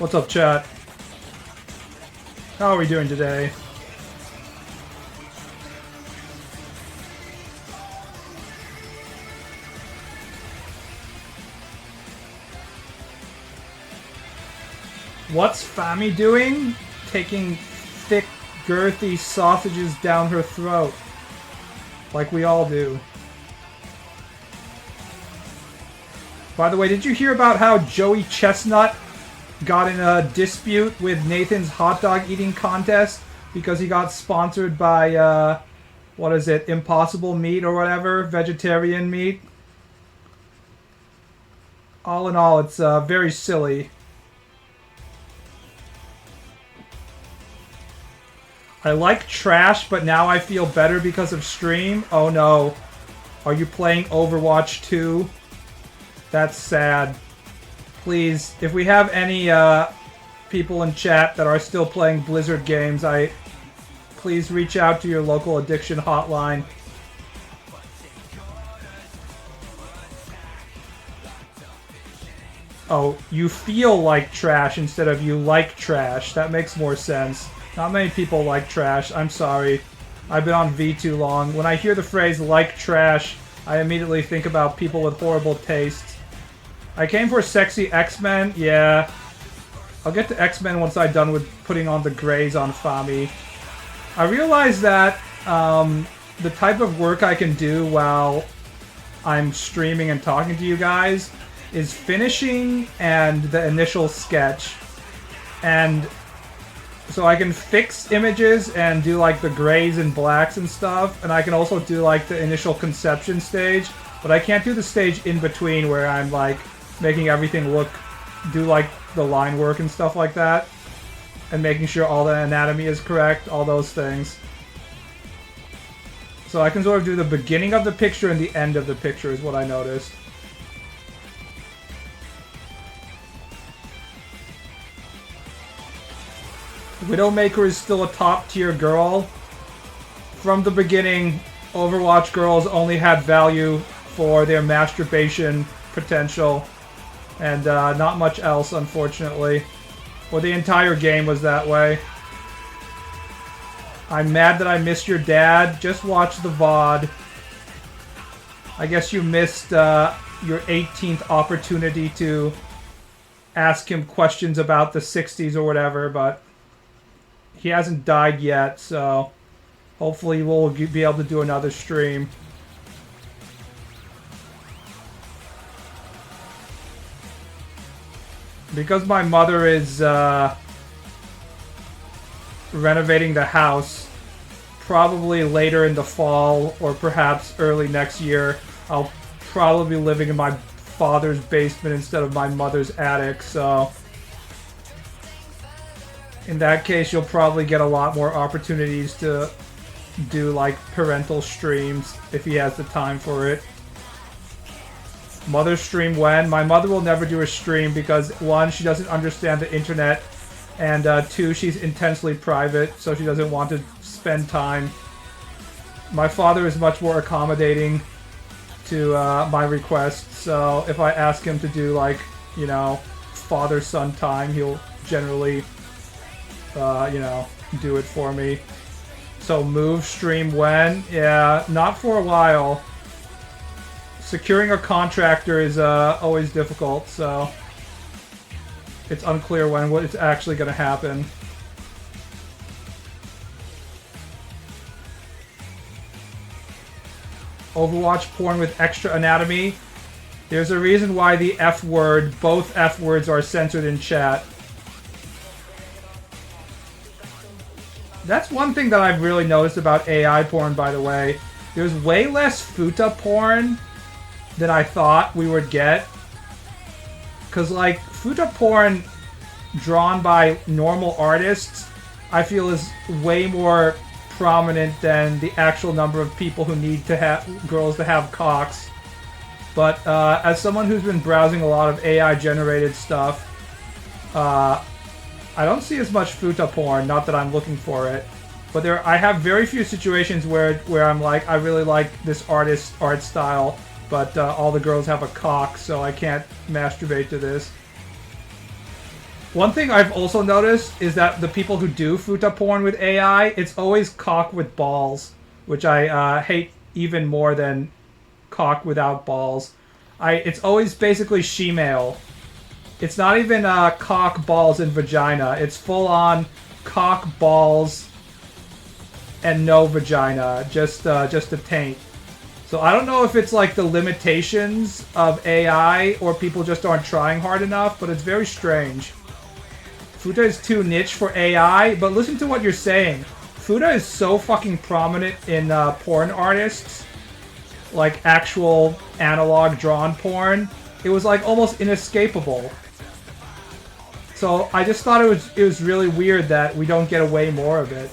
What's up, chat? How are we doing today? What's Fami doing? Taking thick, girthy sausages down her throat. Like we all do. By the way, did you hear about how Joey Chestnut got in a dispute with Nathan's hot dog eating contest because he got sponsored by, what is it, Impossible Meat or whatever, vegetarian meat? All in all, it's very silly. I like trash, but now I feel better because of stream. Oh no. Are you playing Overwatch 2? That's sad. Please, if we have any people in chat that are still playing Blizzard games, please reach out to your local addiction hotline. Oh, you feel like trash instead of you like trash. That makes more sense. Not many people like trash. I'm sorry. I've been on V too long. When I hear the phrase like trash, I immediately think about people with horrible tastes. I came for sexy X-Men. Yeah. I'll get to X-Men once I'm done with putting on the grays on Fami. I realize that the type of work I can do while I'm streaming and talking to you guys is finishing and the initial sketch. And so I can fix images and do like the grays and blacks and stuff, and I can also do like the initial conception stage, but I can't do the stage in between where I'm like making everything do like the line work and stuff like that, and making sure all the anatomy is correct, all those things. So I can sort of do the beginning of the picture and the end of the picture is what I noticed. Widowmaker is still a top-tier girl. From the beginning, Overwatch girls only had value for their masturbation potential, and not much else, unfortunately. Well, the entire game was that way. I'm mad that I missed your dad. Just watch the VOD. I guess you missed your 18th opportunity to ask him questions about the 60s or whatever, but he hasn't died yet, so hopefully we'll be able to do another stream. Because my mother is renovating the house, probably later in the fall or perhaps early next year, I'll probably be living in my father's basement instead of my mother's attic, so in that case you'll probably get a lot more opportunities to do like parental streams if he has the time for it. Mother stream when? My mother will never do a stream because 1, she doesn't understand the internet, and 2, she's intensely private, so she doesn't want to spend time. My father is much more accommodating to my requests, so if I ask him to do like, you know, father-son time, he'll generally, you know, do it for me. So move stream when? Yeah, not for a while. Securing a contractor is always difficult, so it's unclear when it's actually going to happen. Overwatch porn with extra anatomy. There's a reason why the F word, both F words are censored in chat. That's one thing that I've really noticed about AI porn, by the way. There's way less futa porn than I thought we would get. Because, like, futa porn drawn by normal artists, I feel is way more prominent than the actual number of people who need to have girls to have cocks. But as someone who's been browsing a lot of AI-generated stuff, I don't see as much futa porn, not that I'm looking for it. But I have very few situations where I'm like, I really like this artist's art style, but all the girls have a cock, so I can't masturbate to this. One thing I've also noticed is that the people who do futa porn with AI, it's always cock with balls, which I hate even more than cock without balls. It's always basically she-male. It's not even cock, balls, and vagina. It's full-on cock, balls, and no vagina. Just a taint. So I don't know if it's like the limitations of AI or people just aren't trying hard enough, but it's very strange. Futa is too niche for AI, but listen to what you're saying. Futa is so fucking prominent in porn artists. Like actual analog drawn porn. It was like almost inescapable. So I just thought it was really weird that we don't get away more of it.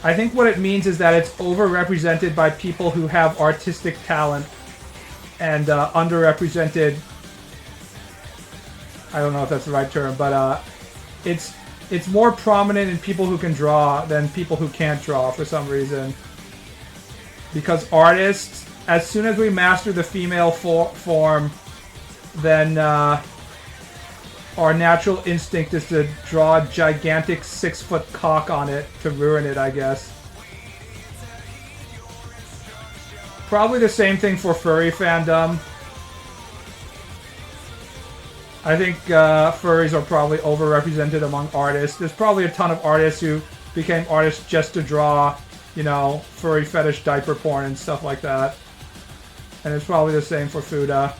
I think what it means is that it's overrepresented by people who have artistic talent and underrepresented. I don't know if that's the right term, but it's more prominent in people who can draw than people who can't draw for some reason. Because artists, as soon as we master the female form, then our natural instinct is to draw a gigantic 6-foot cock on it to ruin it, I guess. Probably the same thing for furry fandom. I think furries are probably overrepresented among artists. There's probably a ton of artists who became artists just to draw, you know, furry fetish diaper porn and stuff like that. And it's probably the same for futa.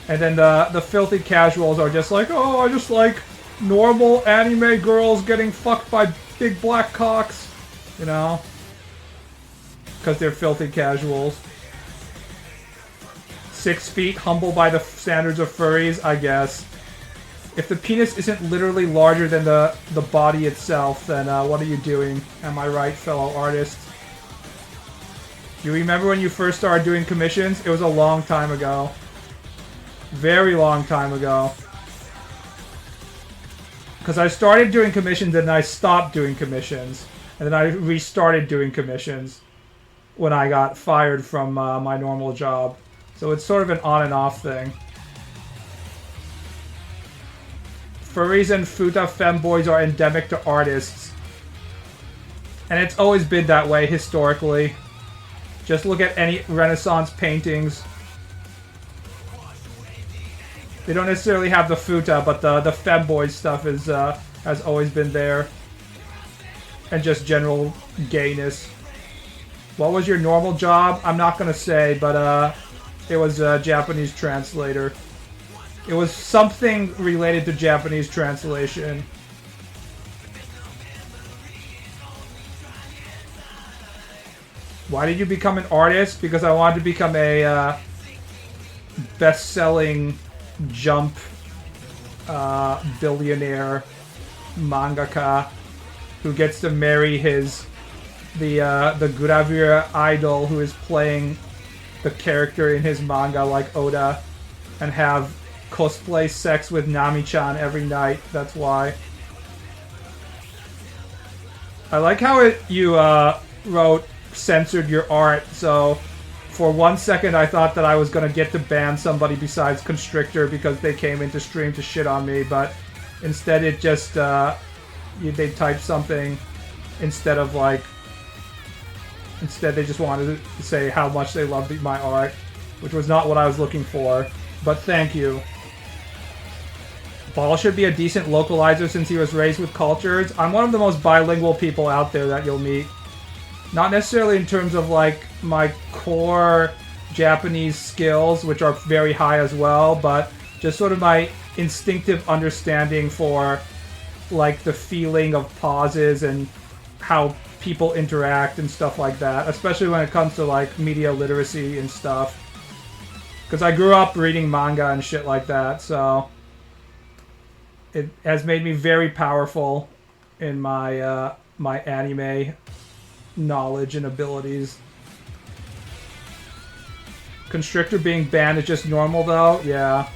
And then the filthy casuals are just like, oh, I just like normal anime girls getting fucked by big black cocks. You know? Because they're filthy casuals. 6 feet, humble by the standards of furries, I guess. If the penis isn't literally larger than the body itself, then what are you doing? Am I right, fellow artists? Do you remember when you first started doing commissions? It was a long time ago. Very long time ago. Because I started doing commissions and then I stopped doing commissions. And then I restarted doing commissions when I got fired from my normal job. So it's sort of an on and off thing. Furries and futa femboys are endemic to artists. And it's always been that way historically. Just look at any Renaissance paintings. They don't necessarily have the futa, but the femboy stuff is has always been there. And just general gayness. What was your normal job? I'm not gonna say, but it was a Japanese translator. It was something related to Japanese translation. Why did you become an artist? Because I wanted to become a best-selling Jump billionaire mangaka who gets to marry the gravure idol who is playing the character in his manga like Oda, and have cosplay sex with Nami-chan every night. That's why. I like how you wrote censored your art, so for 1 second I thought that I was gonna get to ban somebody besides Constrictor because they came into stream to shit on me, but instead it just they typed something instead of like instead they just wanted to say how much they loved my art, which was not what I was looking for, but thank you. Ball should be a decent localizer since he was raised with cultures. I'm one of the most bilingual people out there that you'll meet. Not necessarily in terms of like my core Japanese skills, which are very high as well, but just sort of my instinctive understanding for like the feeling of pauses and how people interact and stuff like that, especially when it comes to like media literacy and stuff. Because I grew up reading manga and shit like that, so it has made me very powerful in my my anime knowledge and abilities. Constrictor being banned is just normal though? Yeah.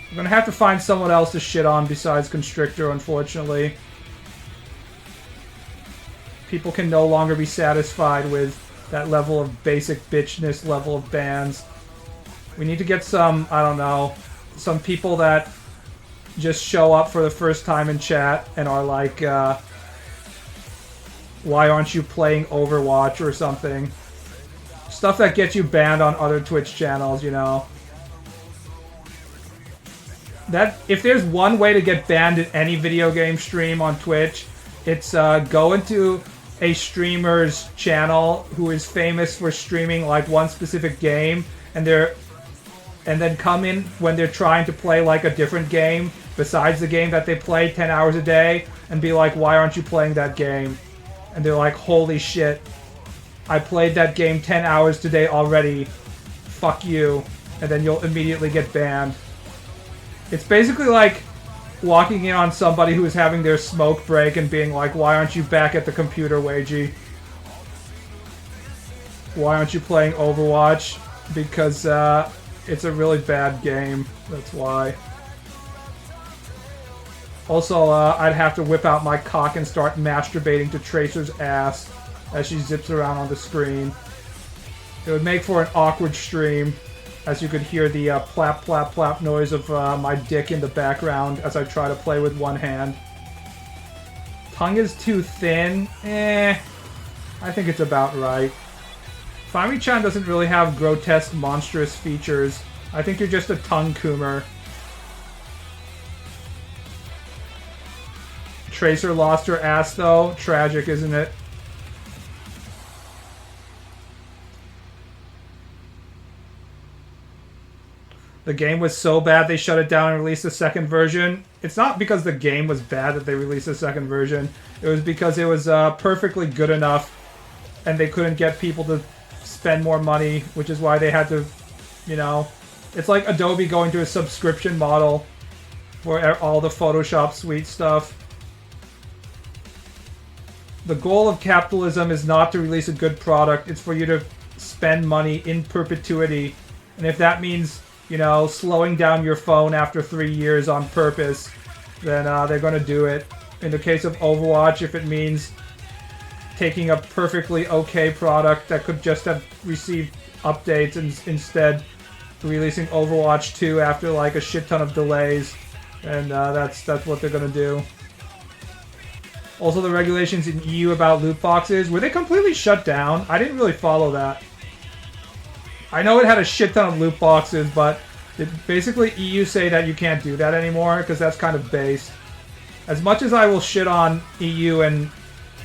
I'm gonna have to find someone else to shit on besides Constrictor, unfortunately. People can no longer be satisfied with that level of basic bitchness level of bans. We need to get some, I don't know, some people that just show up for the first time in chat and are like, why aren't you playing Overwatch or something? Stuff that gets you banned on other Twitch channels, you know. That if there's one way to get banned in any video game stream on Twitch, it's go into a streamer's channel who is famous for streaming like one specific game, and then come in when they're trying to play like a different game besides the game that they play 10 hours a day, and be like, why aren't you playing that game? And they're like, holy shit, I played that game 10 hours today already, fuck you, and then you'll immediately get banned. It's basically like walking in on somebody who is having their smoke break and being like, why aren't you back at the computer, Wagey? Why aren't you playing Overwatch? Because it's a really bad game, that's why. Also, I'd have to whip out my cock and start masturbating to Tracer's ass as she zips around on the screen. It would make for an awkward stream, as you could hear the plap plap plap noise of my dick in the background as I try to play with one hand. Tongue is too thin? I think it's about right. Fami-chan doesn't really have grotesque, monstrous features. I think you're just a tongue coomer. Tracer lost her ass, though. Tragic, isn't it? The game was so bad they shut it down and released a second version. It's not because the game was bad that they released a second version. It was because it was perfectly good enough and they couldn't get people to spend more money, which is why they had to, you know... It's like Adobe going to a subscription model for all the Photoshop suite stuff. The goal of capitalism is not to release a good product, it's for you to spend money in perpetuity. And if that means, you know, slowing down your phone after 3 years on purpose, then they're going to do it. In the case of Overwatch, if it means taking a perfectly okay product that could just have received updates and instead releasing Overwatch 2 after like a shit ton of delays, and that's what they're going to do. Also, the regulations in EU about loot boxes, were they completely shut down? I didn't really follow that. I know it had a shit ton of loot boxes, but did basically EU say that you can't do that anymore? Because that's kind of based. As much as I will shit on EU and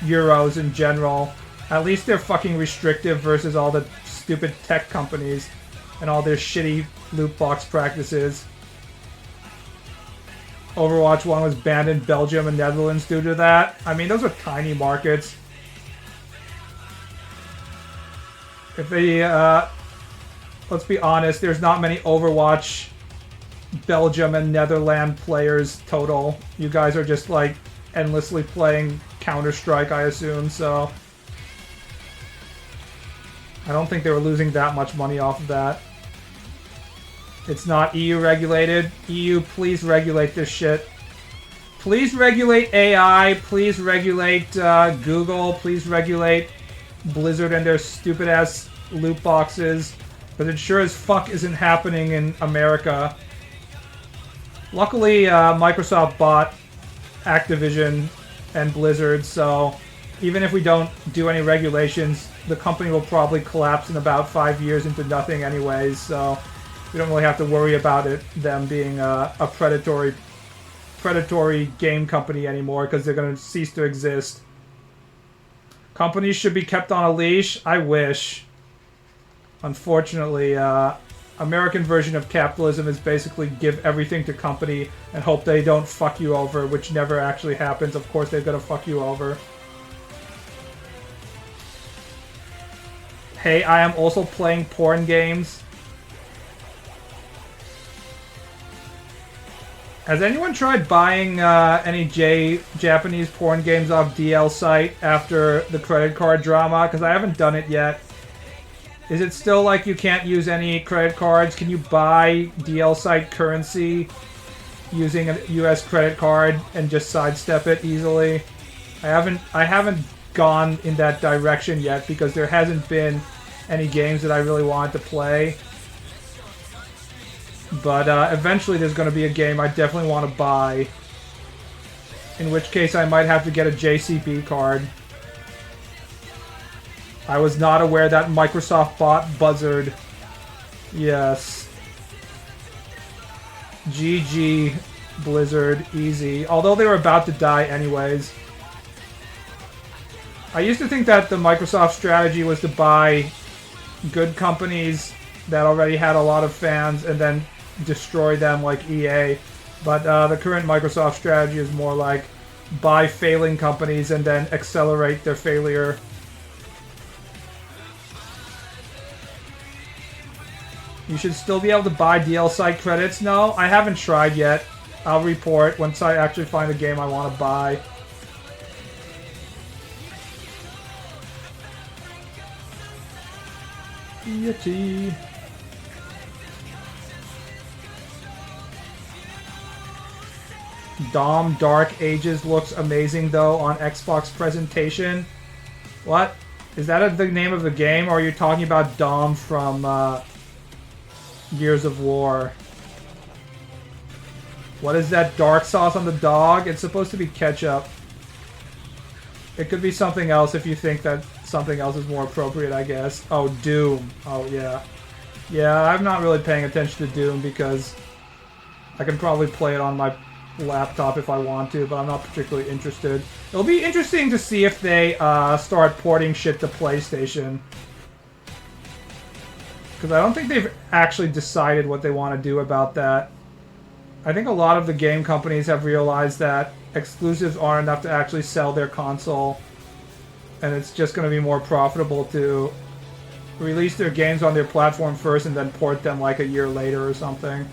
Euros in general, at least they're fucking restrictive versus all the stupid tech companies and all their shitty loot box practices. Overwatch 1 was banned in Belgium and Netherlands due to that. I mean, those are tiny markets. If they, let's be honest, there's not many Overwatch Belgium and Netherlands players total. You guys are just, like, endlessly playing Counter-Strike, I assume, so... I don't think they were losing that much money off of that. It's not EU regulated. EU, please regulate this shit. Please regulate AI. Please regulate Google. Please regulate Blizzard and their stupid-ass loot boxes. But it sure as fuck isn't happening in America. Luckily, Microsoft bought Activision and Blizzard, so even if we don't do any regulations, the company will probably collapse in about 5 years into nothing anyways, so... We don't really have to worry about them being a predatory game company anymore because they're going to cease to exist. Companies should be kept on a leash? I wish. Unfortunately, American version of capitalism is basically give everything to company and hope they don't fuck you over, which never actually happens. Of course they're going to fuck you over. Hey, I am also playing porn games. Has anyone tried buying any Japanese porn games off DL site after the credit card drama? Because I haven't done it yet. Is it still like you can't use any credit cards? Can you buy DL site currency using a US credit card and just sidestep it easily? I haven't gone in that direction yet because there hasn't been any games that I really wanted to play. But eventually there's going to be a game I definitely want to buy. In which case I might have to get a JCB card. I was not aware that Microsoft bought Buzzard. Yes. GG, Blizzard, easy. Although they were about to die anyways. I used to think that the Microsoft strategy was to buy good companies that already had a lot of fans and then destroy them like EA. But the current Microsoft strategy is more like buy failing companies and then accelerate their failure. You should still be able to buy DL site credits. No, I haven't tried yet. I'll report once I actually find a game I want to buy. Yeti. Dom Dark Ages looks amazing though on Xbox presentation. What? Is that the name of the game, or are you talking about Dom from Gears of War? What is that dark sauce on the dog? It's supposed to be ketchup. It could be something else if you think that something else is more appropriate, I guess. Oh, Doom. Oh, yeah. Yeah, I'm not really paying attention to Doom because I can probably play it on my laptop if I want to, but I'm not particularly interested. It'll be interesting to see if they start porting shit to PlayStation. Because I don't think they've actually decided what they want to do about that. I think a lot of the game companies have realized that exclusives aren't enough to actually sell their console. And it's just going to be more profitable to release their games on their platform first and then port them like a year later or something.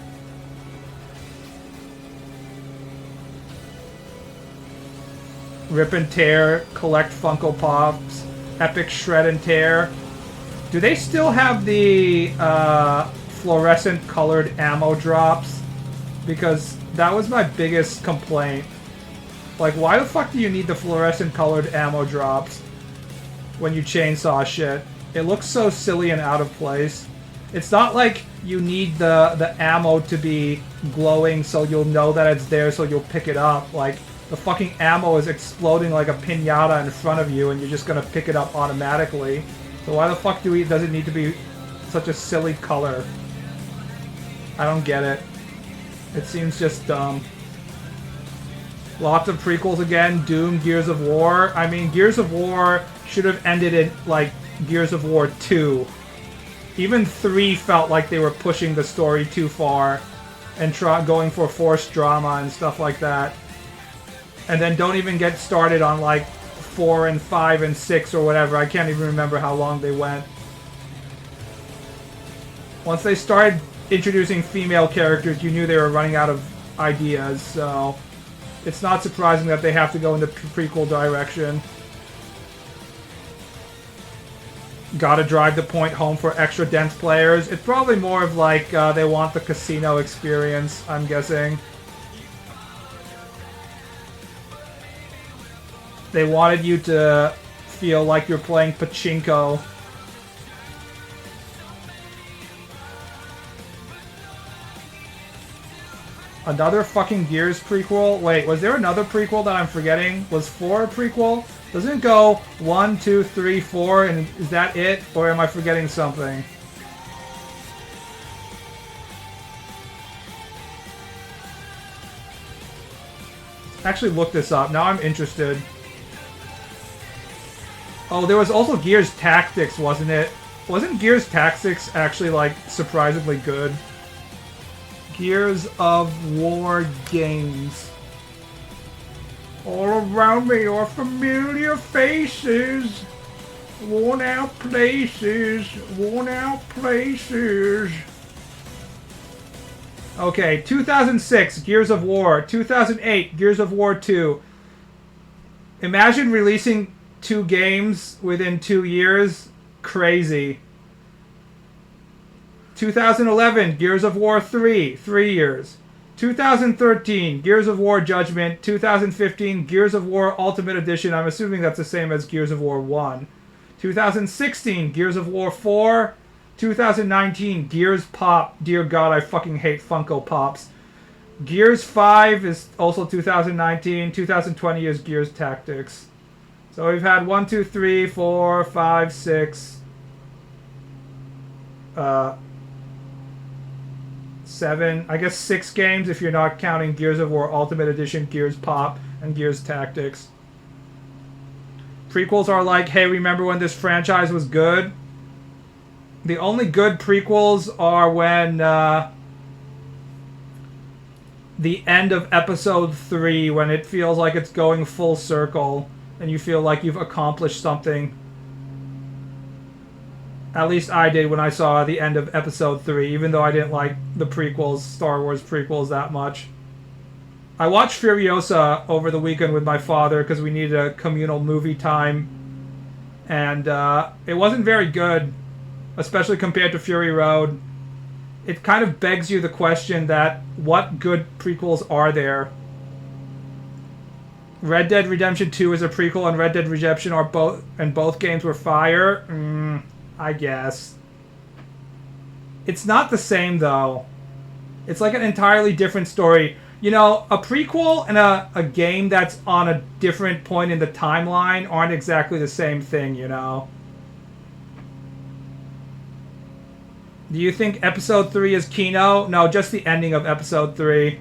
Rip and Tear, collect Funko Pops, Epic Shred and Tear. Do they still have the fluorescent colored ammo drops? Because that was my biggest complaint. Like, why the fuck do you need the fluorescent colored ammo drops when you chainsaw shit? It looks so silly and out of place. It's not like you need the ammo to be glowing so you'll know that it's there so you'll pick it up. Like, the fucking ammo is exploding like a piñata in front of you and you're just gonna pick it up automatically. So why the fuck does it need to be such a silly color? I don't get it. It seems just dumb. Lots of prequels again. Doom, Gears of War. I mean, Gears of War should have ended in, like, Gears of War 2. Even 3 felt like they were pushing the story too far and going for forced drama and stuff like that. And then don't even get started on, like, 4 and 5 and 6 or whatever. I can't even remember how long they went. Once they started introducing female characters, you knew they were running out of ideas, so it's not surprising that they have to go in the prequel direction. Gotta drive the point home for extra dense players. It's probably more of like they want the casino experience, I'm guessing. They wanted you to feel like you're playing pachinko. Another fucking Gears prequel? Wait, was there another prequel that I'm forgetting? Was 4 a prequel? Doesn't it go 1, 2, 3, 4, and is that it? Or am I forgetting something? Actually look this up. Now I'm interested. Oh, there was also Gears Tactics, wasn't it? Wasn't Gears Tactics actually, like, surprisingly good? Gears of War games. All around me are familiar faces. Worn out places. Worn out places. Okay, 2006, Gears of War. 2008, Gears of War 2. Imagine releasing 2 games within 2 years. Crazy. 2011, Gears of War 3, 3 years. 2013, Gears of War Judgment. 2015, Gears of War Ultimate Edition. I'm assuming that's the same as Gears of War 1. 2016, Gears of War 4. 2019, Gears Pop. Dear God, I fucking hate Funko Pops. Gears 5 is also 2019. 2020 is Gears Tactics. So we've had 1, 2, 3, 4, 5, 6, 7. I guess 6 games if you're not counting Gears of War Ultimate Edition, Gears Pop, and Gears Tactics. Prequels are like, hey, remember when this franchise was good? The only good prequels are when the end of episode 3, when it feels like it's going full circle and you feel like you've accomplished something. At least I did when I saw the end of episode 3, even though I didn't like the prequels, Star Wars prequels, that much. I watched Furiosa over the weekend with my father because we needed a communal movie time. And it wasn't very good, especially compared to Fury Road. It kind of begs you the question that what good prequels are there? Red Dead Redemption 2 is a prequel and Red Dead Redemption are both games were fire? I guess. It's not the same though. It's like an entirely different story. You know, a prequel and a game that's on a different point in the timeline aren't exactly the same thing, you know? Do you think episode 3 is Kino? No, just the ending of episode 3.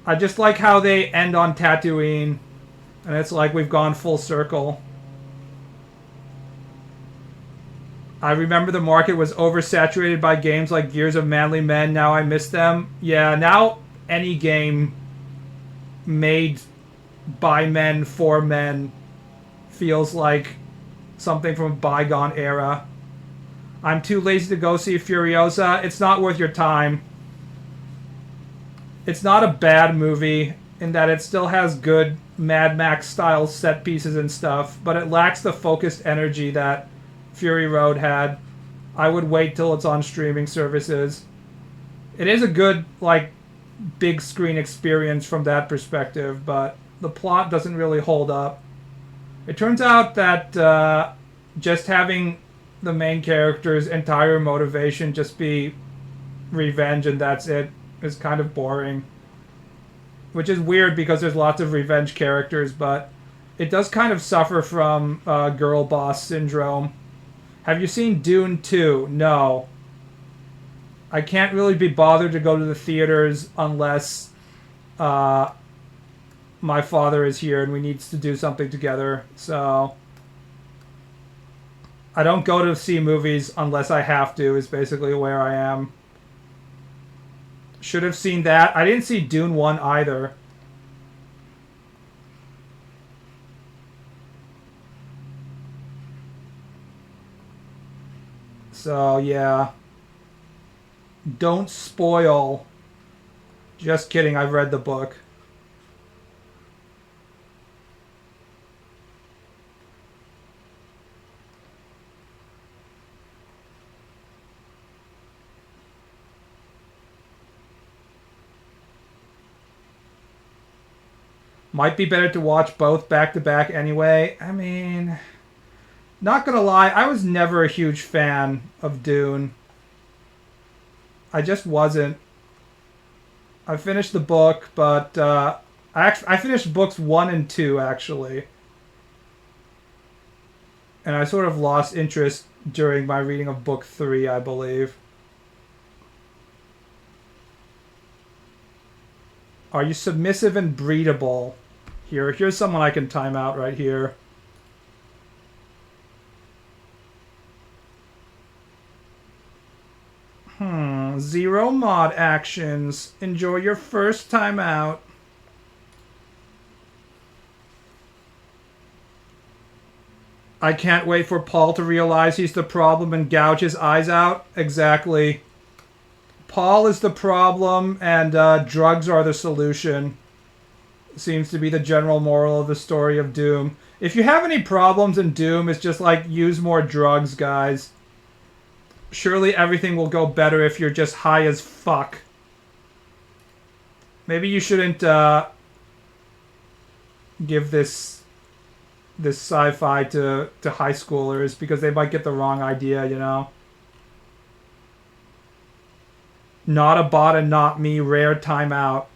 I just like how they end on Tatooine. And it's like we've gone full circle. I remember the market was oversaturated by games like Gears of Manly Men. Now I miss them. Yeah, now any game made by men for men feels like something from a bygone era. I'm too lazy to go see Furiosa. It's not worth your time. It's not a bad movie in that it still has good Mad Max style set pieces and stuff, but it lacks the focused energy that Fury Road had. I would wait till it's on streaming services. It is a good, like, big screen experience from that perspective, but the plot doesn't really hold up. It turns out that just having the main character's entire motivation just be revenge and that's it is kind of boring. Which is weird because there's lots of revenge characters, but it does kind of suffer from girl boss syndrome. Have you seen Dune 2? No. I can't really be bothered to go to the theaters unless my father is here and we need to do something together. So I don't go to see movies unless I have to, is basically where I am. Should have seen that. I didn't see Dune 1 either. So, yeah. Don't spoil. Just kidding, I've read the book. Might be better to watch both back to back anyway. I mean, not gonna lie, I was never a huge fan of Dune. I just wasn't. I finished the book, but I finished books 1 and 2 actually, and I sort of lost interest during my reading of book 3, I believe. Are you submissive and breedable? Here's someone I can time out right here. Zero mod actions. Enjoy your first time out. I can't wait for Paul to realize he's the problem and gouge his eyes out. Exactly. Paul is the problem and drugs are the solution. Seems to be the general moral of the story of Doom. If you have any problems in Doom, it's just like, use more drugs, guys. Surely everything will go better if you're just high as fuck. Maybe you shouldn't give this this sci-fi to high schoolers because they might get the wrong idea, you know? Not a bot and not me, rare timeout.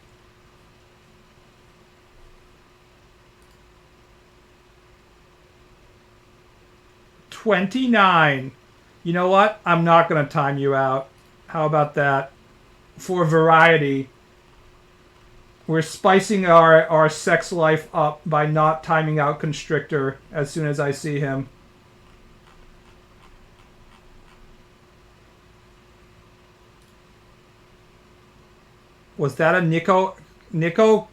$29. You know what? I'm not going to time you out. How about that? For variety. We're spicing our sex life up by not timing out Constrictor as soon as I see him. Was that a Nico Avo?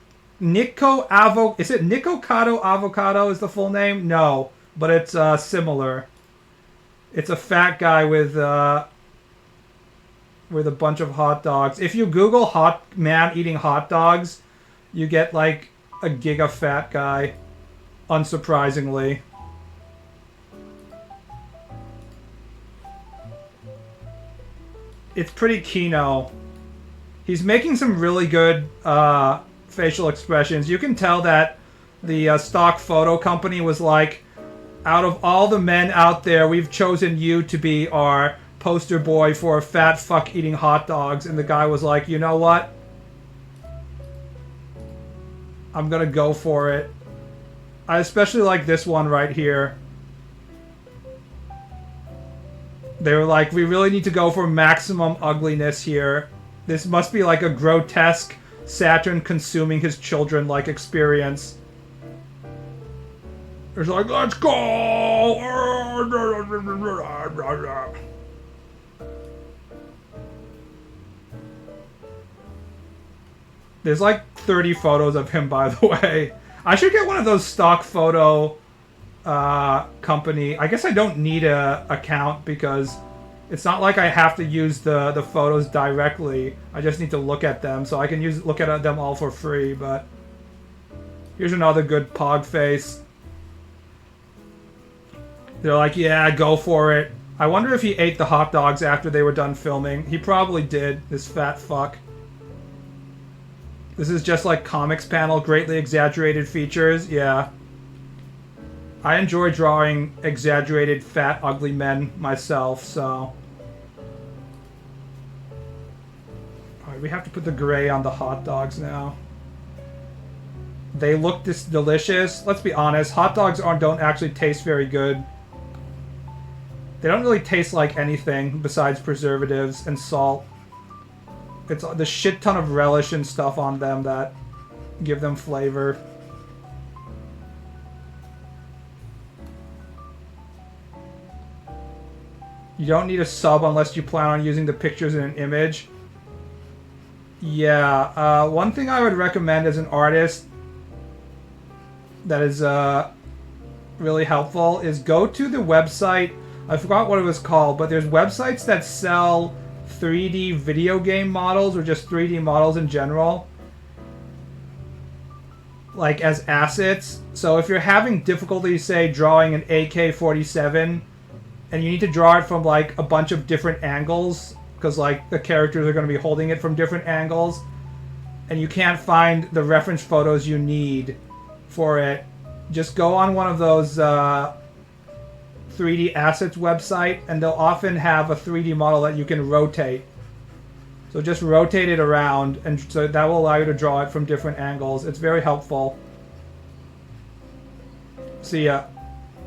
Is it Nico Cado Avocado is the full name? No, but it's similar. It's a fat guy with a bunch of hot dogs. If you Google hot man eating hot dogs, you get like a giga fat guy, unsurprisingly. It's pretty Kino. He's making some really good facial expressions. You can tell that the stock photo company was like, out of all the men out there, we've chosen you to be our poster boy for a fat fuck eating hot dogs. And the guy was like, you know what? I'm gonna go for it. I especially like this one right here. They were like, we really need to go for maximum ugliness here. This must be like a grotesque Saturn consuming his children like experience. It's like, let's go! There's like 30 photos of him, by the way. I should get one of those stock photo company. I guess I don't need a account because it's not like I have to use the photos directly. I just need to look at them, so I can look at them all for free. But here's another good pog face. They're like, yeah, go for it. I wonder if he ate the hot dogs after they were done filming. He probably did, this fat fuck. This is just like comics panel, greatly exaggerated features. Yeah. I enjoy drawing exaggerated, fat, ugly men myself, so... Alright, we have to put the gray on the hot dogs now. They look this delicious. Let's be honest, hot dogs don't actually taste very good. They don't really taste like anything besides preservatives and salt. It's the shit ton of relish and stuff on them that give them flavor. You don't need a sub unless you plan on using the pictures in an image. Yeah, one thing I would recommend as an artist that is really helpful is go to the website. I forgot what it was called, but there's websites that sell 3D video game models or just 3D models in general, like as assets. So if you're having difficulty, say, drawing an AK-47 and you need to draw it from like a bunch of different angles because like the characters are going to be holding it from different angles and you can't find the reference photos you need for it, just go on one of those 3D assets website and they'll often have a 3D model that you can rotate. So just rotate it around and so that will allow you to draw it from different angles. It's very helpful. See ya.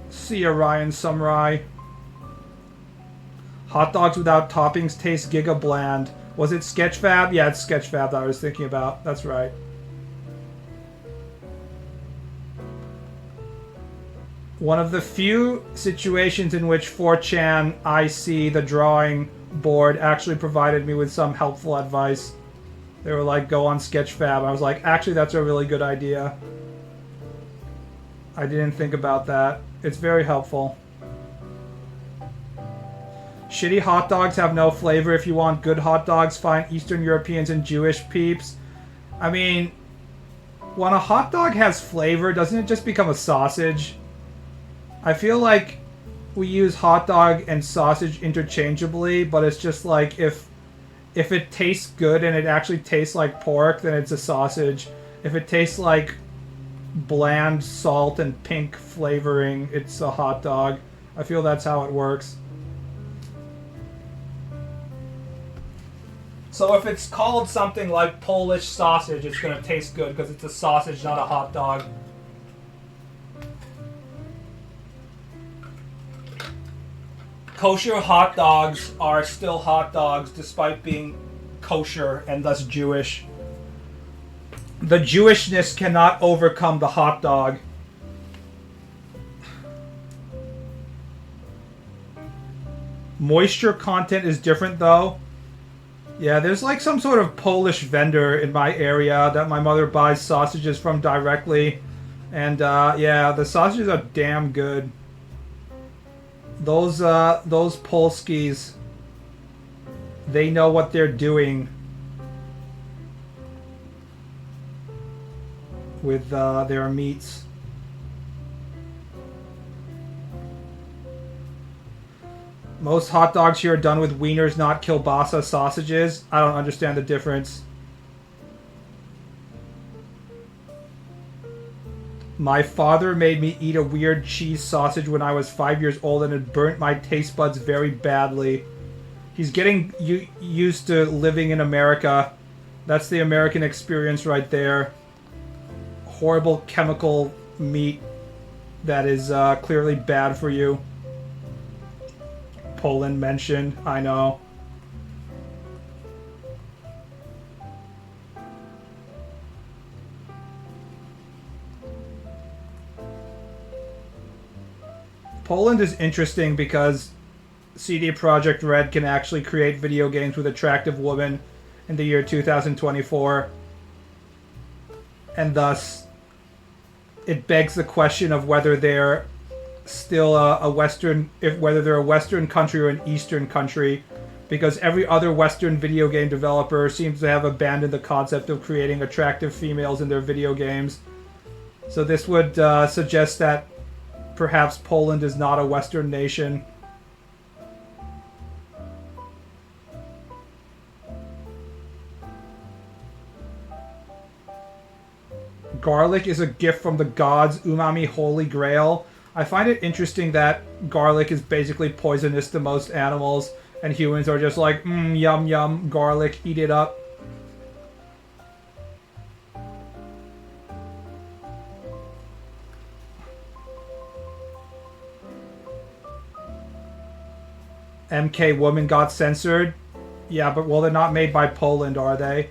See ya, Ryan Samurai. Hot dogs without toppings taste giga bland. Was it Sketchfab? Yeah, it's Sketchfab that I was thinking about. That's right. One of the few situations in which 4chan I see the drawing board actually provided me with some helpful advice. They were like, go on Sketchfab. I was like, actually, that's a really good idea. I didn't think about that. It's very helpful. Shitty hot dogs have no flavor. If you want good hot dogs, find Eastern Europeans and Jewish peeps. I mean, when a hot dog has flavor, doesn't it just become a sausage? I feel like we use hot dog and sausage interchangeably, but it's just like if it tastes good and it actually tastes like pork, then it's a sausage. If it tastes like bland salt and pink flavoring, it's a hot dog. I feel that's how it works. So if it's called something like Polish sausage, it's going to taste good because it's a sausage, not a hot dog. Kosher hot dogs are still hot dogs despite being kosher and thus Jewish. The Jewishness cannot overcome the hot dog. Moisture content is different though. Yeah, there's like some sort of Polish vendor in my area that my mother buys sausages from directly. And yeah, the sausages are damn good. Those Polskis, they know what they're doing with their meats. Most hot dogs here are done with wieners, not kielbasa sausages. I don't understand the difference. My father made me eat a weird cheese sausage when I was 5 years old and it burnt my taste buds very badly. He's getting used to living in America. That's the American experience right there. Horrible chemical meat that is clearly bad for you. Poland mentioned, I know. Poland is interesting because CD Projekt Red can actually create video games with attractive women in the year 2024. And thus, it begs the question of whether they're still a Western, whether they're a Western country or an Eastern country, because every other Western video game developer seems to have abandoned the concept of creating attractive females in their video games. So this would suggest that perhaps Poland is not a Western nation. Garlic is a gift from the gods, umami holy grail. I find it interesting that garlic is basically poisonous to most animals, and humans are just like, yum yum, garlic, eat it up. MK Woman got censored? Yeah, but well, they're not made by Poland, are they?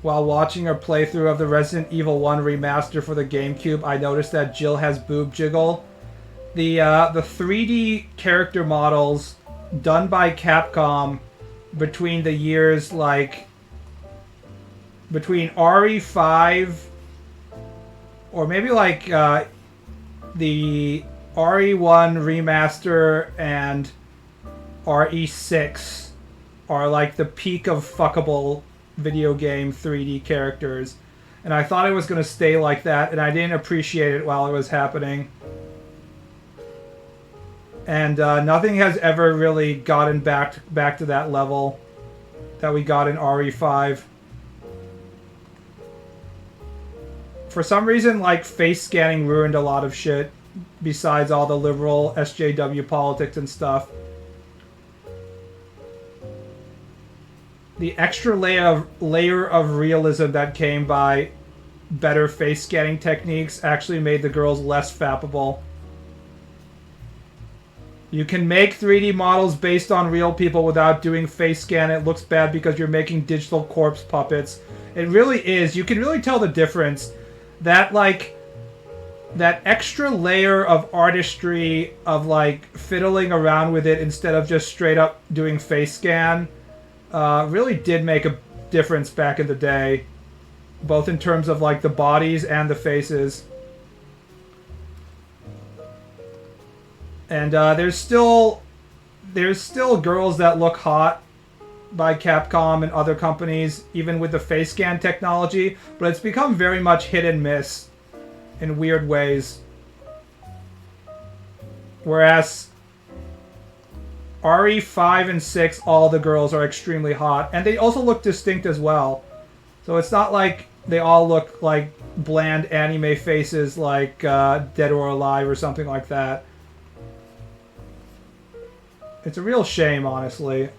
While watching a playthrough of the Resident Evil 1 remaster for the GameCube, I noticed that Jill has boob jiggle. The 3D character models done by Capcom between the years like between RE5 or maybe like the RE1 remaster and RE6 are like the peak of fuckable video game 3D characters, and I thought it was going to stay like that, and I didn't appreciate it while it was happening. And nothing has ever really gotten back to that level that we got in RE5. For some reason, like, face scanning ruined a lot of shit, besides all the liberal SJW politics and stuff. The extra layer of realism that came by better face scanning techniques actually made the girls less fappable. You can make 3D models based on real people without doing face scan. It looks bad because you're making digital corpse puppets. It really is. You can really tell the difference. That, like, that extra layer of artistry of, like, fiddling around with it instead of just straight up doing face scan really did make a difference back in the day, both in terms of like the bodies and the faces. And there's still there's still girls that look hot by Capcom and other companies, even with the face scan technology, but it's become very much hit and miss in weird ways. Whereas RE5 and 6, all the girls are extremely hot, and they also look distinct as well. So it's not like they all look like bland anime faces like Dead or Alive or something like that. It's a real shame, honestly.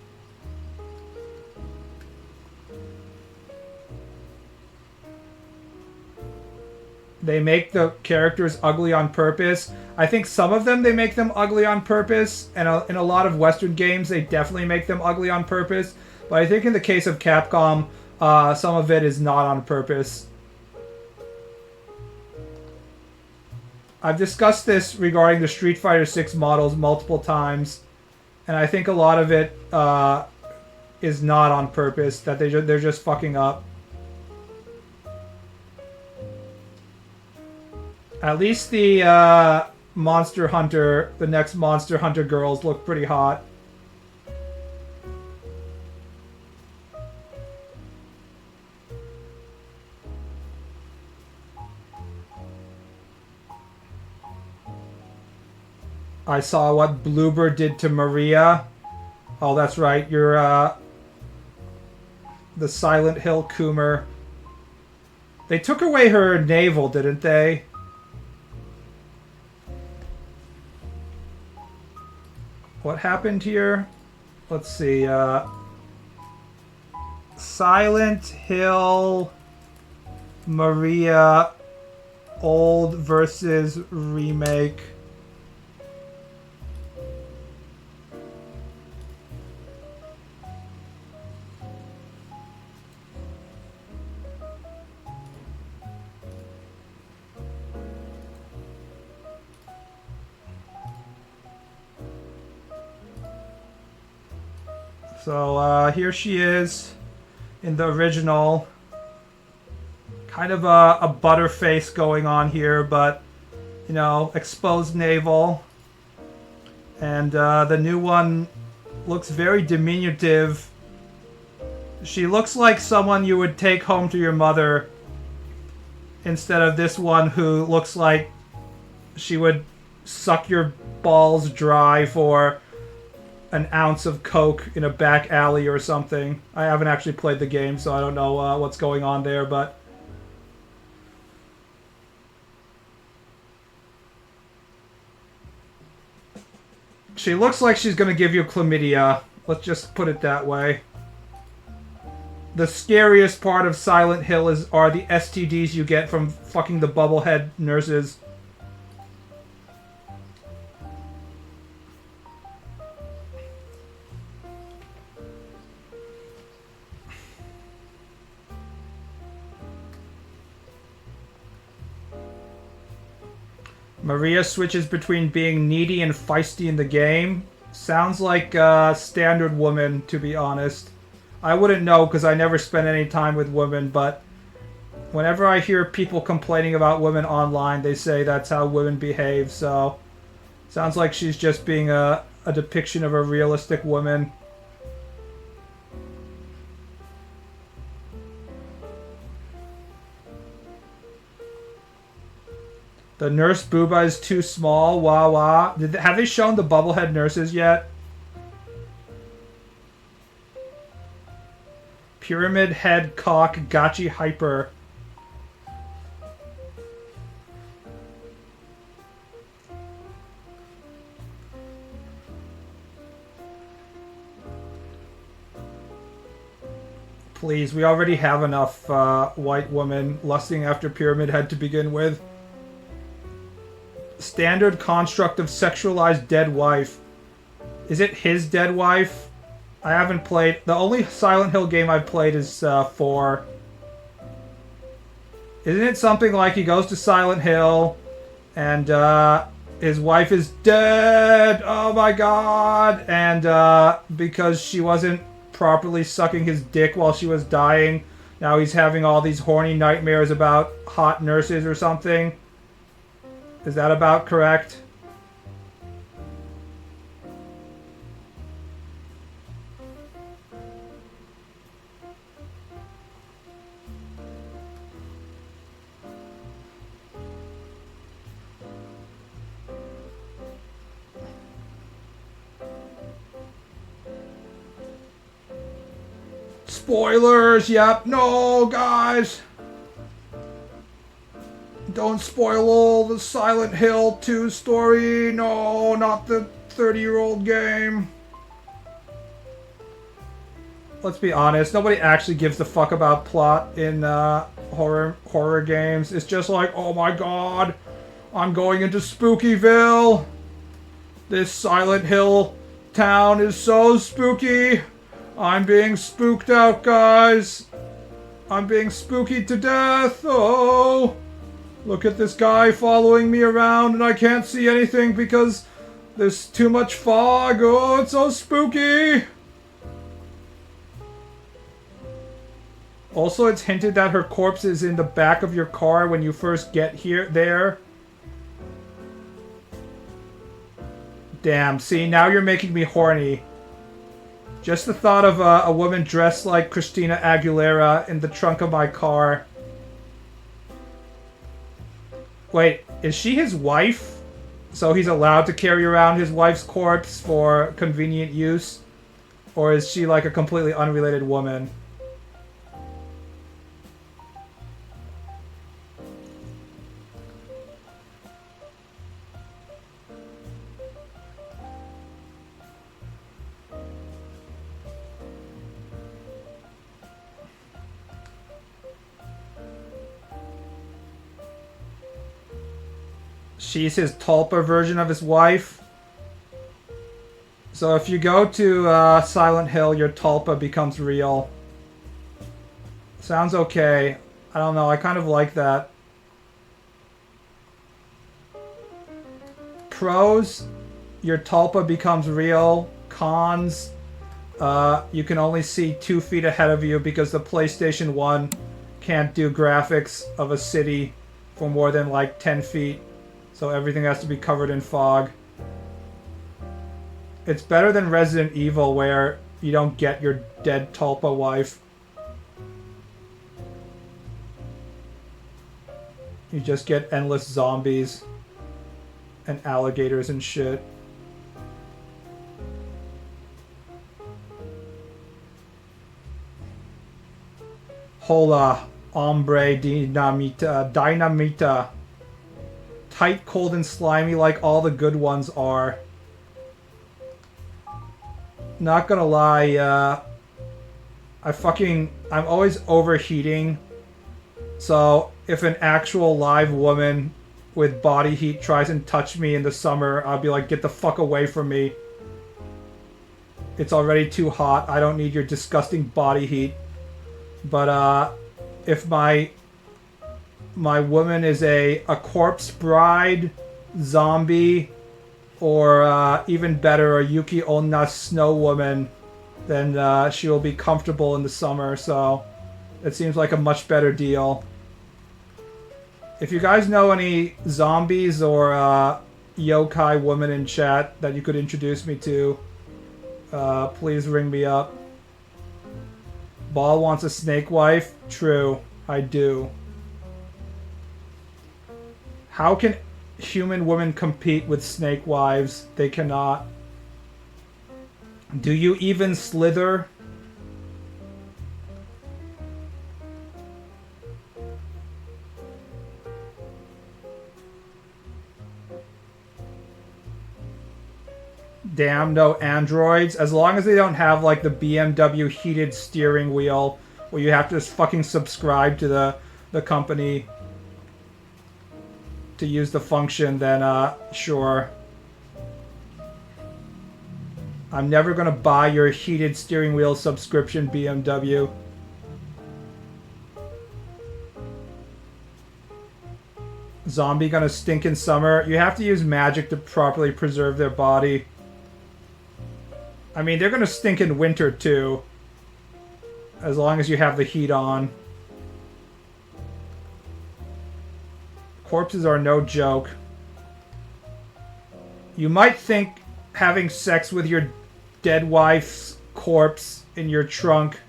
They make the characters ugly on purpose. I think some of them, they make them ugly on purpose, and in a lot of Western games, they definitely make them ugly on purpose. But I think in the case of Capcom, some of it is not on purpose. I've discussed this regarding the Street Fighter 6 models multiple times, and I think a lot of it is not on purpose, that they're just fucking up. At least the Monster Hunter, the next Monster Hunter girls look pretty hot. I saw what Bloober did to Maria. Oh, that's right. You're the Silent Hill Coomer. They took away her navel, didn't they? What happened here? Let's see. Silent Hill Maria old versus remake. So here she is in the original. Kind of a butterface going on here, but, you know, exposed navel. And the new one looks very diminutive. She looks like someone you would take home to your mother, instead of this one who looks like she would suck your balls dry for an ounce of coke in a back alley or something. I haven't actually played the game, so I don't know what's going on there, but she looks like she's gonna give you chlamydia. Let's just put it that way. The scariest part of Silent Hill are the STDs you get from fucking the bubblehead nurses. Maria switches between being needy and feisty in the game. Sounds like a standard woman, to be honest. I wouldn't know because I never spent any time with women, but whenever I hear people complaining about women online, they say that's how women behave, so sounds like she's just being a depiction of a realistic woman. The nurse booba is too small. Wah wah. Have they shown the bubblehead nurses yet? Pyramid head cock gachi hyper. Please, we already have enough white women lusting after Pyramid Head to begin with. Standard construct of sexualized dead wife. Is it his dead wife? I haven't played. The only Silent Hill game I've played is 4. Isn't it something like he goes to Silent Hill and his wife is dead? Oh my god! And because she wasn't properly sucking his dick while she was dying, now he's having all these horny nightmares about hot nurses or something. Is that about correct? Spoilers, yep. No, guys. Don't spoil all the Silent Hill 2 story. No, not the 30-year-old game. Let's be honest, nobody actually gives a fuck about plot in horror games. It's just like, oh my god, I'm going into Spookyville. This Silent Hill town is so spooky. I'm being spooked out, guys. I'm being spooky to death. Oh, look at this guy following me around and I can't see anything because there's too much fog. Oh, it's so spooky. Also, it's hinted that her corpse is in the back of your car when you first get there. Damn, see, now you're making me horny. Just the thought of a woman dressed like Christina Aguilera in the trunk of my car. Wait, is she his wife? So he's allowed to carry around his wife's corpse for convenient use? Or is she like a completely unrelated woman? She's his Tulpa version of his wife. So if you go to Silent Hill, your Tulpa becomes real. Sounds okay. I don't know, I kind of like that. Pros, your Tulpa becomes real. Cons, you can only see 2 feet ahead of you because the PlayStation 1 can't do graphics of a city for more than like 10 feet. So everything has to be covered in fog. It's better than Resident Evil where you don't get your dead Tulpa wife. You just get endless zombies and alligators and shit. Hola, hombre dinamita. Tight, cold, and slimy like all the good ones are. Not gonna lie, I'm always overheating. So if an actual live woman with body heat tries and touch me in the summer, I'll be like, get the fuck away from me. It's already too hot. I don't need your disgusting body heat. But if my woman is a corpse bride, zombie, or even better, a Yuki Onna snow woman, then she will be comfortable in the summer, so it seems like a much better deal. If you guys know any zombies or yokai women in chat that you could introduce me to, please ring me up. Baal wants a snake wife? True, I do. How can human women compete with snake wives? They cannot. Do you even slither? Damn, no androids. As long as they don't have like the BMW heated steering wheel where you have to just fucking subscribe to the company to use the function, then sure. I'm never gonna buy your heated steering wheel subscription, BMW. Zombie gonna stink in summer. You have to use magic to properly preserve their body. I mean, they're gonna stink in winter too, as long as you have the heat on. Corpses are no joke. You might think having sex with your dead wife's corpse in your trunk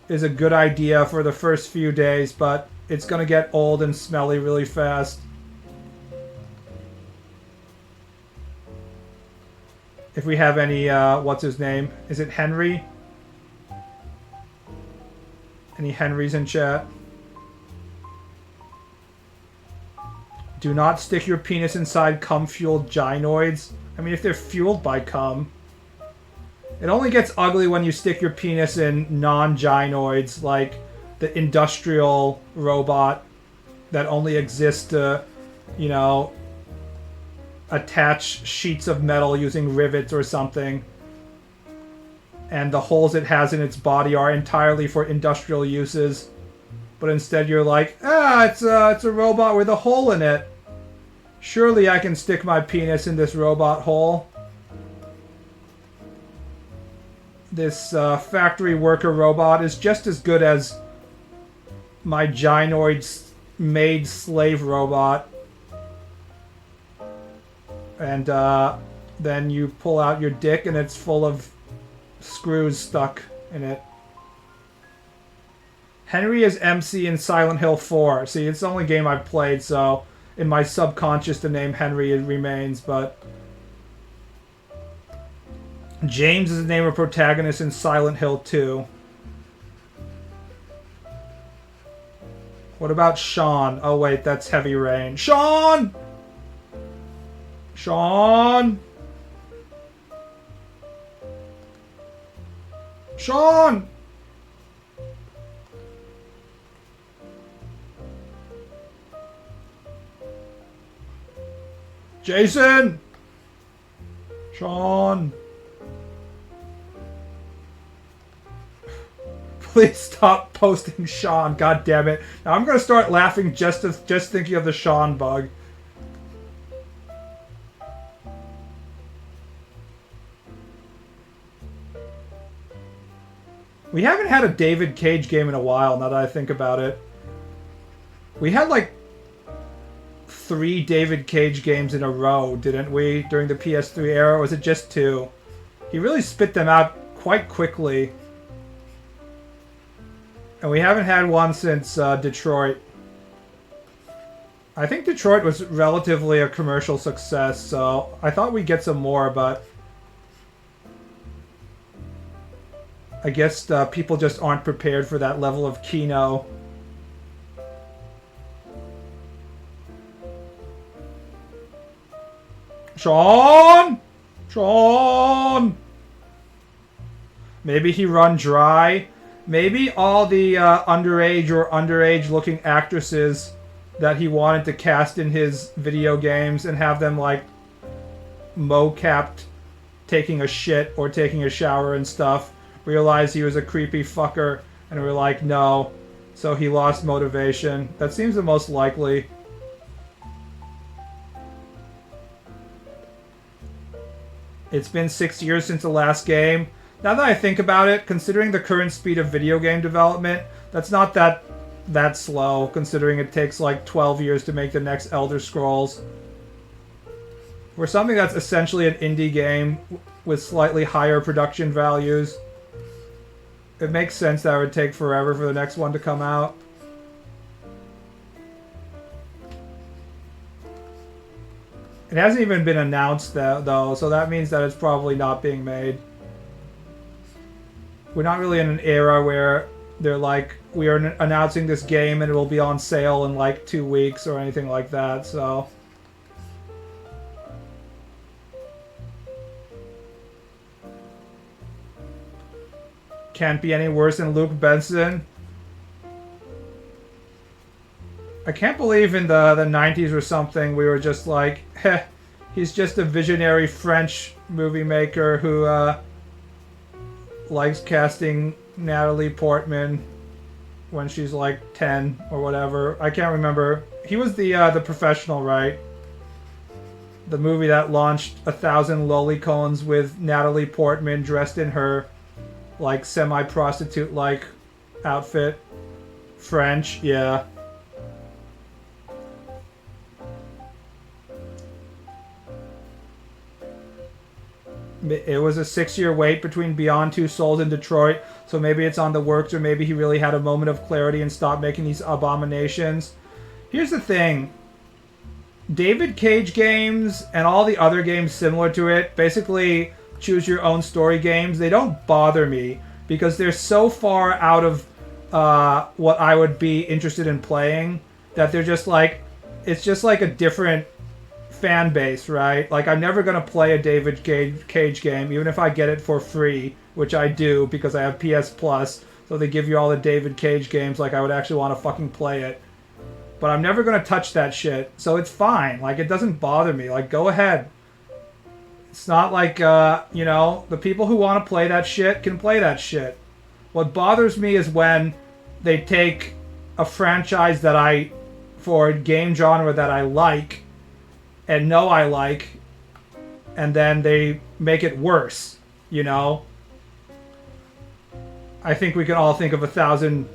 is a good idea for the first few days, but it's gonna get old and smelly really fast. If we have any, what's his name? Is it Henry? Any Henrys in chat? Do not stick your penis inside cum-fueled gynoids. I mean, if they're fueled by cum. It only gets ugly when you stick your penis in non-gynoids, like the industrial robot that only exists to, you know, attach sheets of metal using rivets or something. And the holes it has in its body are entirely for industrial uses. But instead you're like, it's a robot with a hole in it. Surely I can stick my penis in this robot hole. This factory worker robot is just as good as my gynoid maid slave robot. And then you pull out your dick and it's full of screws stuck in it. Henry is MC in Silent Hill 4. See, it's the only game I've played, so in my subconscious the name Henry remains, but James is the name of protagonist in Silent Hill 2. What about Sean? Oh wait, that's Heavy Rain. Sean! Sean! Sean! Jason! Sean! Please stop posting Sean, god damn it. Now I'm gonna start laughing just thinking of the Sean bug. We haven't had a David Cage game in a while, now that I think about it. We had like 3 David Cage games in a row, didn't we, during the PS3 era? Or was it just 2? He really spit them out quite quickly. And we haven't had one since Detroit. I think Detroit was relatively a commercial success, so I thought we'd get some more, but I guess people just aren't prepared for that level of kino. Sean! Sean! Maybe he run dry. Maybe all the underage or underage looking actresses that he wanted to cast in his video games and have them like mo-capped taking a shit or taking a shower and stuff realized he was a creepy fucker and were like, no. So he lost motivation. That seems the most likely. It's been 6 years since the last game. Now that I think about it, considering the current speed of video game development, that's not that slow, considering it takes like 12 years to make the next Elder Scrolls. For something that's essentially an indie game with slightly higher production values, it makes sense that it would take forever for the next one to come out. It hasn't even been announced though, so that means that it's probably not being made. We're not really in an era where they're like, we are announcing this game and it will be on sale in like 2 weeks or anything like that, so. Can't be any worse than Luke Benson. I can't believe in the 90s or something we were just like, heh, he's just a visionary French movie maker who likes casting Natalie Portman when she's like 10 or whatever. I can't remember. He was the Professional, right? The movie that launched 1,000 lollicones with Natalie Portman dressed in her like semi-prostitute like outfit. French, yeah. It was a 6-year wait between Beyond Two Souls and Detroit, so maybe it's on the works, or maybe he really had a moment of clarity and stopped making these abominations. Here's the thing. David Cage games and all the other games similar to it, basically choose your own story games, they don't bother me because they're so far out of what I would be interested in playing. That they're just like, it's just like a different fan base, right? Like, I'm never going to play a David Cage game, even if I get it for free, which I do because I have PS Plus, so they give you all the David Cage games, like I would actually want to fucking play it. But I'm never going to touch that shit, so it's fine. Like, it doesn't bother me. Like, go ahead. It's not like, you know, the people who want to play that shit can play that shit. What bothers me is when they take a franchise that for a game genre that I like, and know I like, and then they make it worse, you know? I think we can all think of 1,000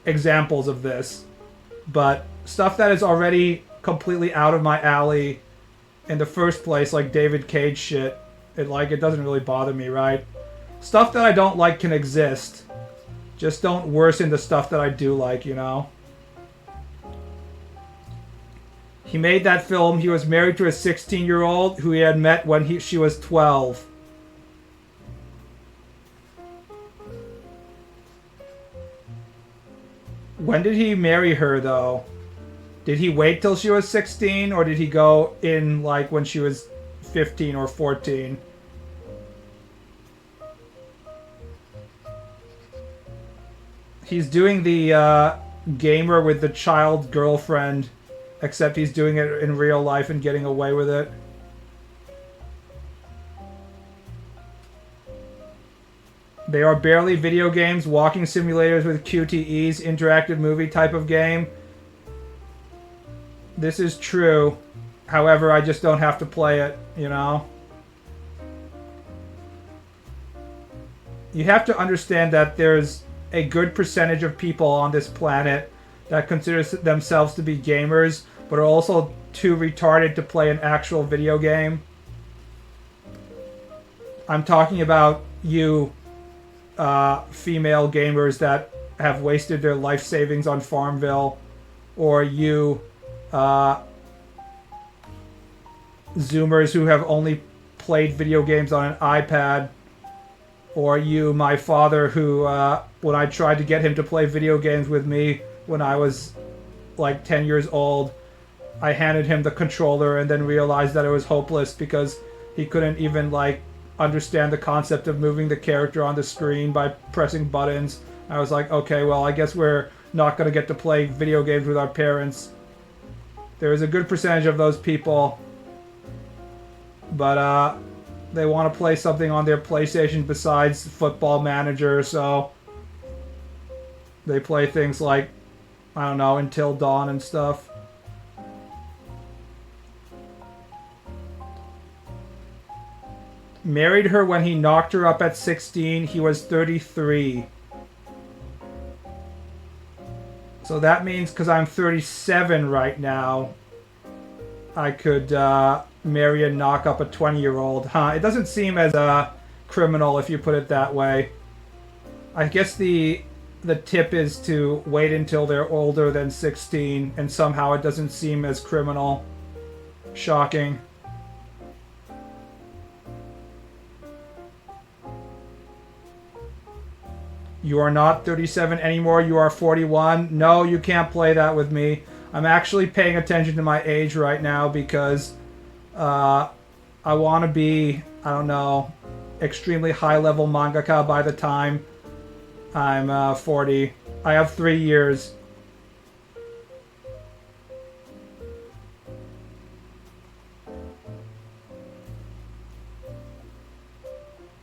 examples of this. But stuff that is already completely out of my alley in the first place, like David Cage shit, it doesn't really bother me, right? Stuff that I don't like can exist. Just don't worsen the stuff that I do like, you know? He made that film. He was married to a 16-year-old who he had met when she was 12. When did he marry her, though? Did he wait till she was 16, or did he go in, like, when she was 15 or 14? He's doing the gamer with the child girlfriend, except he's doing it in real life and getting away with it. They are barely video games, walking simulators with QTEs, interactive movie type of game. This is true. However, I just don't have to play it, you know? You have to understand that there's a good percentage of people on this planet that consider themselves to be gamers, but are also too retarded to play an actual video game. I'm talking about you, female gamers that have wasted their life savings on Farmville, or you, Zoomers who have only played video games on an iPad, or you, my father, who, when I tried to get him to play video games with me when I was like 10 years old, I handed him the controller and then realized that it was hopeless because he couldn't even like understand the concept of moving the character on the screen by pressing buttons. I was like, okay, well, I guess we're not going to get to play video games with our parents. There is a good percentage of those people, but they want to play something on their PlayStation besides Football Manager, so they play things like, I don't know, Until Dawn and stuff. Married her when he knocked her up at 16. He was 33. So that means, because I'm 37 right now, I could marry and knock up a 20-year-old. Huh? It doesn't seem as criminal if you put it that way. I guess the tip is to wait until they're older than 16, and somehow it doesn't seem as criminal. Shocking. You are not 37 anymore, you are 41. No, you can't play that with me. I'm actually paying attention to my age right now because I want to be, I don't know, extremely high-level mangaka by the time I'm 40. I have 3 years.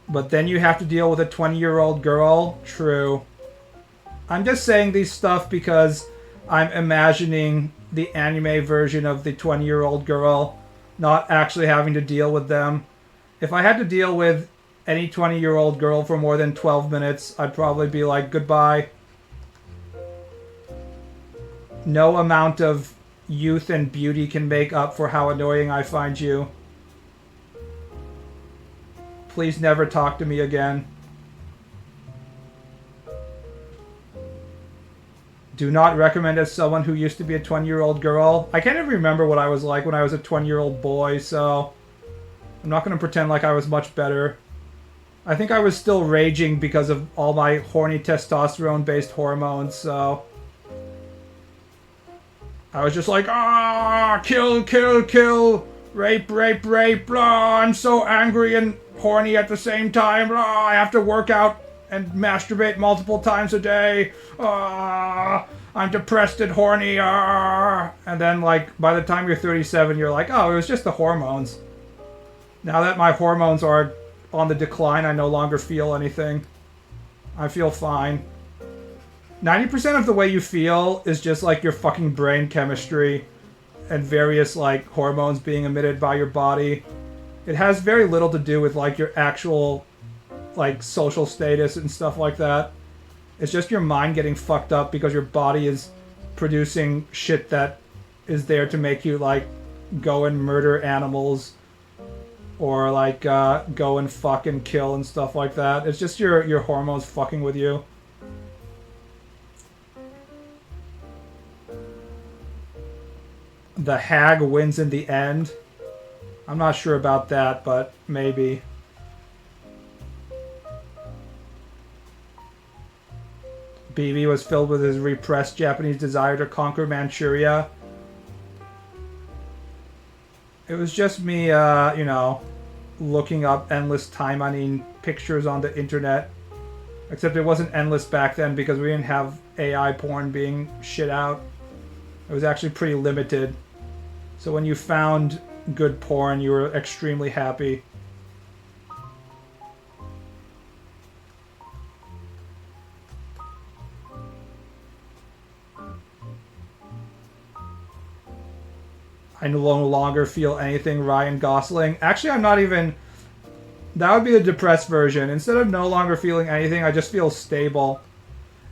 But then you have to deal with a 20-year-old girl. True. I'm just saying these stuff because I'm imagining the anime version of the 20-year-old girl, not actually having to deal with them. If I had to deal with any 20-year-old girl for more than 12 minutes, I'd probably be like, goodbye. No amount of youth and beauty can make up for how annoying I find you. Please never talk to me again. Do not recommend as someone who used to be a 20-year-old girl. I can't even remember what I was like when I was a 20-year-old boy, so I'm not going to pretend like I was much better. I think I was still raging because of all my horny testosterone-based hormones, so... I was just like, ah, kill, kill, kill, rape, rape, rape, blah, I'm so angry and horny at the same time, blah, I have to work out and masturbate multiple times a day, ah, I'm depressed and horny, ah. And then, like, by the time you're 37, you're like, oh, it was just the hormones. Now that my hormones are on the decline, I no longer feel anything. I feel fine. 90% of the way you feel is just like your fucking brain chemistry and various like hormones being emitted by your body. It has very little to do with like your actual like social status and stuff like that. It's just your mind getting fucked up because your body is producing shit that is there to make you like go and murder animals or like go and fuck and kill and stuff like that. It's just your hormones fucking with you. The hag wins in the end. I'm not sure about that, but maybe. BB was filled with his repressed Japanese desire to conquer Manchuria. It was just me, you know, looking up endless time-eyeing pictures on the internet. Except it wasn't endless back then because we didn't have AI porn being shit out. It was actually pretty limited. So when you found good porn, you were extremely happy. I no longer feel anything Ryan Gosling. Actually, I'm not even... That would be the depressed version. Instead of no longer feeling anything, I just feel stable.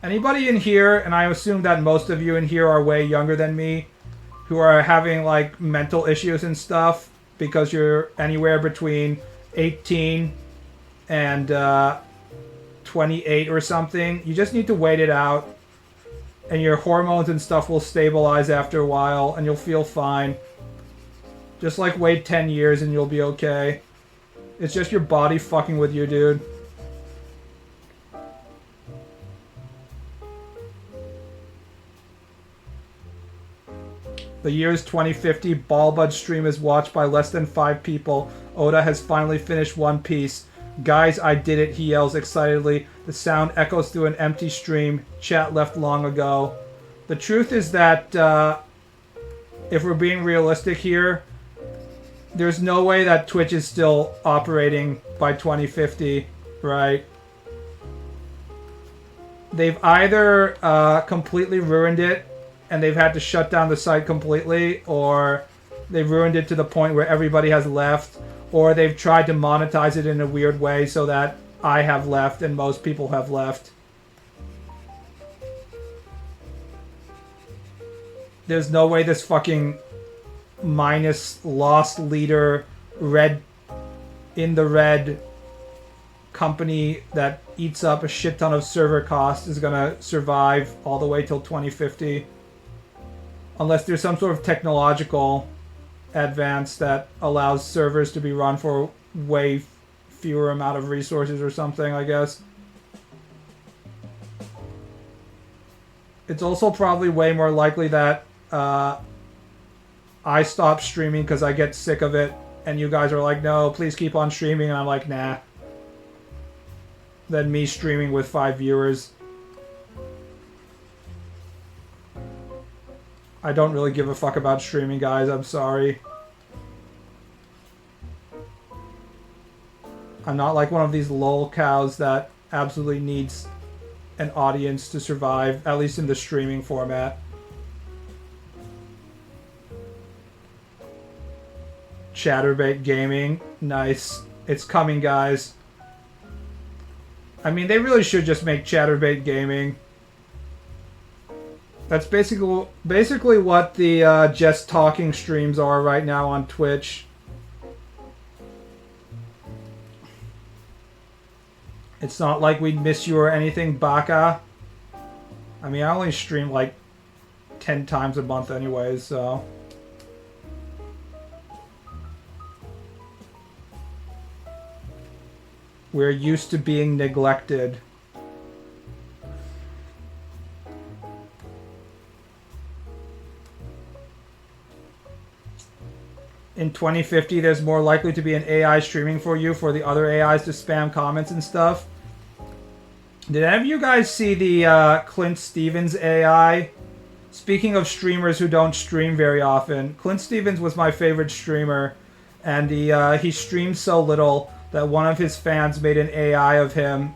Anybody in here, and I assume that most of you in here are way younger than me, who are having like mental issues and stuff because you're anywhere between 18 and 28 or something, you just need to wait it out and your hormones and stuff will stabilize after a while and you'll feel fine. Just like wait 10 years and you'll be okay. It's just your body fucking with you, dude. The year is 2050. BaalBud stream is watched by less than 5 people. Oda has finally finished One Piece. Guys, I did it, he yells excitedly. The sound echoes through an empty stream. Chat left long ago. The truth is that, if we're being realistic here, there's no way that Twitch is still operating by 2050, right? They've either completely ruined it and they've had to shut down the site completely, or they've ruined it to the point where everybody has left, or they've tried to monetize it in a weird way so that I have left and most people have left. There's no way this fucking minus lost leader red in the red company that eats up a shit ton of server costs is gonna survive all the way till 2050. Unless there's some sort of technological advance that allows servers to be run for way fewer amount of resources or something, I guess. It's also probably way more likely that I stop streaming because I get sick of it and you guys are like, no, please keep on streaming, and I'm like, nah. Than me streaming with 5 viewers. I don't really give a fuck about streaming, guys. I'm sorry. I'm not like one of these lol cows that absolutely needs an audience to survive, at least in the streaming format. Chatterbait Gaming. Nice. It's coming, guys. I mean, they really should just make Chatterbait Gaming. That's basically what the just talking streams are right now on Twitch. It's not like we'd miss you or anything, Baka. I mean, I only stream like 10 times a month anyways, so... We're used to being neglected. In 2050, there's more likely to be an AI streaming for you for the other AIs to spam comments and stuff. Did any of you guys see the Clint Stevens AI? Speaking of streamers who don't stream very often, Clint Stevens was my favorite streamer, and he streamed so little that one of his fans made an AI of him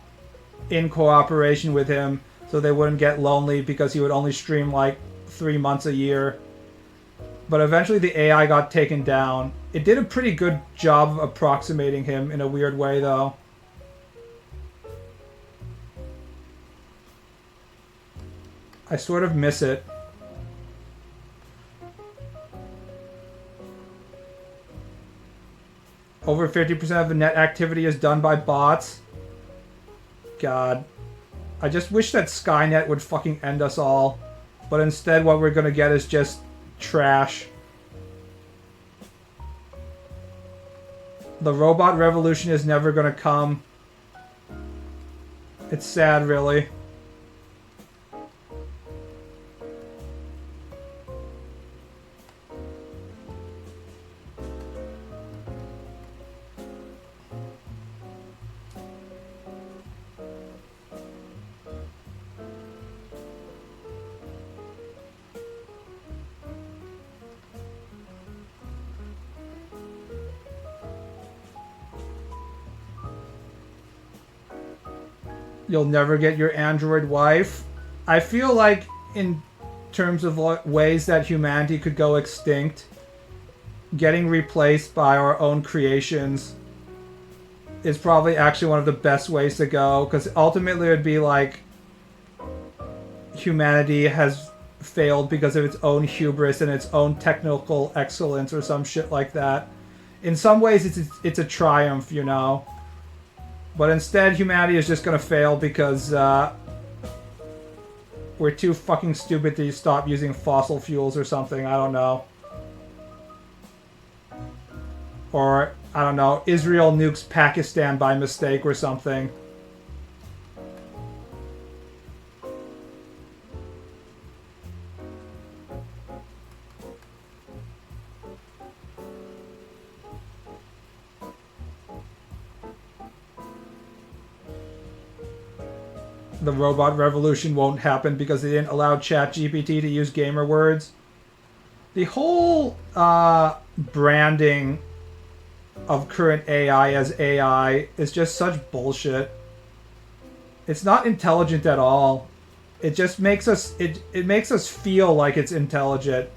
in cooperation with him so they wouldn't get lonely because he would only stream like 3 months a year. But eventually the AI got taken down. It did a pretty good job of approximating him in a weird way, though. I sort of miss it. Over 50% of the net activity is done by bots. God. I just wish that Skynet would fucking end us all. But instead what we're gonna get is just trash. The robot revolution is never gonna come. It's sad, really. You'll never get your android wife. I feel like in terms of ways that humanity could go extinct, getting replaced by our own creations is probably actually one of the best ways to go, because ultimately it would be like humanity has failed because of its own hubris and its own technical excellence or some shit like that. In some ways it's a triumph, you know. But instead, humanity is just gonna fail because we're too fucking stupid to stop using fossil fuels or something. I don't know. Or, I don't know, Israel nukes Pakistan by mistake or something. The robot revolution won't happen because they didn't allow ChatGPT to use gamer words. The whole branding of current AI as AI is just such bullshit. It's not intelligent at all. It just makes us it makes us feel like it's intelligent.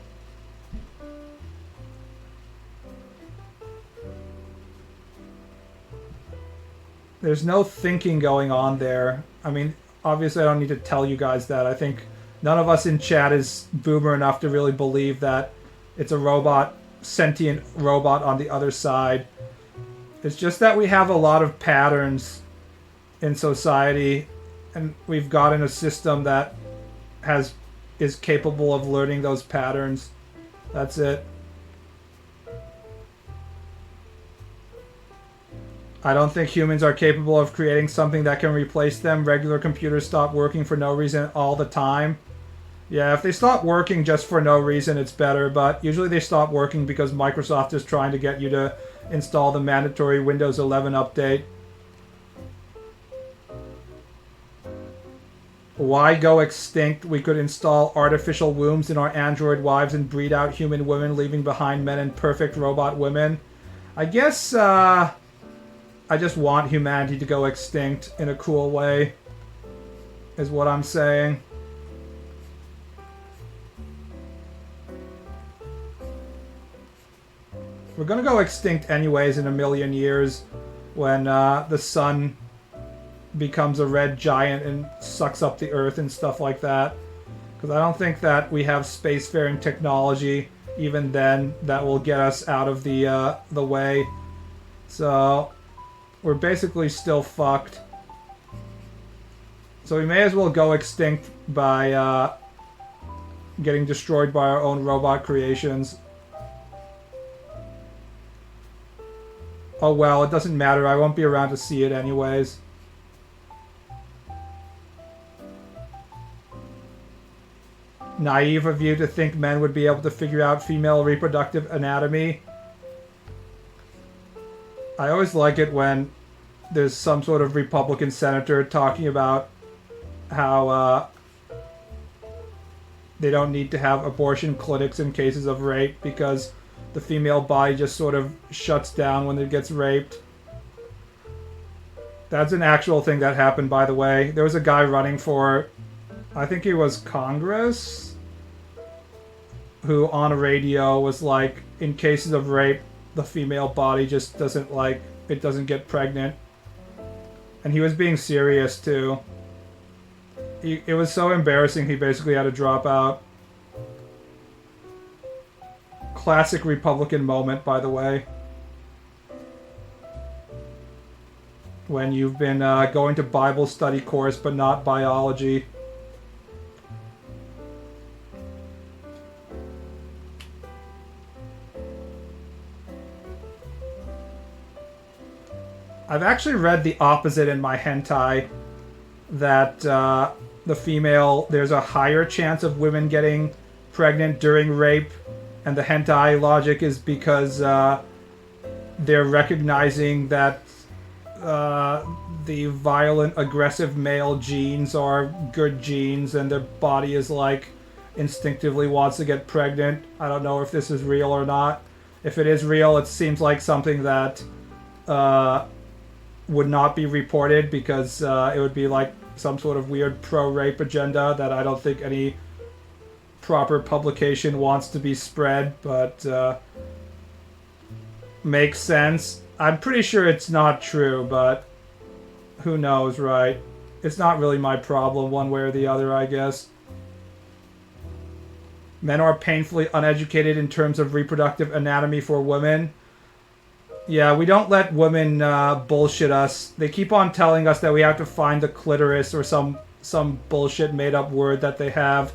There's no thinking going on there. I mean, obviously I don't need to tell you guys that. I think none of us in chat is boomer enough to really believe that it's a robot, sentient robot on the other side. It's just that we have a lot of patterns in society, and we've gotten a system that is capable of learning those patterns. That's it. I don't think humans are capable of creating something that can replace them. Regular computers stop working for no reason all the time. Yeah, if they stop working just for no reason, it's better, but usually they stop working because Microsoft is trying to get you to install the mandatory Windows 11 update. Why go extinct? We could install artificial wombs in our android wives and breed out human women, leaving behind men and perfect robot women. I guess, I just want humanity to go extinct in a cool way, is what I'm saying. We're gonna go extinct anyways in a million years when the sun becomes a red giant and sucks up the earth and stuff like that. Because I don't think that we have spacefaring technology even then that will get us out of the way. So we're basically still fucked. So we may as well go extinct by getting destroyed by our own robot creations. oh well, it doesn't matter, I won't be around to see it anyways. Naive of you to think men would be able to figure out female reproductive anatomy. I always like it when there's some sort of Republican senator talking about how they don't need to have abortion clinics in cases of rape because the female body just sort of shuts down when it gets raped. That's an actual thing that happened, by the way. There was a guy running for, I think he was Congress, who on a radio was like, in cases of rape, the female body just doesn't like, it doesn't get pregnant. And he was being serious too. It was so embarrassing he basically had to drop out. Classic Republican moment, by the way. When you've been going to Bible study course but not biology. I've actually read the opposite in my hentai, that the female, there's a higher chance of women getting pregnant during rape, and the hentai logic is because they're recognizing that the violent, aggressive male genes are good genes, and their body is like instinctively wants to get pregnant. I don't know if this is real or not. If it is real, it seems like something that would not be reported because it would be like some sort of weird pro-rape agenda that I don't think any proper publication wants to be spread, but makes sense. I'm pretty sure it's not true, but who knows, right? It's not really my problem one way or the other, I guess. Men are painfully uneducated in terms of reproductive anatomy for women. Yeah, we don't let women bullshit us. They keep on telling us that we have to find the clitoris or some bullshit made-up word that they have.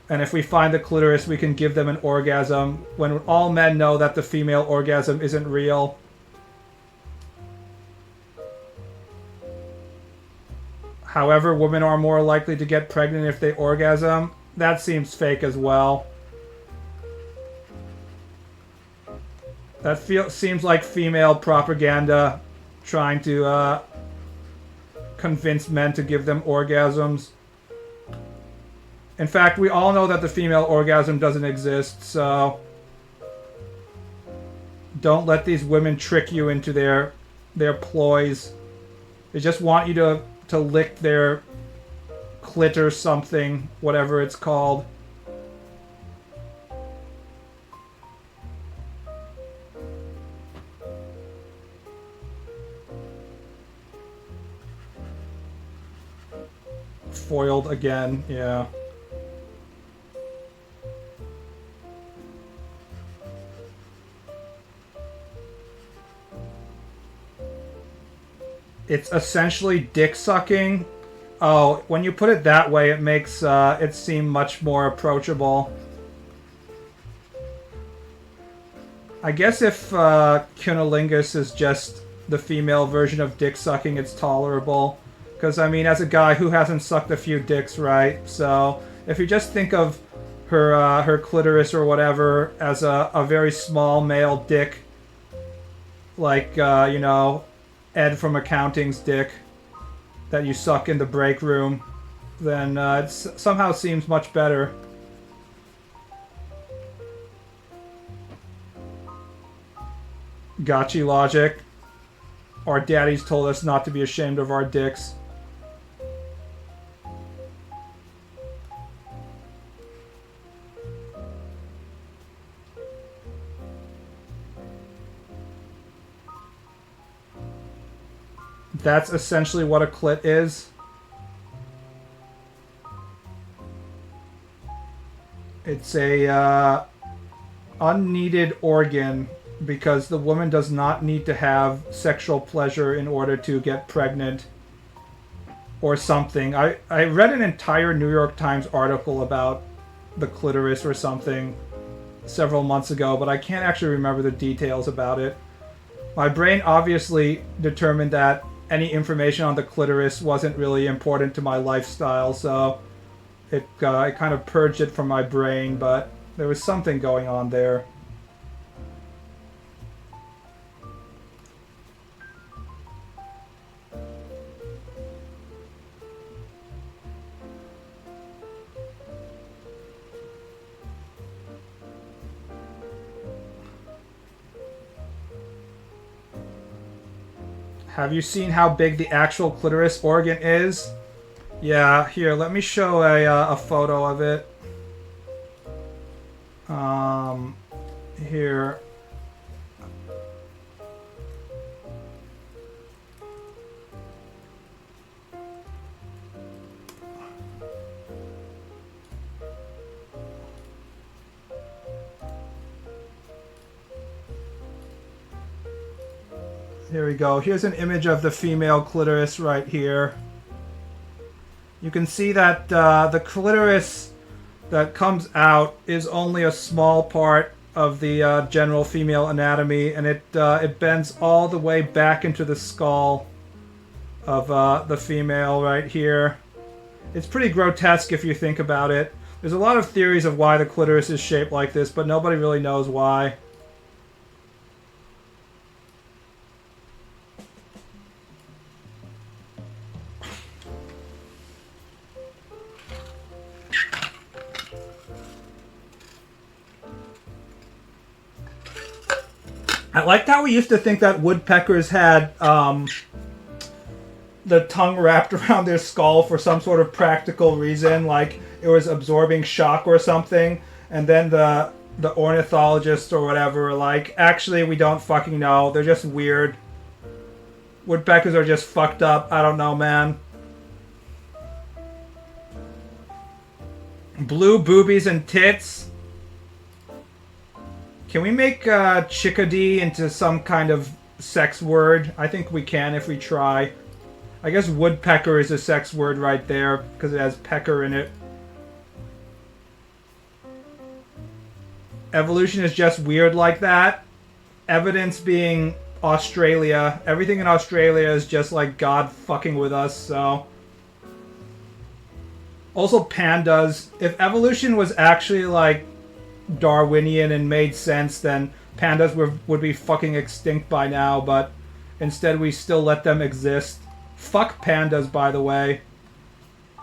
And if we find the clitoris, we can give them an orgasm, when all men know that the female orgasm isn't real. However, women are more likely to get pregnant if they orgasm. That seems fake as well. That seems like female propaganda trying to convince men to give them orgasms. In fact, we all know that the female orgasm doesn't exist, so don't let these women trick you into their ploys. They just want you to lick their clit or something, whatever it's called. Foiled again, yeah. It's essentially dick sucking. Oh, when you put it that way, it makes it seem much more approachable. I guess if cunnilingus is just the female version of dick sucking, it's tolerable. Because, I mean, as a guy who hasn't sucked a few dicks, right? So, if you just think of her clitoris or whatever as a very small male dick, like, you know, Ed from Accounting's dick that you suck in the break room, then it somehow seems much better. Gotchi logic. Our daddies told us not to be ashamed of our dicks. That's essentially what a clit is. It's a unneeded organ because the woman does not need to have sexual pleasure in order to get pregnant or something. I read an entire New York Times article about the clitoris or something several months ago, but I can't actually remember the details about it. My brain obviously determined that any information on the clitoris wasn't really important to my lifestyle, so it kind of purged it from my brain, but there was something going on there. Have you seen how big the actual clitoris organ is? Yeah, here, let me show a photo of it. Here. Here we go. Here's an image of the female clitoris right here. You can see that the clitoris that comes out is only a small part of the general female anatomy, and it bends all the way back into the skull of the female right here. It's pretty grotesque if you think about it. There's a lot of theories of why the clitoris is shaped like this, but nobody really knows why. I liked how we used to think that woodpeckers had the tongue wrapped around their skull for some sort of practical reason, like it was absorbing shock or something, and then the ornithologists or whatever were like, actually, we don't fucking know. They're just weird. Woodpeckers are just fucked up. I don't know, man. Blue boobies and tits. Can we make chickadee into some kind of sex word? I think we can if we try. I guess woodpecker is a sex word right there because it has pecker in it. Evolution is just weird like that. Evidence being Australia. Everything in Australia is just like God fucking with us, so... Also pandas. If evolution was actually like Darwinian and made sense, then pandas would be fucking extinct by now, but instead we still let them exist. Fuck pandas, by the way.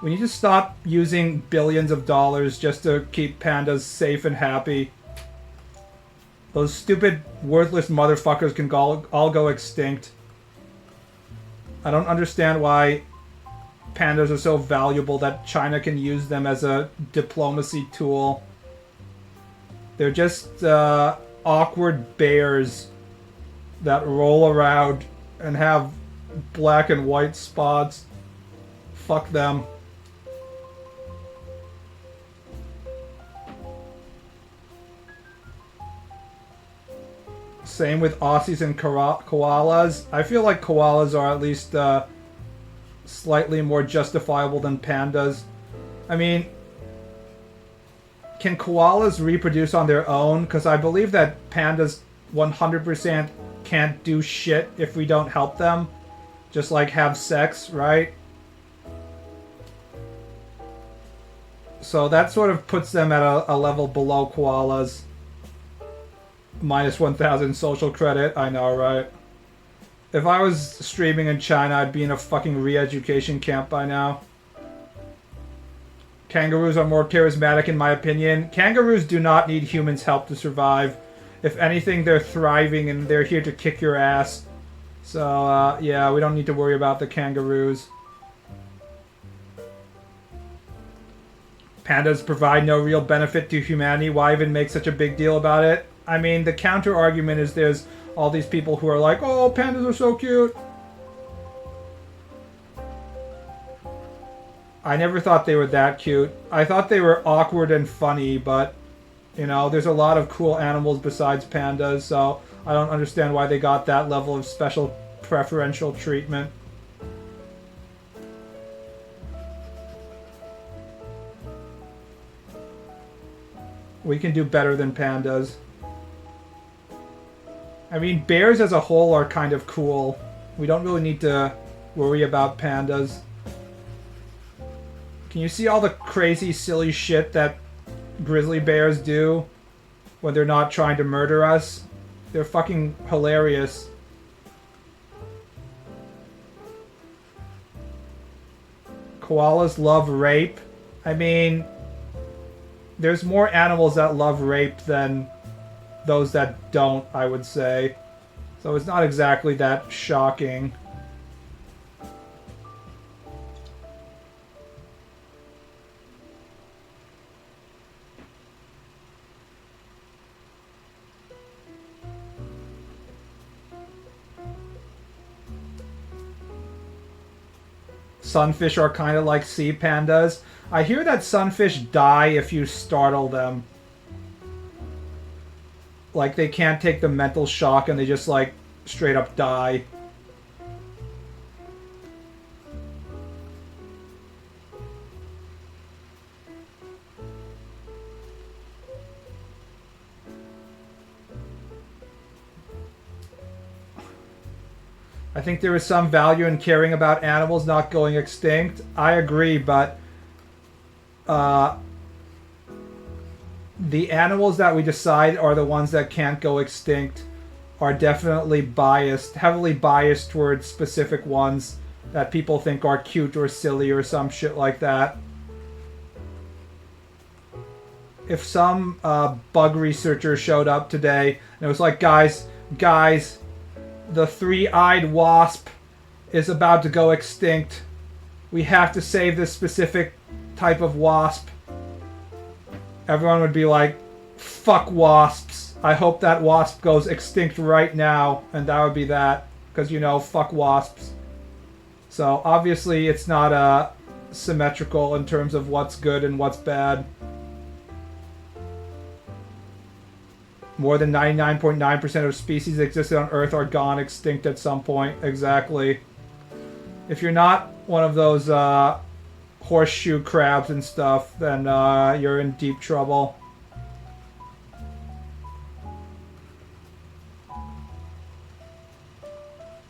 We need to stop using billions of dollars just to keep pandas safe and happy. Those stupid, worthless motherfuckers can all go extinct. I don't understand why pandas are so valuable that China can use them as a diplomacy tool. They're just awkward bears that roll around and have black and white spots. Fuck them. Same with Aussies and koalas. I feel like koalas are at least slightly more justifiable than pandas. I mean, can koalas reproduce on their own? Because I believe that pandas 100% can't do shit if we don't help them. Just like have sex, right? So that sort of puts them at a level below koalas. Minus 1,000 social credit, I know, right? If I was streaming in China, I'd be in a fucking re-education camp by now. Kangaroos are more charismatic in my opinion. Kangaroos do not need humans' help to survive. If anything, they're thriving and they're here to kick your ass. So, yeah, we don't need to worry about the kangaroos. Pandas provide no real benefit to humanity. Why even make such a big deal about it? I mean, the counter-argument is there's all these people who are like, oh, pandas are so cute. I never thought they were that cute. I thought they were awkward and funny, but, you know, there's a lot of cool animals besides pandas, so I don't understand why they got that level of special preferential treatment. We can do better than pandas. I I mean, bears as a whole are kind of cool. We don't really need to worry about pandas. Can you see all the crazy, silly shit that grizzly bears do when they're not trying to murder us? They're fucking hilarious. Koalas love rape. I mean, there's more animals that love rape than those that don't, I would say. So it's not exactly that shocking. Sunfish are kind of like sea pandas. I hear that sunfish die if you startle them. Like, they can't take the mental shock and they just, like, straight up die. I think there is some value in caring about animals not going extinct. I agree, but the animals that we decide are the ones that can't go extinct are definitely biased, heavily biased towards specific ones that people think are cute or silly or some shit like that. If some bug researcher showed up today and it was like, guys, the three-eyed wasp is about to go extinct. We have to save this specific type of wasp. Everyone would be like, fuck wasps. I hope that wasp goes extinct right now. And that would be that. Because, you know, fuck wasps. So, obviously, it's not symmetrical in terms of what's good and what's bad. More than 99.9% of species that existed on Earth are gone extinct at some point. Exactly. If you're not one of those horseshoe crabs and stuff, then you're in deep trouble.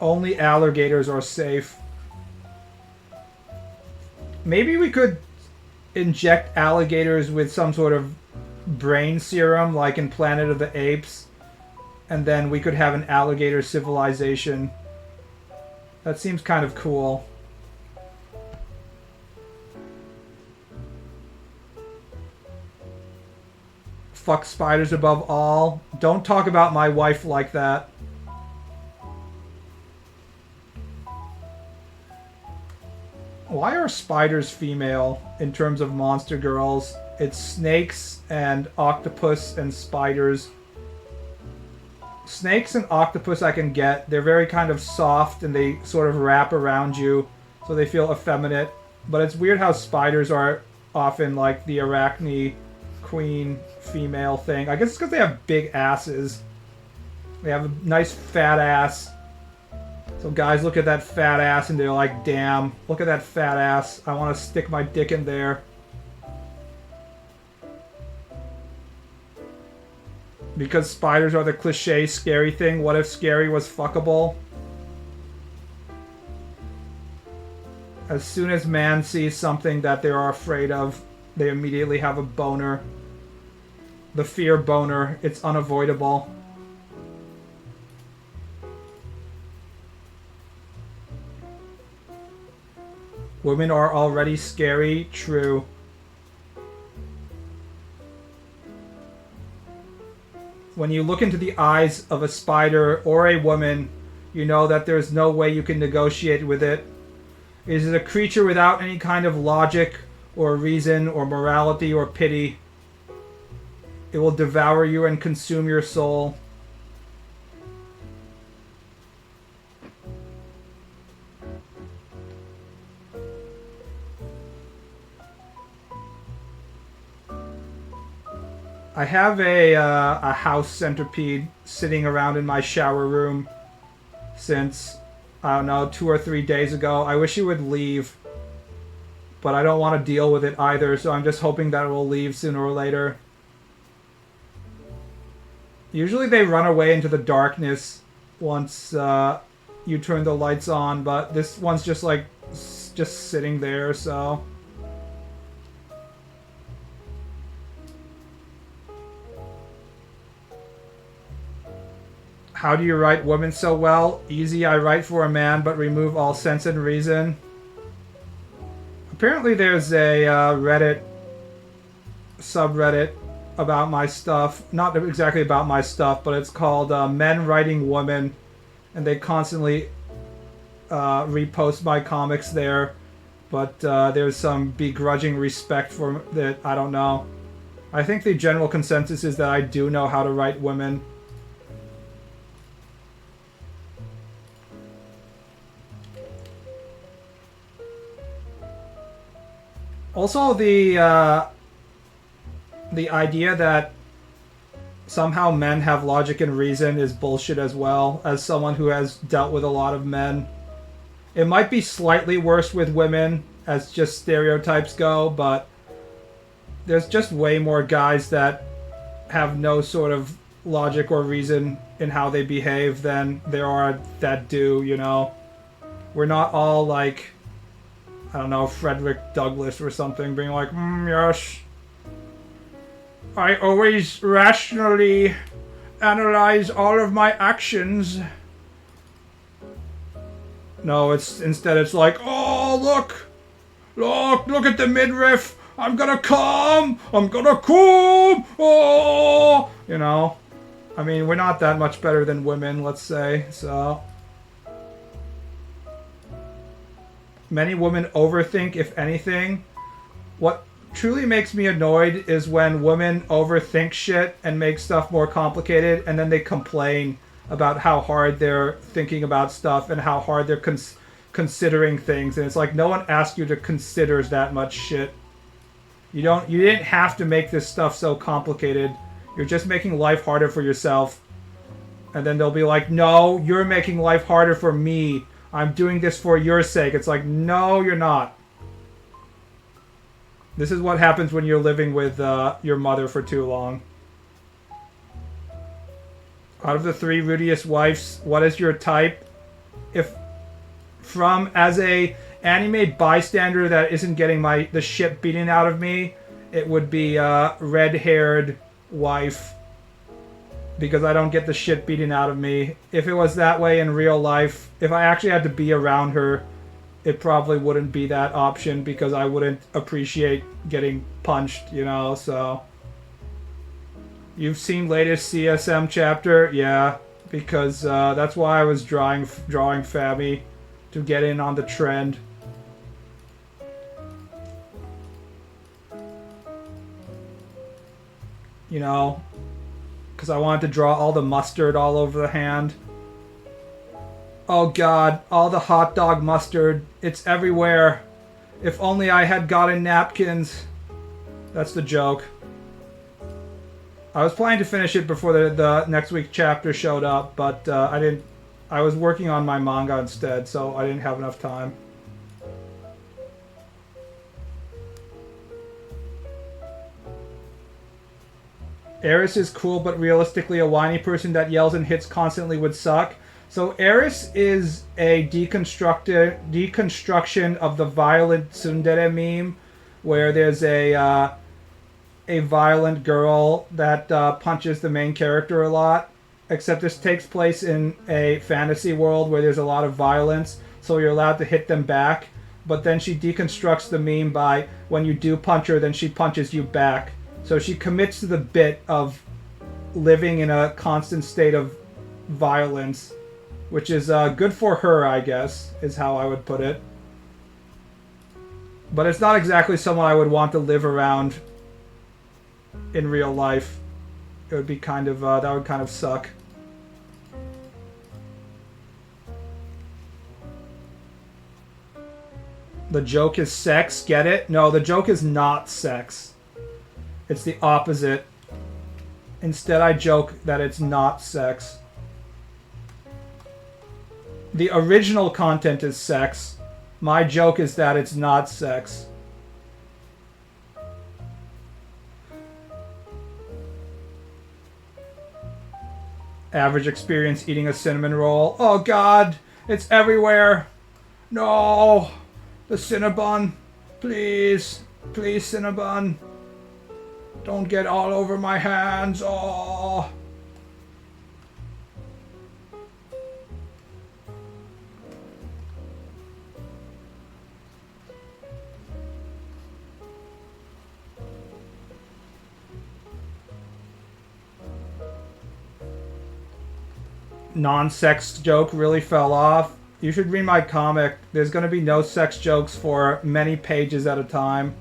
Only alligators are safe. Maybe we could inject alligators with some sort of brain serum like in Planet of the Apes, and then we could have an alligator civilization. That seems kind of cool. Fuck spiders above all. Don't talk about my wife like that. Why are spiders female in terms of monster girls? It's snakes and octopus and spiders. Snakes and octopus I can get. They're very kind of soft and they sort of wrap around you, so they feel effeminate. But it's weird how spiders are often like the arachne queen female thing. I guess it's because they have big asses. They have a nice fat ass. So guys look at that fat ass and they're like, damn, look at that fat ass. I want to stick my dick in there. Because spiders are the cliche scary thing. What if scary was fuckable? As soon as man sees something that they are afraid of, they immediately have a boner. The fear boner. It's unavoidable. Women are already scary. True. When you look into the eyes of a spider or a woman, you know that there's no way you can negotiate with it. It is a creature without any kind of logic or reason or morality or pity. It will devour you and consume your soul. I have a house centipede sitting around in my shower room since, I don't know, 2 or 3 days ago. I wish it would leave, but I don't want to deal with it either, so I'm just hoping that it will leave sooner or later. Usually they run away into the darkness once you turn the lights on, but this one's just like just sitting there, so. How do you write women so well? Easy, I write for a man, but remove all sense and reason. Apparently there's a Reddit subreddit about my stuff. Not exactly about my stuff, but it's called Men Writing Women. And they constantly repost my comics there. But there's some begrudging respect for that. I don't know. I think the general consensus is that I do know how to write women. Also, the idea that somehow men have logic and reason is bullshit as well, as someone who has dealt with a lot of men. It might be slightly worse with women, as just stereotypes go, but there's just way more guys that have no sort of logic or reason in how they behave than there are that do, you know? We're not all like, I don't know, Frederick Douglass or something, being like, yes, I always rationally analyze all of my actions. No, instead it's like, oh, look at the midriff, I'm gonna come, oh, you know. I mean, we're not that much better than women, let's say, so. Many women overthink, if anything. What truly makes me annoyed is when women overthink shit and make stuff more complicated, and then they complain about how hard they're thinking about stuff and how hard they're considering things. And it's like, no one asked you to consider that much shit. You didn't have to make this stuff so complicated. You're just making life harder for yourself. And then they'll be like, no, you're making life harder for me. I'm doing this for your sake. It's like, no, you're not. This is what happens when you're living with your mother for too long. Out of the 3 Rudiest wives, what is your type? As a anime bystander that isn't getting the shit beaten out of me, it would be red-haired wife. Because I don't get the shit beaten out of me. If it was that way in real life, if I actually had to be around her, it probably wouldn't be that option because I wouldn't appreciate getting punched, you know, so. You've seen latest CSM chapter? Yeah, because that's why I was drawing Fami, to get in on the trend. You know, because I wanted to draw all the mustard all over the hand. Oh god, all the hot dog mustard. It's everywhere. If only I had gotten napkins. That's the joke. I was planning to finish it before the next week chapter showed up, but I didn't. I was working on my manga instead, so I didn't have enough time. Eris is cool, but realistically a whiny person that yells and hits constantly would suck. So Eris is a deconstruction of the violent tsundere meme, where there's a violent girl that punches the main character a lot. Except this takes place in a fantasy world where there's a lot of violence, so you're allowed to hit them back. But then she deconstructs the meme by, when you do punch her, then she punches you back. So she commits to the bit of living in a constant state of violence, which is good for her, I guess, is how I would put it. But it's not exactly someone I would want to live around in real life. It would be kind of, that would kind of suck. The joke is sex, get it? No, the joke is not sex. It's the opposite. Instead, I joke that it's not sex. The original content is sex. My joke is that it's not sex. Average experience eating a cinnamon roll. Oh god, it's everywhere. No, the Cinnabon. Please, please, Cinnabon. Don't get all over my hands. Oh. Non-sex joke really fell off. You should read my comic. There's going to be no sex jokes for many pages at a time.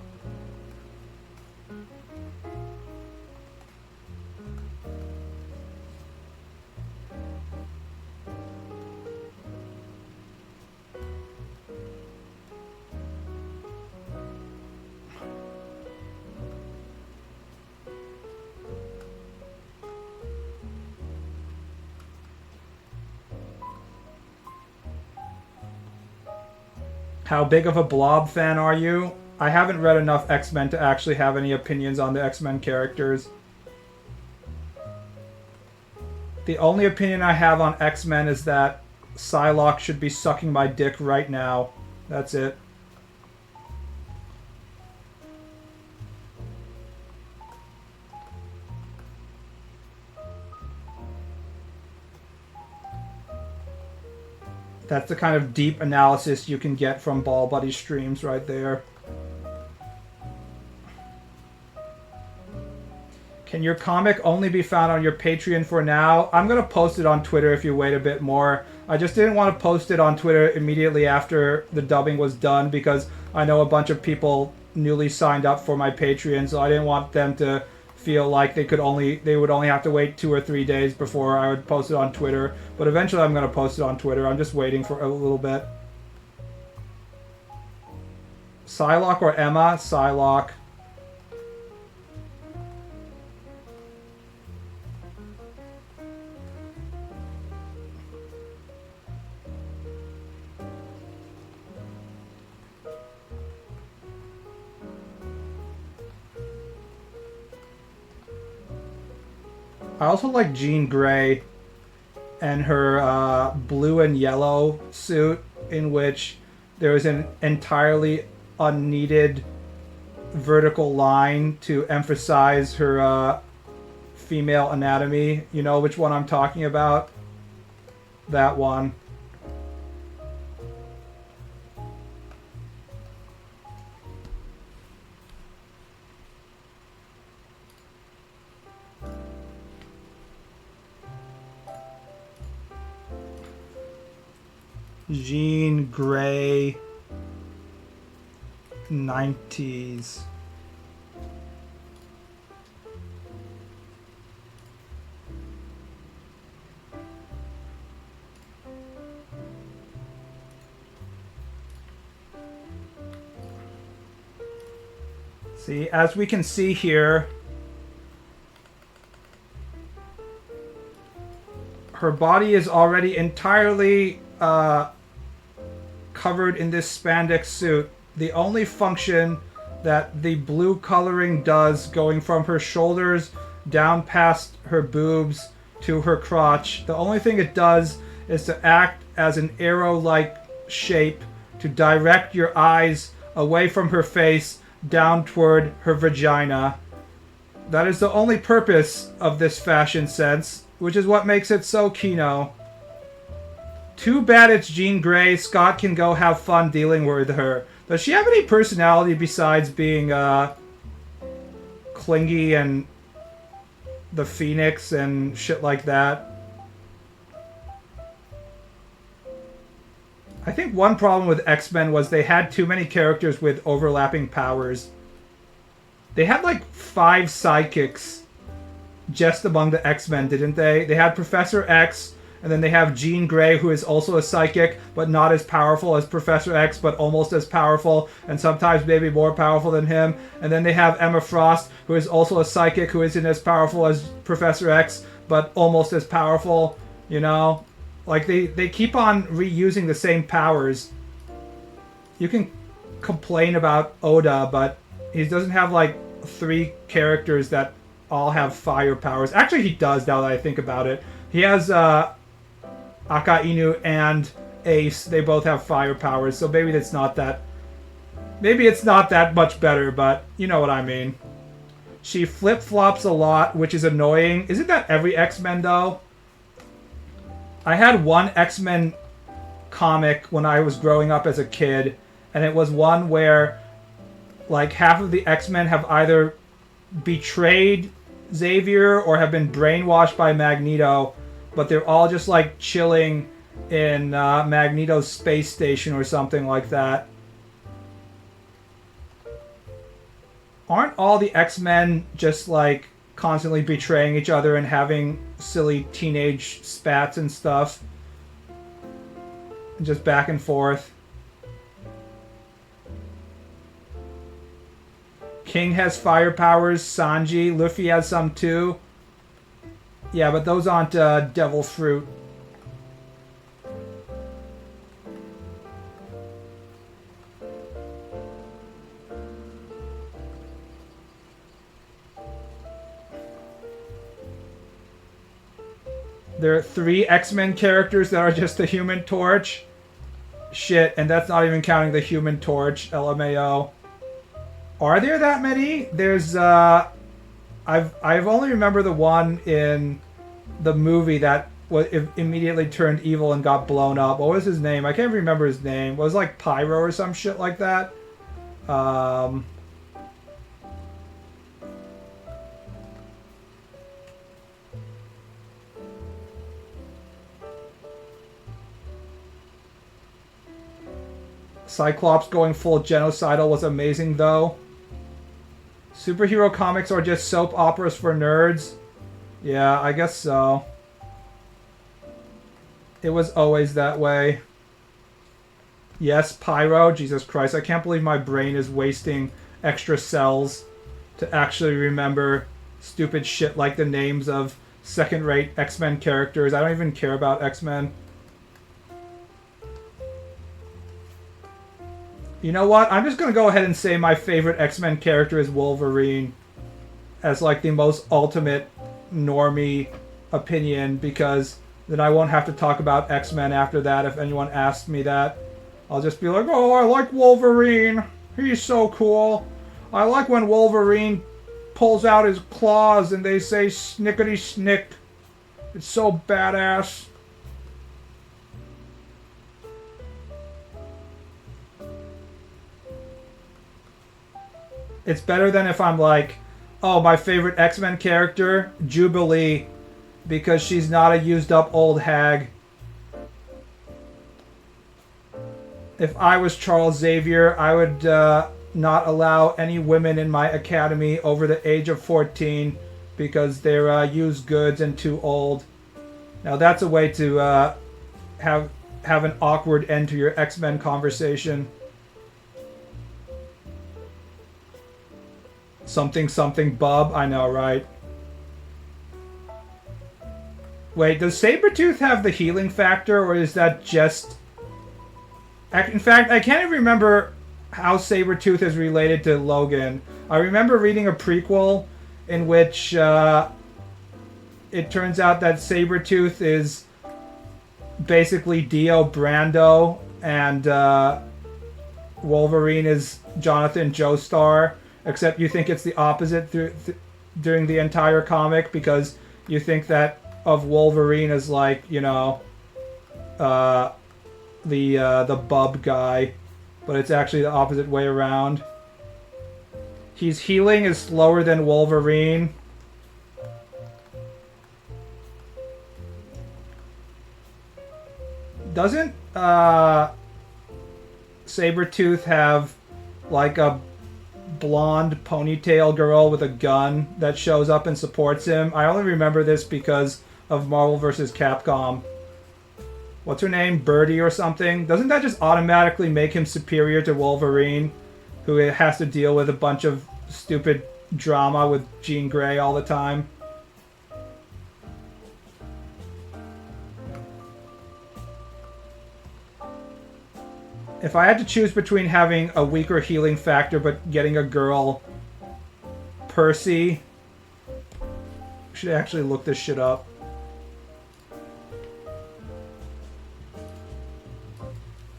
How big of a Blob fan are you? I haven't read enough X-Men to actually have any opinions on the X-Men characters. The only opinion I have on X-Men is that Psylocke should be sucking my dick right now. That's it. That's the kind of deep analysis you can get from BaalBud X streams right there. Can your comic only be found on your Patreon for now? I'm going to post it on Twitter if you wait a bit more. I just didn't want to post it on Twitter immediately after the dubbing was done because I know a bunch of people newly signed up for my Patreon, so I didn't want them to feel like they would only have to wait 2 or 3 days before I would post it on Twitter. But eventually I'm going to post it on Twitter. I'm just waiting for a little bit. Psylocke or Emma? Psylocke. I also like Jean Grey and her blue and yellow suit, in which there is an entirely unneeded vertical line to emphasize her female anatomy. You know which one I'm talking about? That one. Jean Grey 90s. See, as we can see here, her body is already entirely covered in this spandex suit. The only function that the blue coloring does, going from her shoulders down past her boobs to her crotch, the only thing it does is to act as an arrow-like shape to direct your eyes away from her face down toward her vagina. That is the only purpose of this fashion sense, which is what makes it so Kino. Too bad it's Jean Grey. Scott can go have fun dealing with her. Does she have any personality besides being clingy and the Phoenix and shit like that? I think one problem with X-Men was they had too many characters with overlapping powers. They had like 5 sidekicks just among the X-Men, didn't they? They had Professor X, and then they have Jean Grey, who is also a psychic, but not as powerful as Professor X, but almost as powerful, and sometimes maybe more powerful than him. And then they have Emma Frost, who is also a psychic, who isn't as powerful as Professor X, but almost as powerful, you know? Like, they keep on reusing the same powers. You can complain about Oda, but he doesn't have, like, 3 characters that all have fire powers. Actually, he does, now that I think about it. He has Aka Inu and Ace. They both have fire powers, so maybe it's not that. Maybe it's not that much better, but you know what I mean. She flip-flops a lot, which is annoying. Isn't that every X-Men, though? I had one X-Men comic when I was growing up as a kid, and it was one where, like, half of the X-Men have either betrayed Xavier or have been brainwashed by Magneto, but they're all just, like, chilling in Magneto's space station or something like that. Aren't all the X-Men just, like, constantly betraying each other and having silly teenage spats and stuff? And just back and forth. King has fire powers. Sanji. Luffy has some too. Yeah, but those aren't devil fruit. There are 3 X-Men characters that are just the Human Torch. Shit, and that's not even counting the Human Torch, LMAO. Are there that many? There's, I've only remember the one in the movie that immediately turned evil and got blown up. What was his name? I can't remember his name. It was like Pyro or some shit like that. Cyclops going full genocidal was amazing, though. Superhero comics are just soap operas for nerds. Yeah, I guess so. It was always that way. Yes, Pyro. Jesus Christ, I can't believe my brain is wasting extra cells to actually remember stupid shit like the names of second-rate X-Men characters. I don't even care about X-Men. You know what? I'm just going to go ahead and say my favorite X-Men character is Wolverine as like the most ultimate normie opinion, because then I won't have to talk about X-Men after that if anyone asks me that. I'll just be like, oh, I like Wolverine. He's so cool. I like when Wolverine pulls out his claws and they say snickety snick. It's so badass. It's better than if I'm like, oh, my favorite X-Men character, Jubilee, because she's not a used-up old hag. If I was Charles Xavier, I would not allow any women in my academy over the age of 14 because they're used goods and too old. Now that's a way to have an awkward end to your X-Men conversation. Something something bub, I know, right? Wait, does Sabretooth have the healing factor, or is that just... In fact, I can't even remember how Sabretooth is related to Logan. I remember reading a prequel in which it turns out that Sabretooth is basically Dio Brando, and Wolverine is Jonathan Joestar. Except you think it's the opposite during the entire comic, because you think that of Wolverine as like, you know, the bub guy, but it's actually the opposite way around. His healing is slower than Wolverine. Doesn't Sabretooth have like a blonde ponytail girl with a gun that shows up and supports him? I only remember this because of Marvel vs. Capcom. What's her name? Birdie or something? Doesn't that just automatically make him superior to Wolverine, who has to deal with a bunch of stupid drama with Jean Grey all the time? If I had to choose between having a weaker healing factor but getting a girl, Percy... I should actually look this shit up.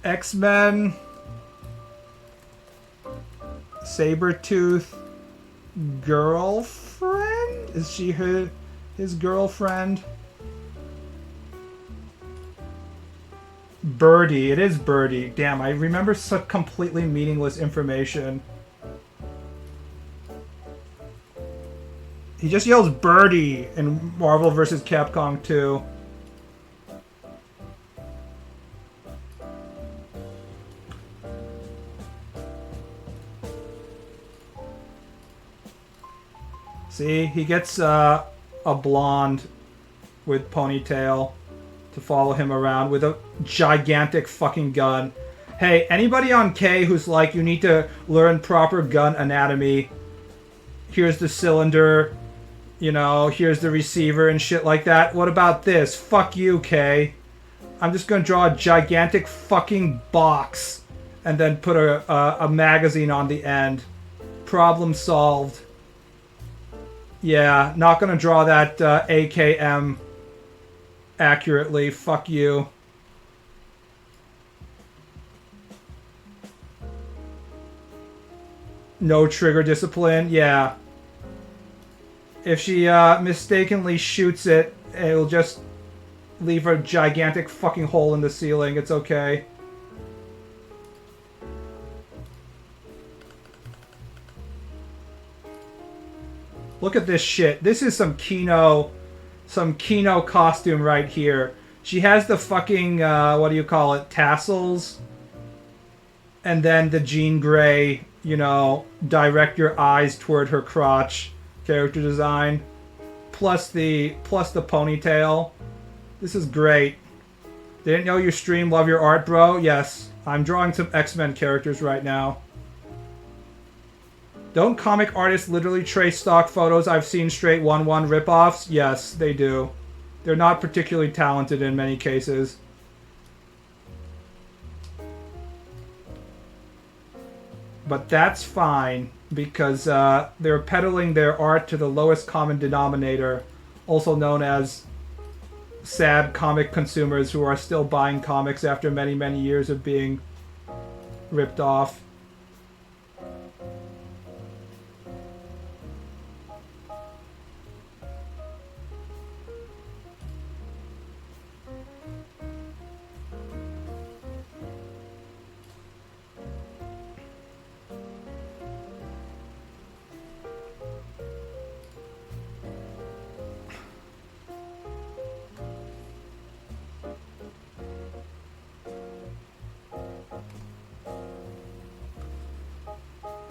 X-Men. Sabretooth girlfriend? Is she his girlfriend? Birdie. It is Birdie. Damn, I remember such completely meaningless information. He just yells Birdie in Marvel vs. Capcom 2. See, he gets a blonde with ponytail to follow him around with a gigantic fucking gun. Hey, anybody on K who's like, you need to learn proper gun anatomy. Here's the cylinder, you know, here's the receiver and shit like that. What about this? Fuck you, K. I'm just gonna draw a gigantic fucking box and then put a magazine on the end. Problem solved. Yeah, not gonna draw that AKM accurately. Fuck you. No trigger discipline. Yeah. If she mistakenly shoots it, it'll just leave a gigantic fucking hole in the ceiling. It's okay. Look at this shit. This is some Kino costume right here. She has the fucking, what do you call it, tassels. And then the Jean Grey, you know, direct your eyes toward her crotch character design. Plus the ponytail. This is great. Didn't know you stream, love your art, bro? Yes, I'm drawing some X-Men characters right now. Don't comic artists literally trace stock photos? I've seen straight 1-1 ripoffs. Yes, they do. They're not particularly talented in many cases. But that's fine, because they're peddling their art to the lowest common denominator, also known as sad comic consumers who are still buying comics after many, many years of being ripped off.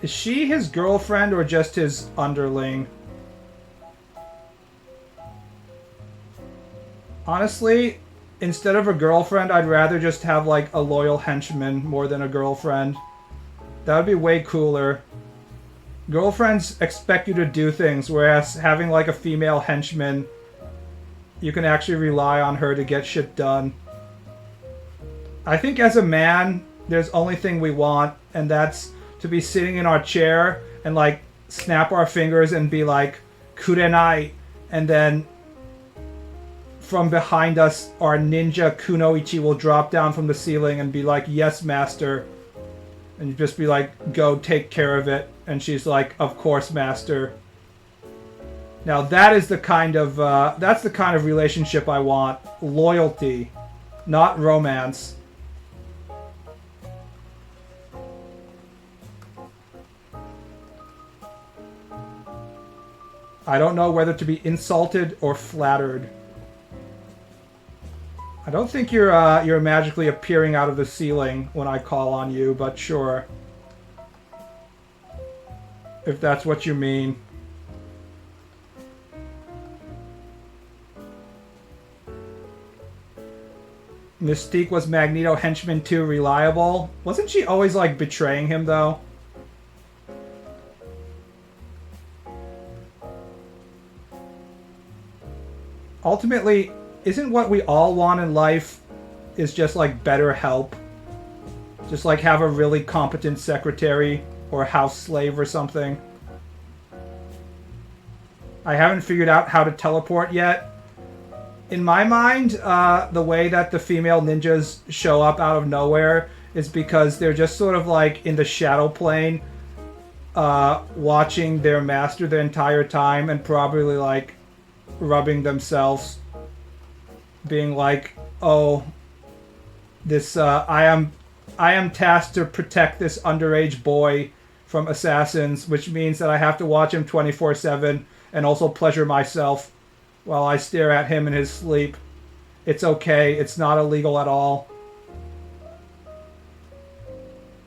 Is she his girlfriend or just his underling? Honestly, instead of a girlfriend, I'd rather just have like a loyal henchman more than a girlfriend. That would be way cooler. Girlfriends expect you to do things, whereas having like a female henchman, you can actually rely on her to get shit done. I think as a man, there's only thing we want, and that's to be sitting in our chair and like snap our fingers and be like kurenai, and then from behind us our ninja kunoichi will drop down from the ceiling and be like, yes master, and you just be like, go take care of it, and she's like, of course master. Now that is the kind of that's the kind of relationship I want. Loyalty, not romance. I don't know whether to be insulted or flattered. I don't think you're magically appearing out of the ceiling when I call on you, but sure. If that's what you mean. Mystique was Magneto henchman too reliable? Wasn't she always like betraying him though? Ultimately, isn't what we all want in life is just like better help? Just like have a really competent secretary or house slave or something. I haven't figured out how to teleport yet. In my mind, the way that the female ninjas show up out of nowhere is because they're just sort of like in the shadow plane, watching their master the entire time and probably like rubbing themselves, being like, oh, this I am tasked to protect this underage boy from assassins, which means that I have to watch him 24/7 and also pleasure myself while I stare at him in his sleep. It's okay. It's not illegal at all.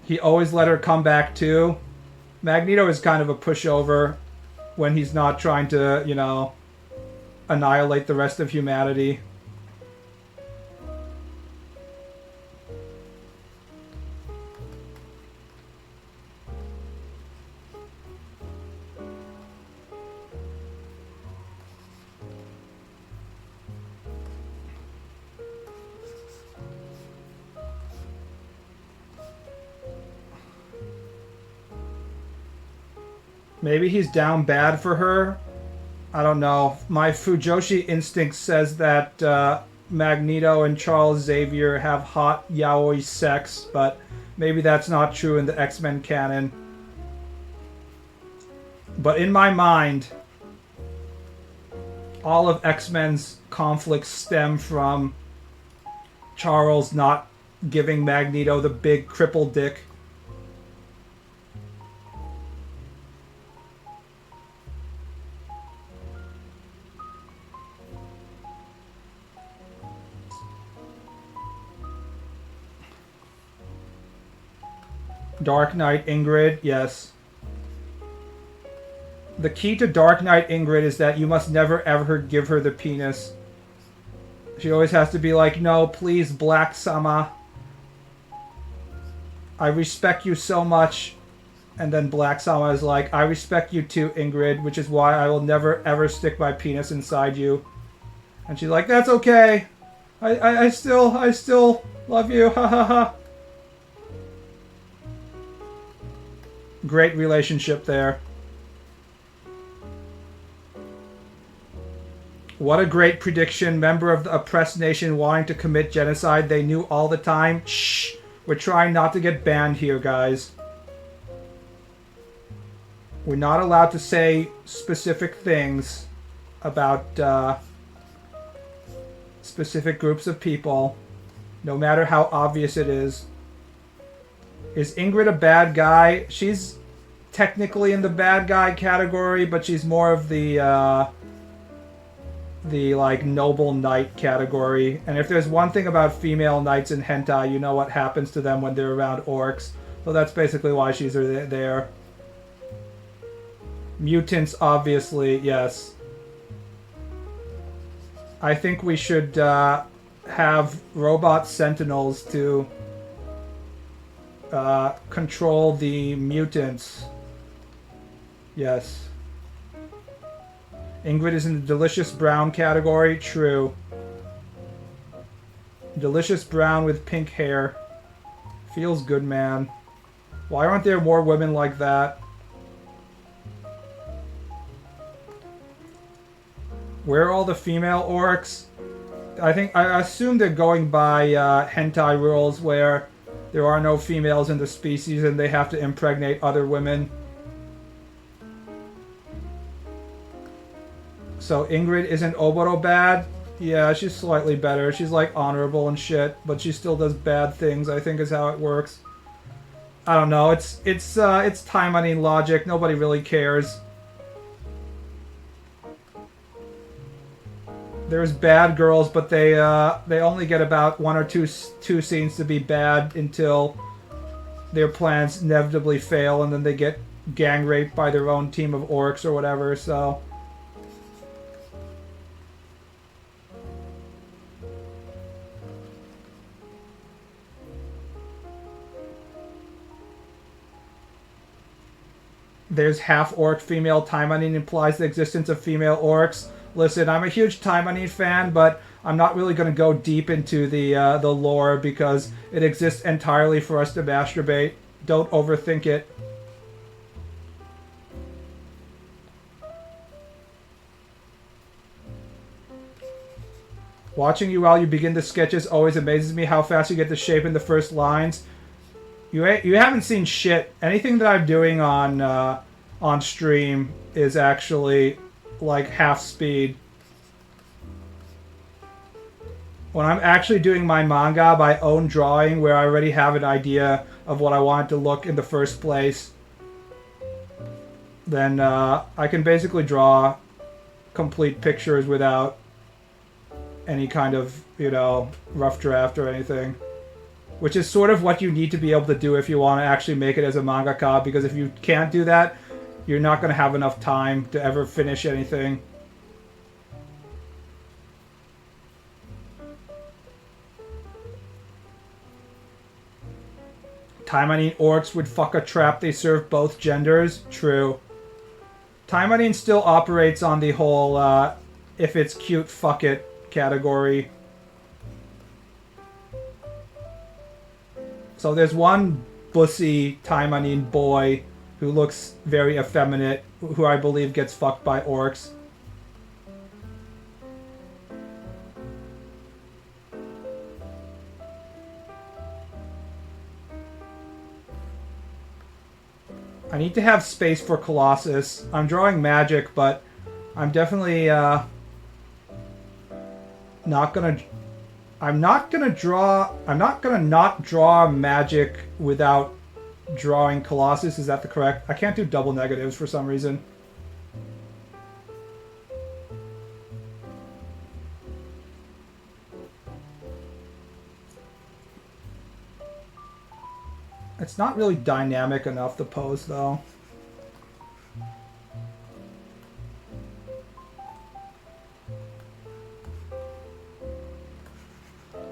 He always let her come back too. Magneto is kind of a pushover when he's not trying to, you know, annihilate the rest of humanity. Maybe he's down bad for her. I don't know. My Fujoshi instinct says that Magneto and Charles Xavier have hot yaoi sex, but maybe that's not true in the X-Men canon. But in my mind, all of X-Men's conflicts stem from Charles not giving Magneto the big cripple dick. Dark Knight Ingrid, yes. The key to Dark Knight Ingrid is that you must never ever give her the penis. She always has to be like, no, please, Black Sama. I respect you so much. And then Black Sama is like, I respect you too, Ingrid, which is why I will never ever stick my penis inside you. And she's like, that's okay. I still love you, ha ha ha. Great relationship there. What a great prediction. Member of the oppressed nation wanting to commit genocide they knew all the time. Shh. We're trying not to get banned here, guys. We're not allowed to say specific things about specific groups of people, no matter how obvious it is. Is Ingrid a bad guy? She's technically in the bad guy category, but she's more of the like noble knight category. And if there's one thing about female knights in hentai, you know what happens to them when they're around orcs. So that's basically why she's there. Mutants, obviously, yes. I think we should have robot sentinels to control the mutants. Yes. Ingrid is in the delicious brown category. True. Delicious brown with pink hair. Feels good, man. Why aren't there more women like that? Where are all the female orcs? I assume they're going by hentai rules where there are no females in the species and they have to impregnate other women. So Ingrid isn't Oboro bad? Yeah, she's slightly better. She's like honorable and shit, but she still does bad things, I think is how it works. I don't know, it's time eating logic, nobody really cares. There's bad girls, but they only get about one or two scenes to be bad until their plans inevitably fail, and then they get gang raped by their own team of orcs or whatever. So there's half-orc female Taimanin implies the existence of female orcs. Listen, I'm a huge Taimanin fan, but I'm not really going to go deep into the lore because it exists entirely for us to masturbate. Don't overthink it. Watching you while you begin the sketches always amazes me how fast you get the shape in the first lines. You haven't seen shit. Anything that I'm doing on stream is actually like half speed. When I'm actually doing my manga by own drawing, where I already have an idea of what I want it to look in the first place, then I can basically draw complete pictures without any kind of, you know, rough draft or anything. Which is sort of what you need to be able to do if you want to actually make it as a mangaka, because if you can't do that, you're not going to have enough time to ever finish anything. Taimanin orcs would fuck a trap, they serve both genders. True. Taimanin still operates on the whole, if it's cute, fuck it category. So there's one bussy Taimanin boy who looks very effeminate, who I believe gets fucked by orcs. I need to have space for Colossus. I'm drawing Magik, but I'm definitely not gonna... I'm not gonna not draw Magik without drawing Colossus. Is that the correct? I can't do double negatives for some reason. It's not really dynamic enough, the pose, though.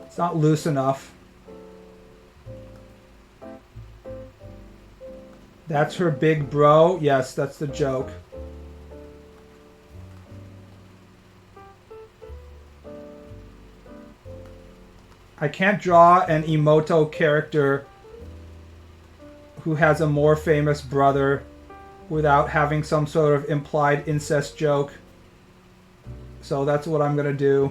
It's not loose enough. That's her big bro? Yes, that's the joke. I can't draw an Emoto character who has a more famous brother without having some sort of implied incest joke. So that's what I'm gonna do.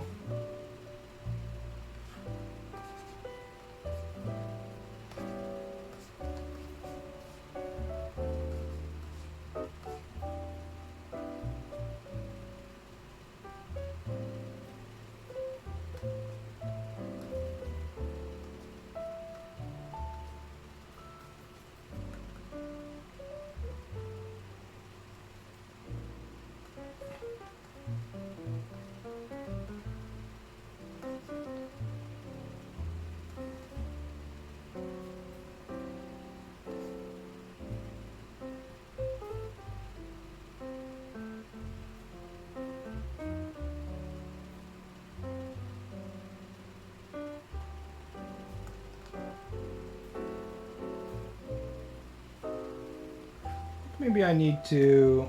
Maybe I need to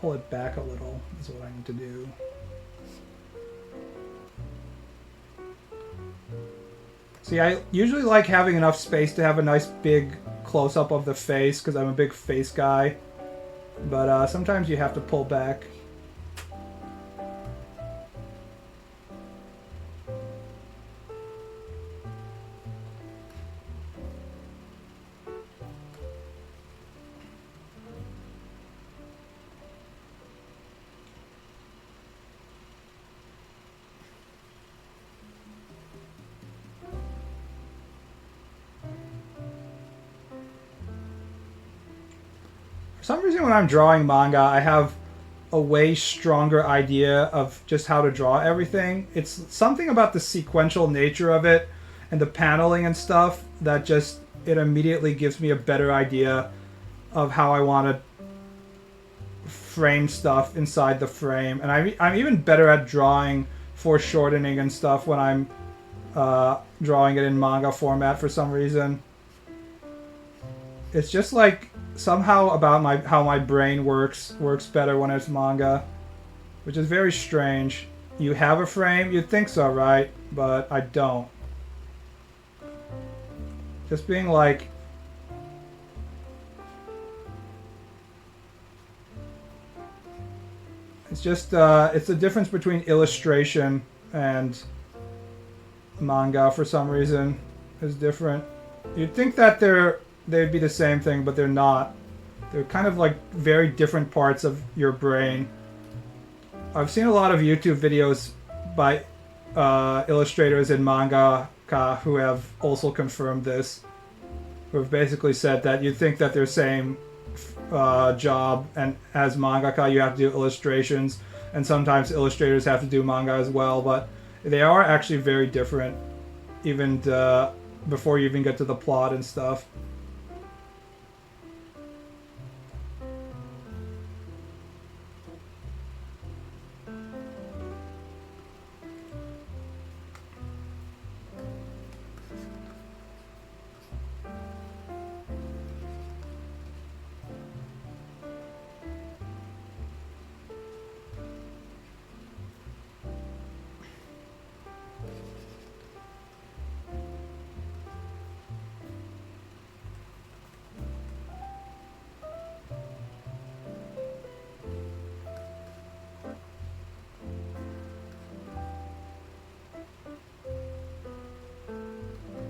pull it back a little, is what I need to do. See, I usually like having enough space to have a nice big close-up of the face, because I'm a big face guy. But sometimes you have to pull back. For some reason when I'm drawing manga, I have a way stronger idea of just how to draw everything. It's something about the sequential nature of it and the paneling and stuff that just, it immediately gives me a better idea of how I want to frame stuff inside the frame. And I'm even better at drawing foreshortening and stuff when I'm drawing it in manga format for some reason. It's just like somehow about how my brain works better when it's manga, which is very strange. You have a frame? You'd think so, right? But I don't. Just being like... It's just, it's the difference between illustration and manga for some reason is different. You'd think that they'd be the same thing, but they're not. They're kind of like very different parts of your brain. I've seen a lot of YouTube videos by illustrators and mangaka who have also confirmed this, who have basically said that you'd think that they're same job, and as mangaka you have to do illustrations, and sometimes illustrators have to do manga as well, but they are actually very different, even before you even get to the plot and stuff.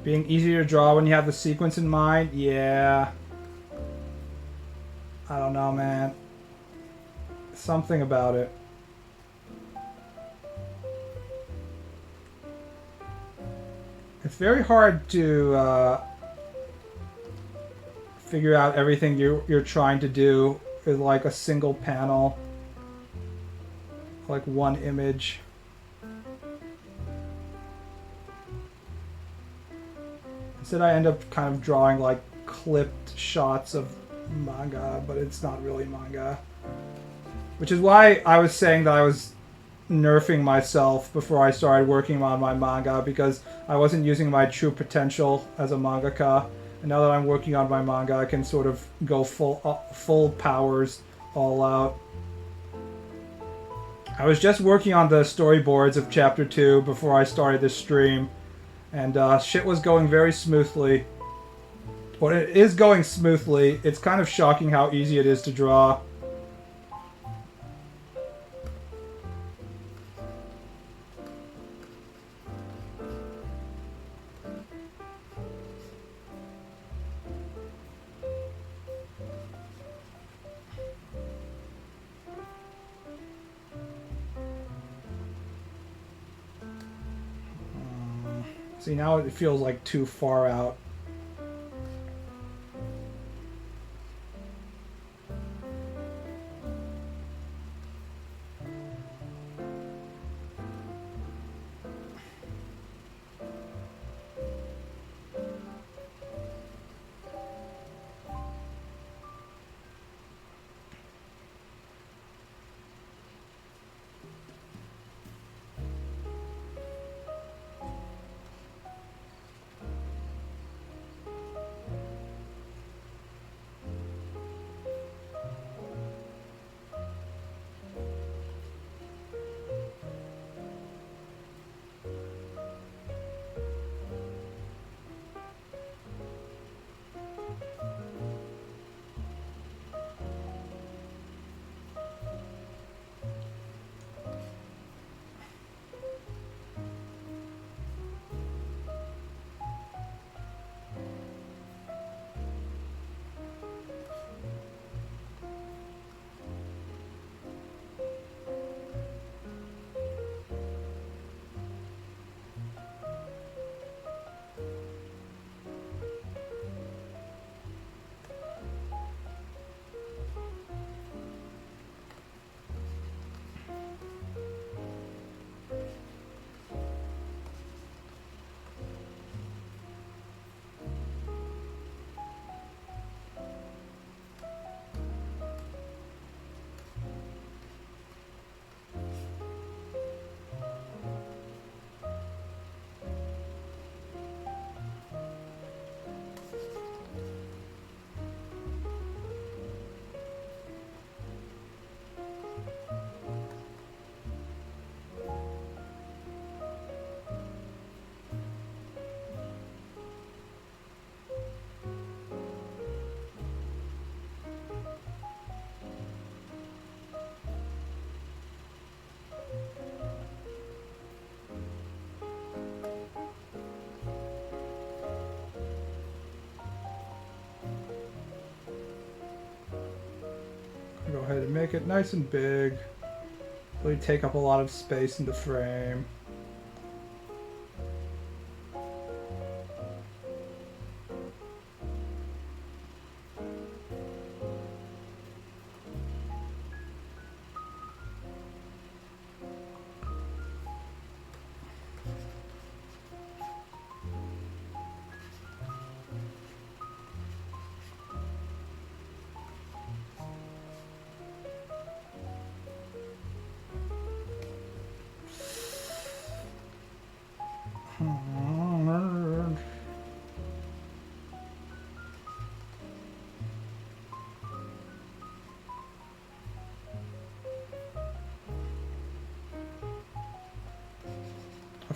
Being easier to draw when you have the sequence in mind? Yeah. I don't know, man. Something about it. It's very hard to figure out everything you're trying to do with like a single panel. Like one image. Instead I end up kind of drawing like clipped shots of manga, but it's not really manga. Which is why I was saying that I was nerfing myself before I started working on my manga, because I wasn't using my true potential as a mangaka. And now that I'm working on my manga, I can sort of go full powers all out. I was just working on the storyboards of Chapter 2 before I started this stream. And shit was going very smoothly. But it is going smoothly. It's kind of shocking how easy it is to draw. See, now it feels like too far out. ahead and make it nice and big. Really take up a lot of space in the frame.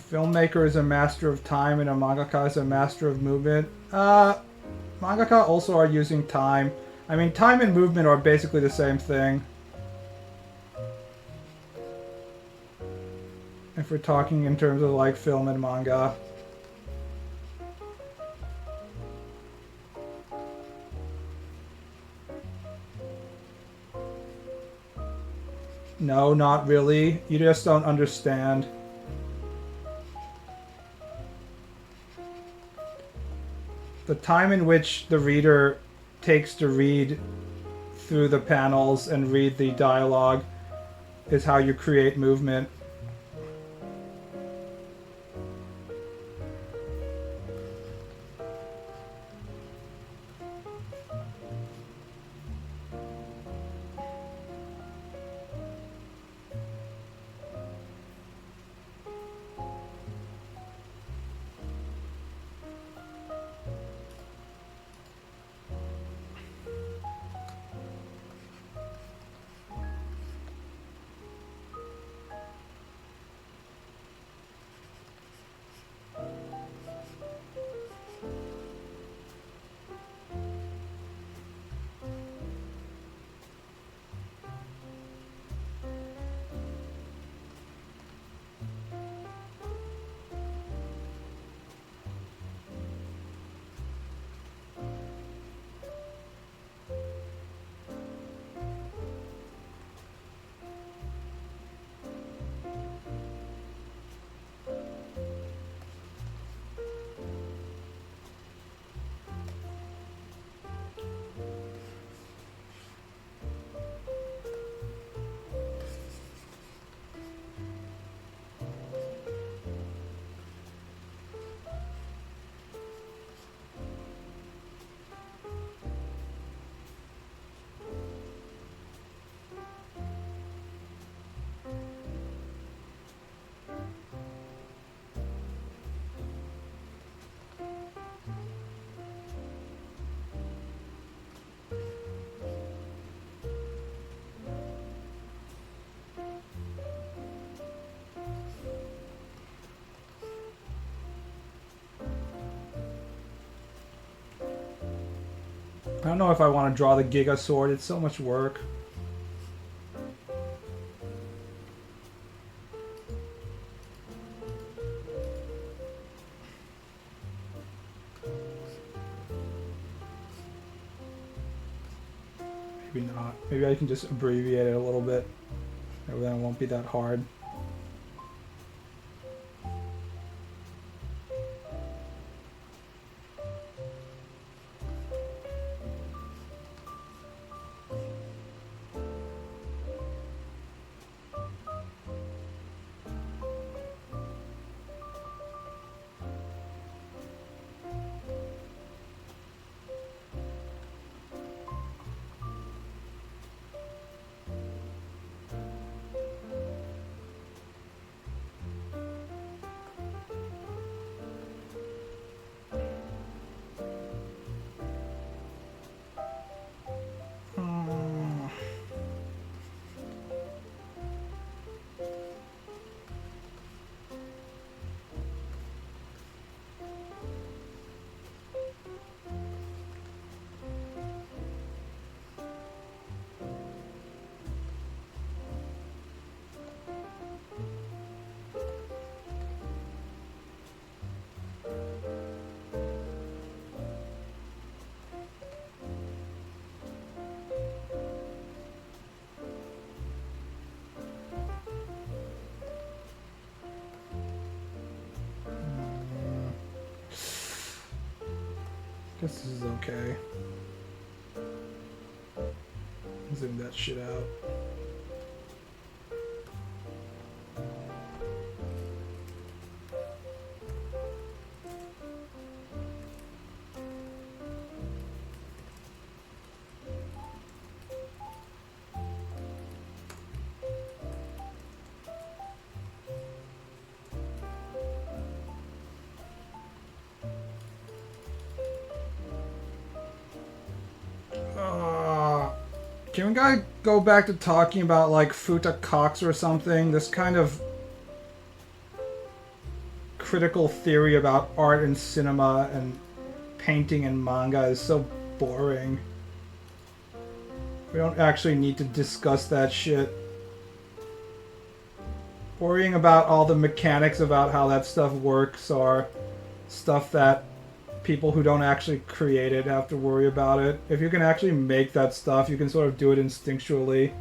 Filmmaker is a master of time and a mangaka is a master of movement. Mangaka also are using time. I mean, time and movement are basically the same thing. If we're talking in terms of like film and manga. No, not really. You just don't understand. The time in which the reader takes to read through the panels and read the dialogue is how you create movement. I don't know if I want to draw the Giga Sword. It's so much work. Maybe not. Maybe I can just abbreviate it a little bit. Maybe then it won't be that hard. Guess this is okay. Zoom that shit out. Can we go back to talking about like Futa Cox or something? This kind of critical theory about art and cinema and painting and manga is so boring. We don't actually need to discuss that shit. Worrying about all the mechanics about how that stuff works are stuff that people who don't actually create it have to worry about it. If you can actually make that stuff, you can sort of do it instinctually.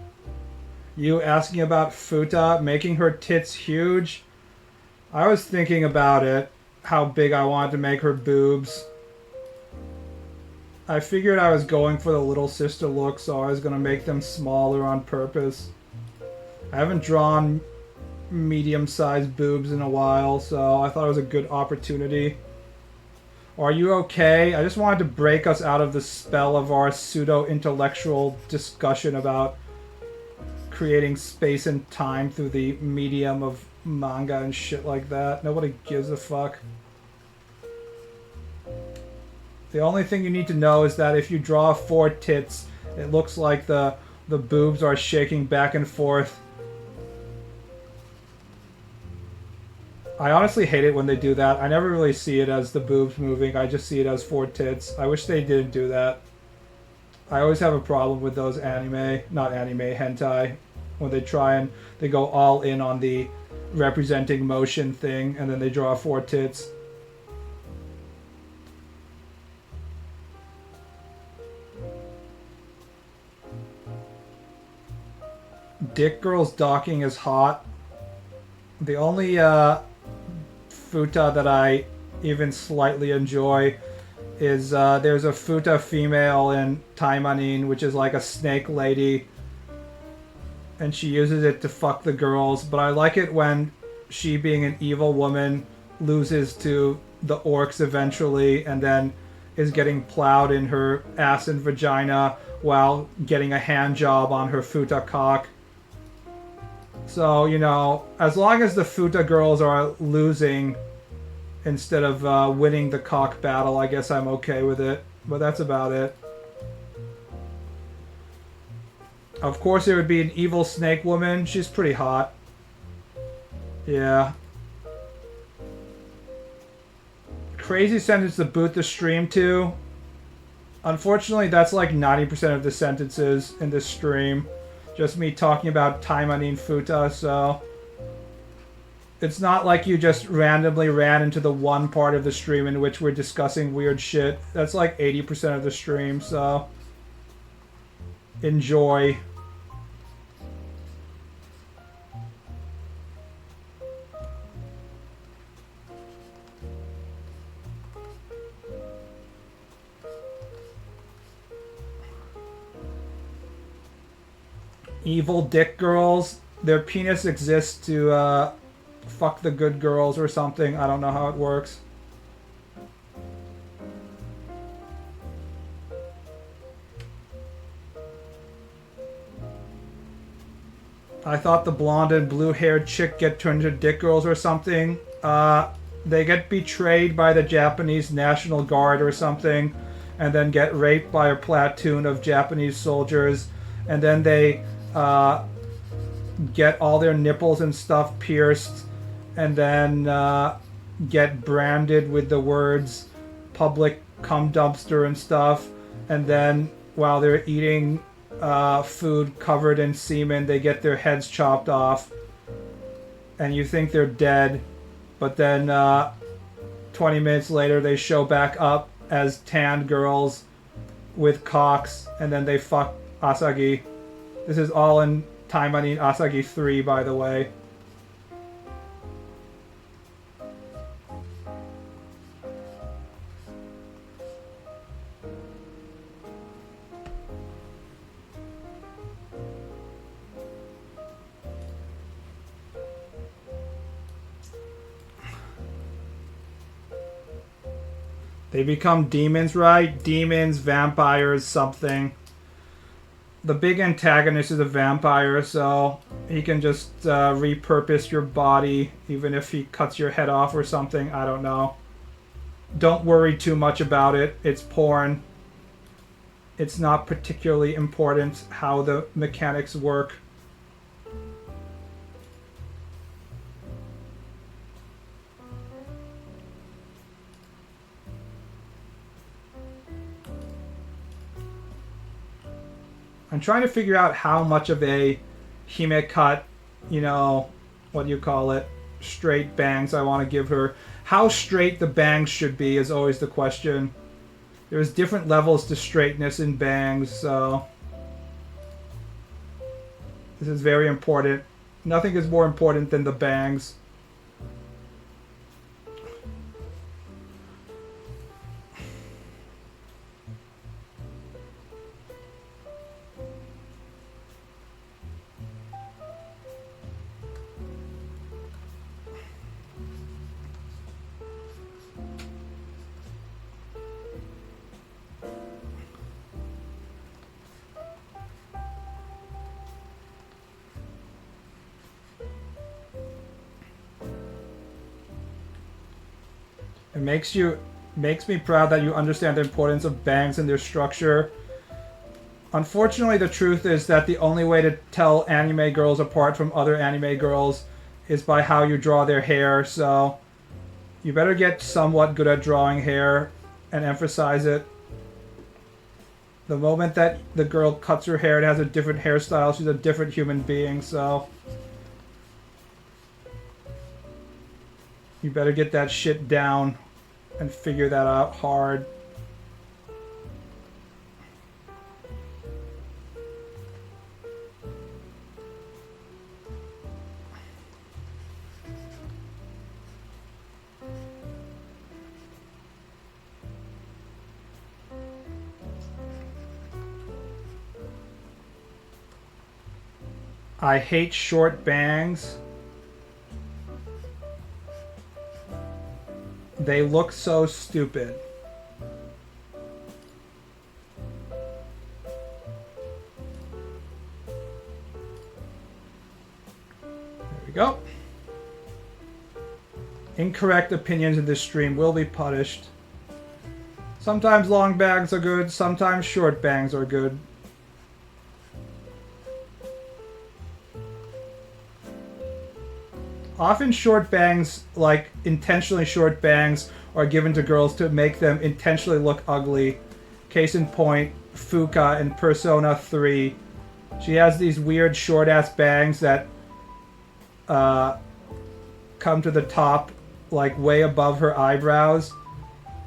You asking about Futa making her tits huge? I was thinking about it, how big I wanted to make her boobs. I figured I was going for the little sister look, so I was going to make them smaller on purpose. I haven't drawn medium-sized boobs in a while, so I thought it was a good opportunity. Are you okay? I just wanted to break us out of the spell of our pseudo-intellectual discussion about creating space and time through the medium of manga and shit like that. Nobody gives a fuck. The only thing you need to know is that if you draw 4 tits, it looks like the boobs are shaking back and forth. I honestly hate it when they do that. I never really see it as the boobs moving. I just see it as 4 tits. I wish they didn't do that. I always have a problem with those hentai, when they try and they go all in on the representing motion thing and then they draw 4 tits. Dick Girls Docking is hot. The only Futa that I even slightly enjoy is there's a Futa female in Taimanin, which is like a snake lady, and she uses it to fuck the girls, but I like it when she, being an evil woman, loses to the orcs eventually and then is getting plowed in her ass and vagina while getting a hand job on her Futa cock. So, you know, as long as the Futa girls are losing instead of winning the cock battle, I guess I'm okay with it. But that's about it. Of course, there would be an evil snake woman. She's pretty hot. Yeah. Crazy sentence to boot the stream to. Unfortunately, that's like 90% of the sentences in this stream. Just me talking about Taimanin Futa, so... It's not like you just randomly ran into the one part of the stream in which we're discussing weird shit. That's like 80% of the stream, so... Enjoy. Evil dick girls. Their penis exists to fuck the good girls or something. I don't know how it works. I thought the blonde and blue-haired chick get turned into dick girls or something. They get betrayed by the Japanese National Guard or something, and then get raped by a platoon of Japanese soldiers, and then they get all their nipples and stuff pierced, and then get branded with the words public cum dumpster and stuff, and then while they're eating food covered in semen, they get their heads chopped off, and you think they're dead, but then 20 minutes later they show back up as tanned girls with cocks, and then they fuck Asagi. This is all in Taimanin Asagi 3, by the way. They become demons, right? Demons, vampires, something. The big antagonist is a vampire, so he can just repurpose your body, even if he cuts your head off or something. I don't know. Don't worry too much about it. It's porn. It's not particularly important how the mechanics work. I'm trying to figure out how much of a Hime cut, you know, what do you call it, straight bangs I want to give her. How straight the bangs should be is always the question. There's different levels to straightness in bangs, so this is very important. Nothing is more important than the bangs. It makes me proud that you understand the importance of bangs and their structure. Unfortunately, the truth is that the only way to tell anime girls apart from other anime girls is by how you draw their hair, so you better get somewhat good at drawing hair and emphasize it. The moment that the girl cuts her hair and has a different hairstyle, she's a different human being, so you better get that shit down and figure that out hard. I hate short bangs. They look so stupid. There we go. Incorrect opinions in this stream will be punished. Sometimes long bangs are good, sometimes short bangs are good. Often short bangs, like intentionally short bangs, are given to girls to make them intentionally look ugly. Case in point, Fuka in Persona 3. She has these weird short-ass bangs that come to the top, like way above her eyebrows.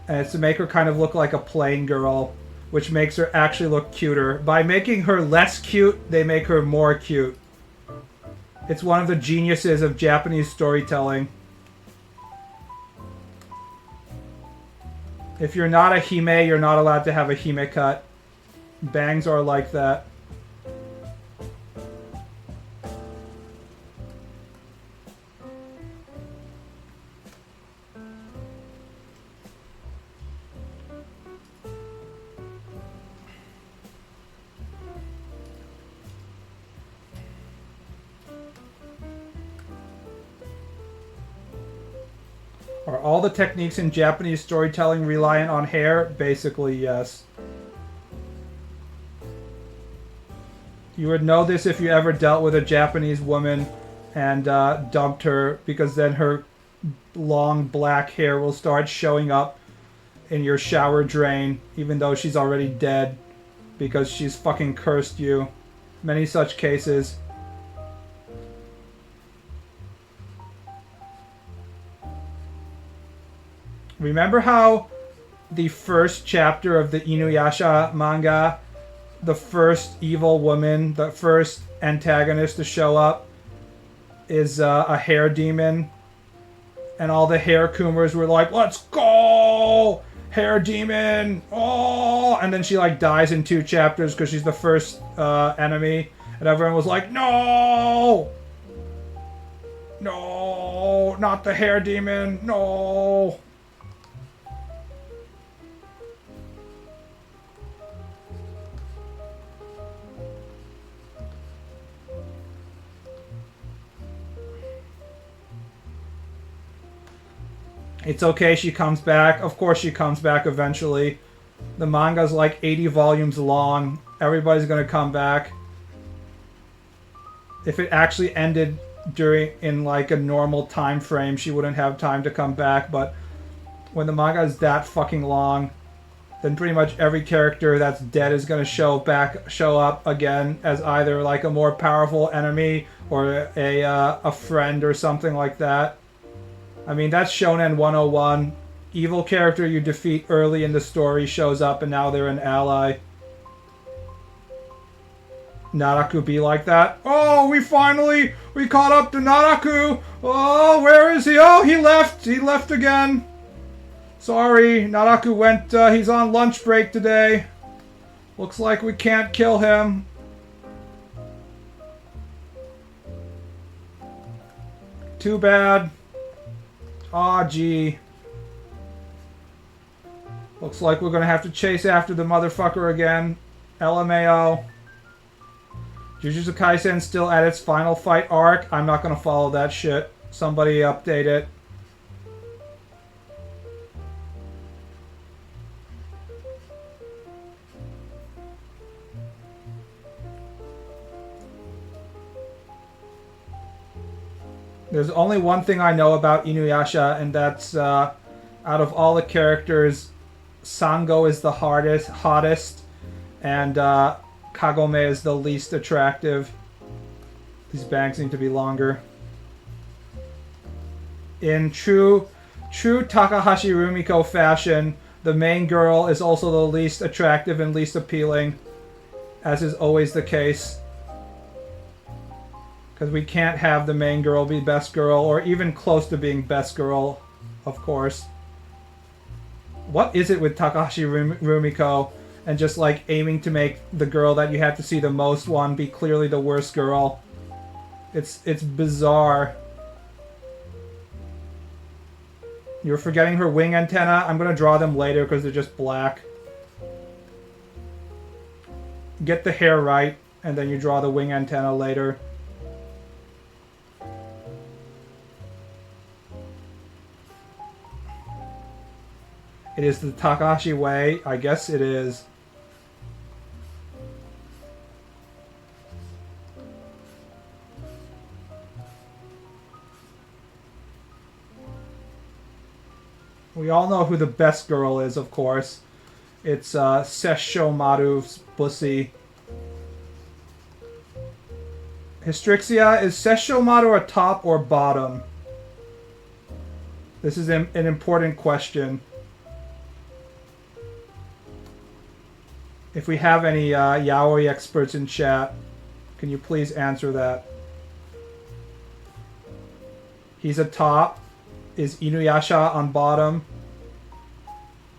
And it's to make her kind of look like a plain girl, which makes her actually look cuter. By making her less cute, they make her more cute. It's one of the geniuses of Japanese storytelling. If you're not a hime, you're not allowed to have a hime cut. Bangs are like that. Are all the techniques in Japanese storytelling reliant on hair? Basically, yes. You would know this if you ever dealt with a Japanese woman and dumped her, because then her long black hair will start showing up in your shower drain, even though she's already dead, because she's fucking cursed you. Many such cases. Remember how the first chapter of the Inuyasha manga, the first evil woman, the first antagonist to show up, is a hair demon? And all the hair kumers were like, let's go! Hair demon! Oh! And then she like dies in 2 chapters because she's the first enemy. And everyone was like, no! No! Not the hair demon! No! It's okay, she comes back. Of course she comes back eventually. The manga's like 80 volumes long. Everybody's gonna come back. If it actually ended in like a normal time frame, she wouldn't have time to come back, but when the manga is that fucking long, then pretty much every character that's dead is gonna show up again as either like a more powerful enemy or a friend or something like that. I mean, that's Shonen 101. Evil character you defeat early in the story shows up and now they're an ally. Naraku be like that. Oh, we caught up to Naraku. Oh, where is he? Oh, he left. He left again. Sorry, Naraku went, he's on lunch break today. Looks like we can't kill him. Too bad. Aw, gee. Looks like we're gonna have to chase after the motherfucker again. LMAO. Jujutsu Kaisen still at its final fight arc. I'm not gonna follow that shit. Somebody update it. There's only one thing I know about Inuyasha, and that's out of all the characters, Sango is the hottest, and Kagome is the least attractive. These bangs need to be longer. In true Takahashi Rumiko fashion, the main girl is also the least attractive and least appealing, as is always the case. Because we can't have the main girl be best girl, or even close to being best girl, of course. What is it with Takahashi Rumiko and just like aiming to make the girl that you have to see the most one be clearly the worst girl? It's bizarre. You're forgetting her wing antenna? I'm gonna draw them later because they're just black. Get the hair right, and then you draw the wing antenna later. It is the Takahashi way. I guess it is. We all know who the best girl is, of course. It's Sessho Maru's pussy. Hystrixia, is Sessho Maru a top or bottom? This is an important question. If we have any yaoi experts in chat, can you please answer that? He's a top. Is Inuyasha on bottom?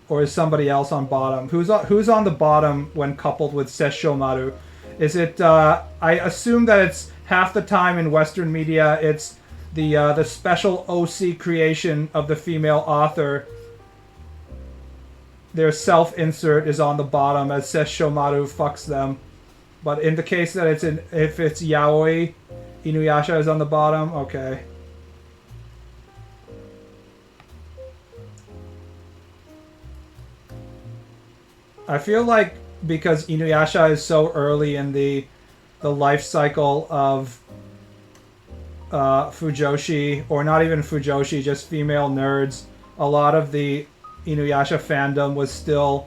Or is somebody else on bottom? Who's on the bottom when coupled with Sessho Maru? Is it, I assume that it's half the time in Western media, it's the special OC creation of the female author. Their self-insert is on the bottom as Sessho Maru fucks them. But in the case that if it's yaoi, Inuyasha is on the bottom? Okay. I feel like because Inuyasha is so early in the life cycle of Fujoshi, or not even Fujoshi, just female nerds, a lot of the Inuyasha fandom was still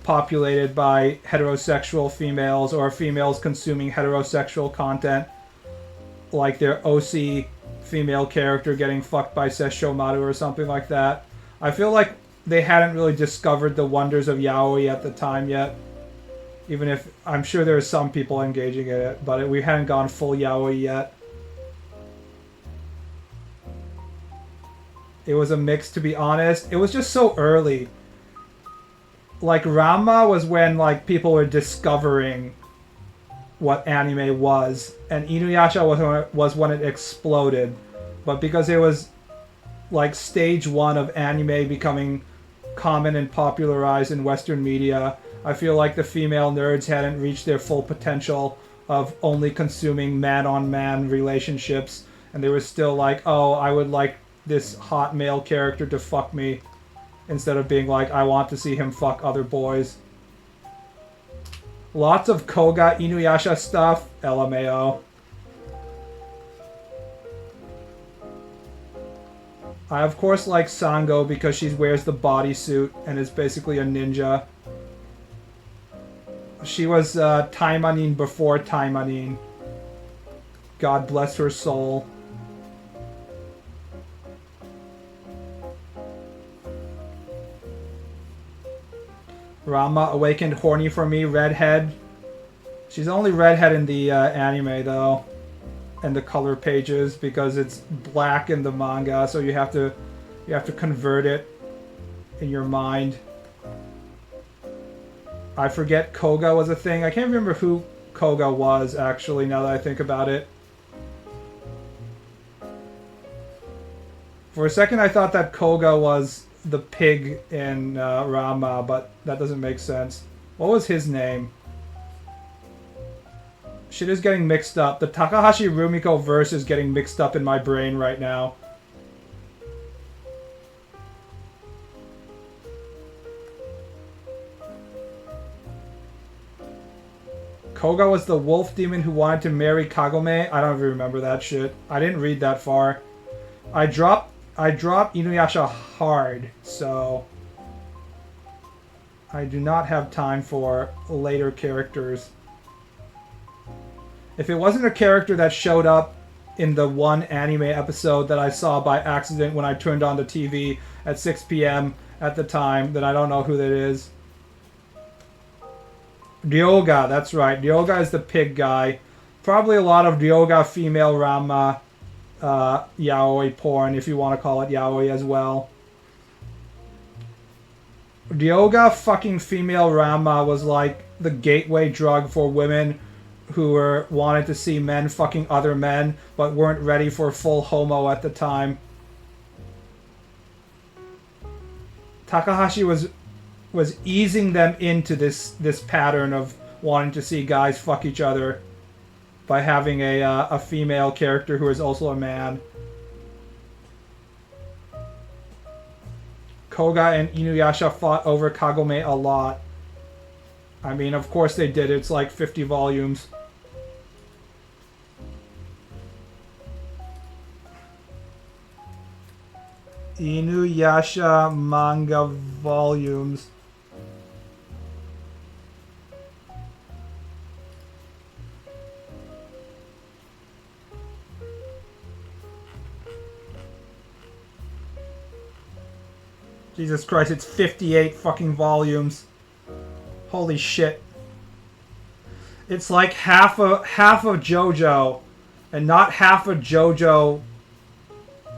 populated by heterosexual females or females consuming heterosexual content, like their OC female character getting fucked by Sessho Maru or something like that. I feel like they hadn't really discovered the wonders of yaoi at the time yet, even if I'm sure there are some people engaging in it, but we hadn't gone full yaoi yet. It was a mix, to be honest. It was just so early. Like, Ranma was when, like, people were discovering what anime was, and Inuyasha was when it exploded. But because it was, like, stage one of anime becoming common and popularized in Western media, I feel like the female nerds hadn't reached their full potential of only consuming man-on-man relationships, and they were still like, oh, I would like this hot male character to fuck me instead of being like, I want to see him fuck other boys. Lots of Koga Inuyasha stuff. LMAO. I of course like Sango because she wears the bodysuit and is basically a ninja. She was Taimanin before Taimanin. God bless her soul. Rama awakened horny for me, redhead. She's only redhead in the anime though, and the color pages because it's black in the manga, so you have to convert it in your mind. I forget Koga was a thing. I can't remember who Koga was actually now that I think about it. For a second I thought that Koga was the pig in Rama, but that doesn't make sense. What was his name? Shit is getting mixed up. The Takahashi Rumiko verse is getting mixed up in my brain right now. Koga was the wolf demon who wanted to marry Kagome. I don't even remember that shit. I didn't read that far. I dropped Inuyasha hard, so I do not have time for later characters. If it wasn't a character that showed up in the one anime episode that I saw by accident when I turned on the TV at 6 p.m. at the time, then I don't know who that is. Ryoga, that's right. Ryoga is the pig guy. Probably a lot of Ryoga female Rama yaoi porn, if you want to call it yaoi as well. Ryoga fucking female Rama was like the gateway drug for women who wanted to see men fucking other men but weren't ready for full homo at the time. Takahashi was easing them into this pattern of wanting to see guys fuck each other by having a female character who is also a man. Koga and Inuyasha fought over Kagome a lot. I mean, of course they did. It's like 50 volumes. Inuyasha manga volumes. Jesus Christ, it's 58 fucking volumes. Holy shit. It's like half of JoJo, and not half of JoJo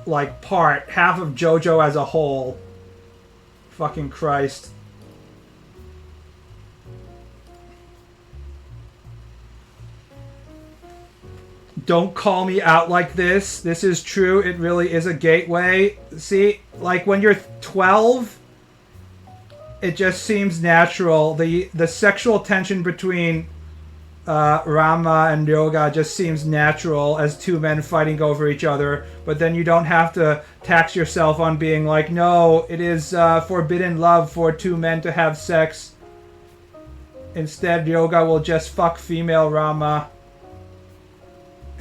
like part, half of JoJo as a whole. Fucking Christ. Don't call me out like this. This is true. It really is a gateway. See, like when you're 12, it just seems natural. The sexual tension between Rama and Ryoga just seems natural as two men fighting over each other. But then you don't have to tax yourself on being like, no, it is forbidden love for two men to have sex. Instead, Ryoga will just fuck female Rama.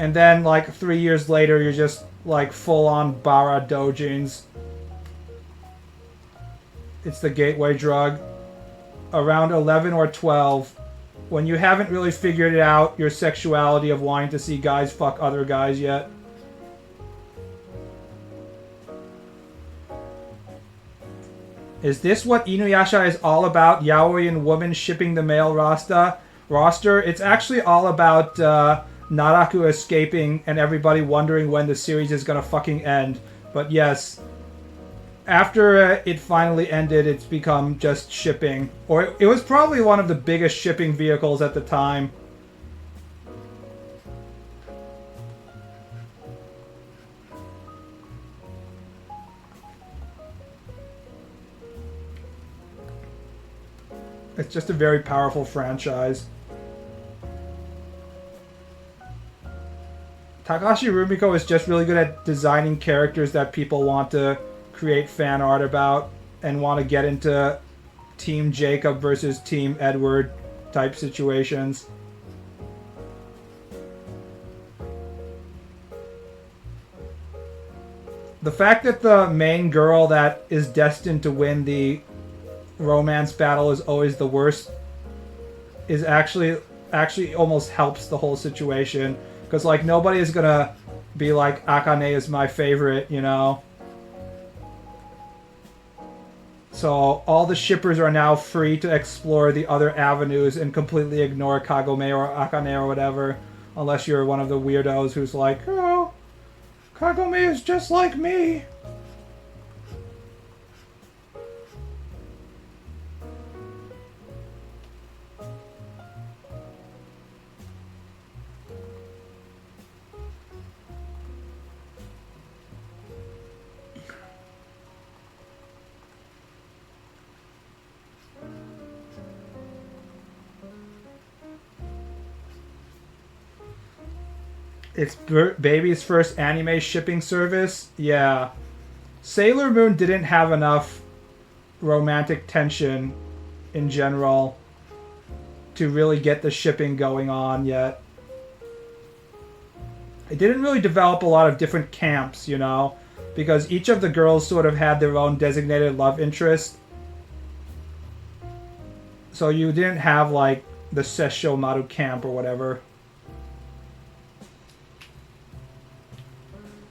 And then, like, 3 years later, you're just, like, full-on Bara doujins. It's the gateway drug. Around 11 or 12, when you haven't really figured out your sexuality of wanting to see guys fuck other guys yet. Is this what Inuyasha is all about? Yaoi and women shipping the male roster? It's actually all about, Naraku escaping and everybody wondering when the series is gonna fucking end. But yes, after it finally ended, it's become just shipping. Or it was probably one of the biggest shipping vehicles at the time. It's just a very powerful franchise. Takashi Rumiko is just really good at designing characters that people want to create fan art about and want to get into Team Jacob versus Team Edward type situations. The fact that the main girl that is destined to win the romance battle is always the worst is actually almost helps the whole situation, because like nobody is gonna be like Akane is my favorite, you know. So all the shippers are now free to explore the other avenues and completely ignore Kagome or Akane or whatever, unless you're one of the weirdos who's like, oh, Kagome is just like me. It's baby's first anime shipping service. Yeah. Sailor Moon didn't have enough romantic tension in general to really get the shipping going on yet. It didn't really develop a lot of different camps, you know, because each of the girls sort of had their own designated love interest. So you didn't have like the Sessho Maru camp or whatever.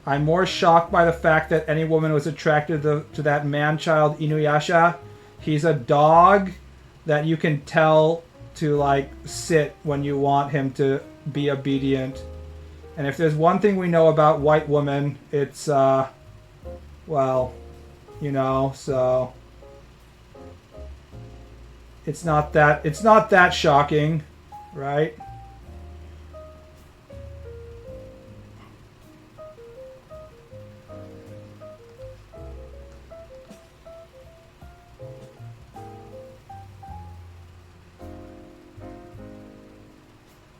I'm more shocked by the fact that any woman was attracted to that man-child Inuyasha. He's a dog that you can tell to, like, sit when you want him to be obedient. And if there's one thing we know about white women, it's, well, you know, so... It's not that shocking, right?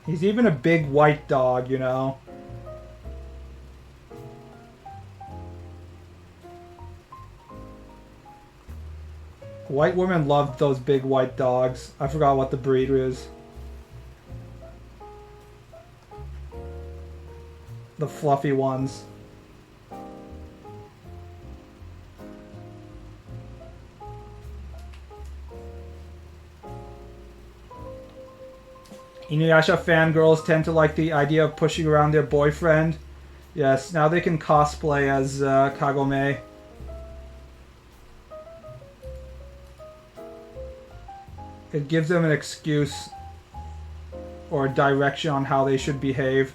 He's even a big white dog, you know? White women loved those big white dogs. I forgot what the breed was. The fluffy ones. Inuyasha fangirls tend to like the idea of pushing around their boyfriend. Yes, now they can cosplay as Kagome. It gives them an excuse or a direction on how they should behave.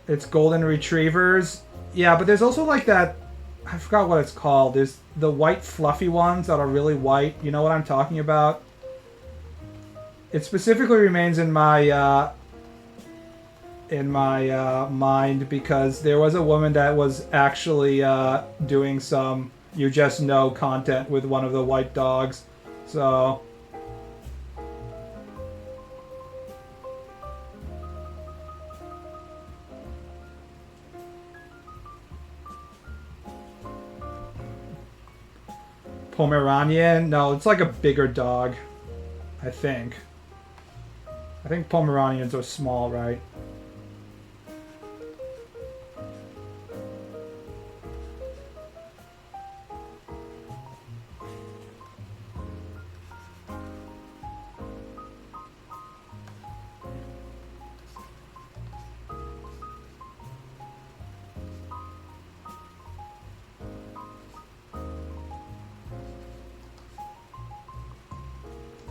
It's golden retrievers. Yeah, but there's also like that... I forgot what it's called. There's the white fluffy ones that are really white. You know what I'm talking about? It specifically remains in my mind because there was a woman that was actually doing some You Just Know content with one of the white dogs. So... Pomeranian? No, it's like a bigger dog. I think. I think Pomeranians are small, right?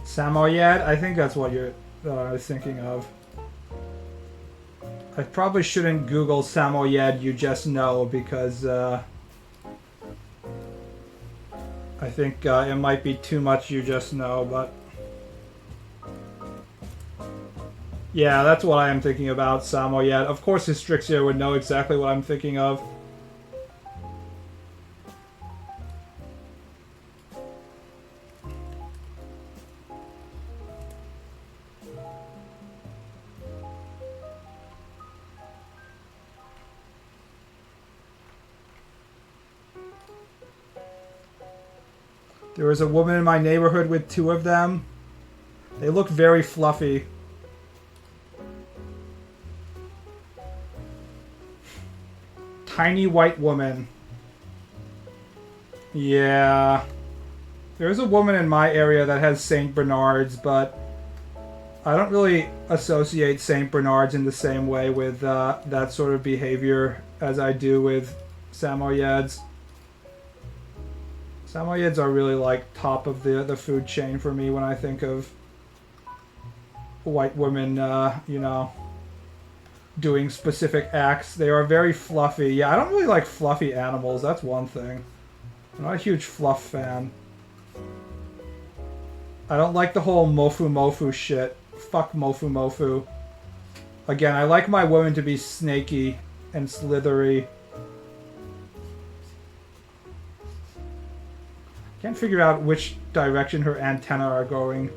Samoyed? I think that's what I was thinking of. I probably shouldn't Google Samoyed You Just Know because I think it might be too much You Just Know, but... Yeah, that's what I am thinking about, Samoyed. Of course Hystrixia would know exactly what I'm thinking of. There was a woman in my neighborhood with 2 of them. They look very fluffy. Tiny white woman. Yeah. There's a woman in my area that has St. Bernards, but I don't really associate St. Bernards in the same way with that sort of behavior as I do with Samoyeds. Samoyeds are really like top of the food chain for me when I think of white women, you know, doing specific acts. They are very fluffy. Yeah, I don't really like fluffy animals, that's one thing. I'm not a huge fluff fan. I don't like the whole mofu mofu shit. Fuck mofu mofu. Again, I like my women to be snaky and slithery. Can't figure out which direction her antennae are going.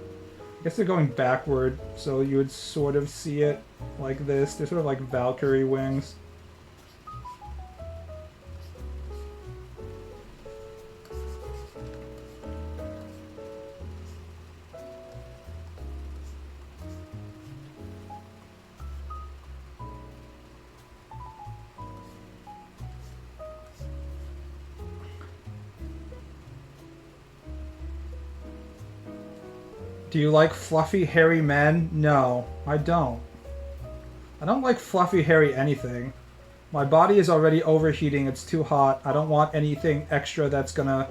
I guess they're going backward, so you would sort of see it like this. They're sort of like Valkyrie wings. Do you like fluffy, hairy men? No, I don't. I don't like fluffy, hairy anything. My body is already overheating, it's too hot. I don't want anything extra that's gonna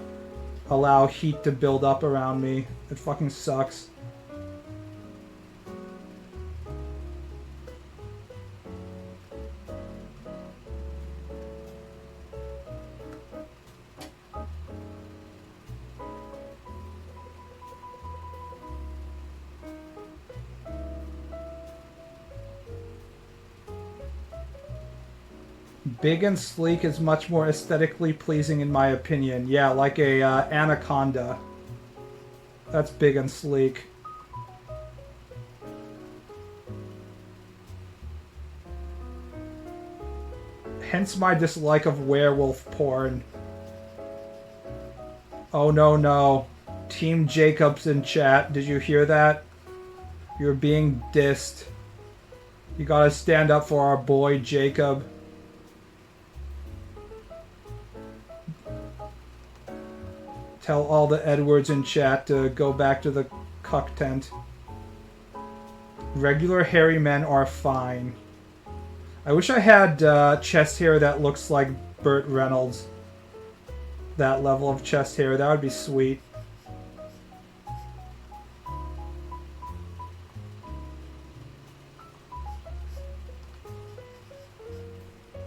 allow heat to build up around me. It fucking sucks. Big and sleek is much more aesthetically pleasing in my opinion. Yeah, like a anaconda. That's big and sleek. Hence my dislike of werewolf porn. Oh no, no. Team Jacobs in chat. Did you hear that? You're being dissed. You gotta stand up for our boy Jacob. Tell all the Edwards in chat to go back to the cuck tent. Regular hairy men are fine. I wish I had chest hair that looks like Burt Reynolds. That level of chest hair, that would be sweet.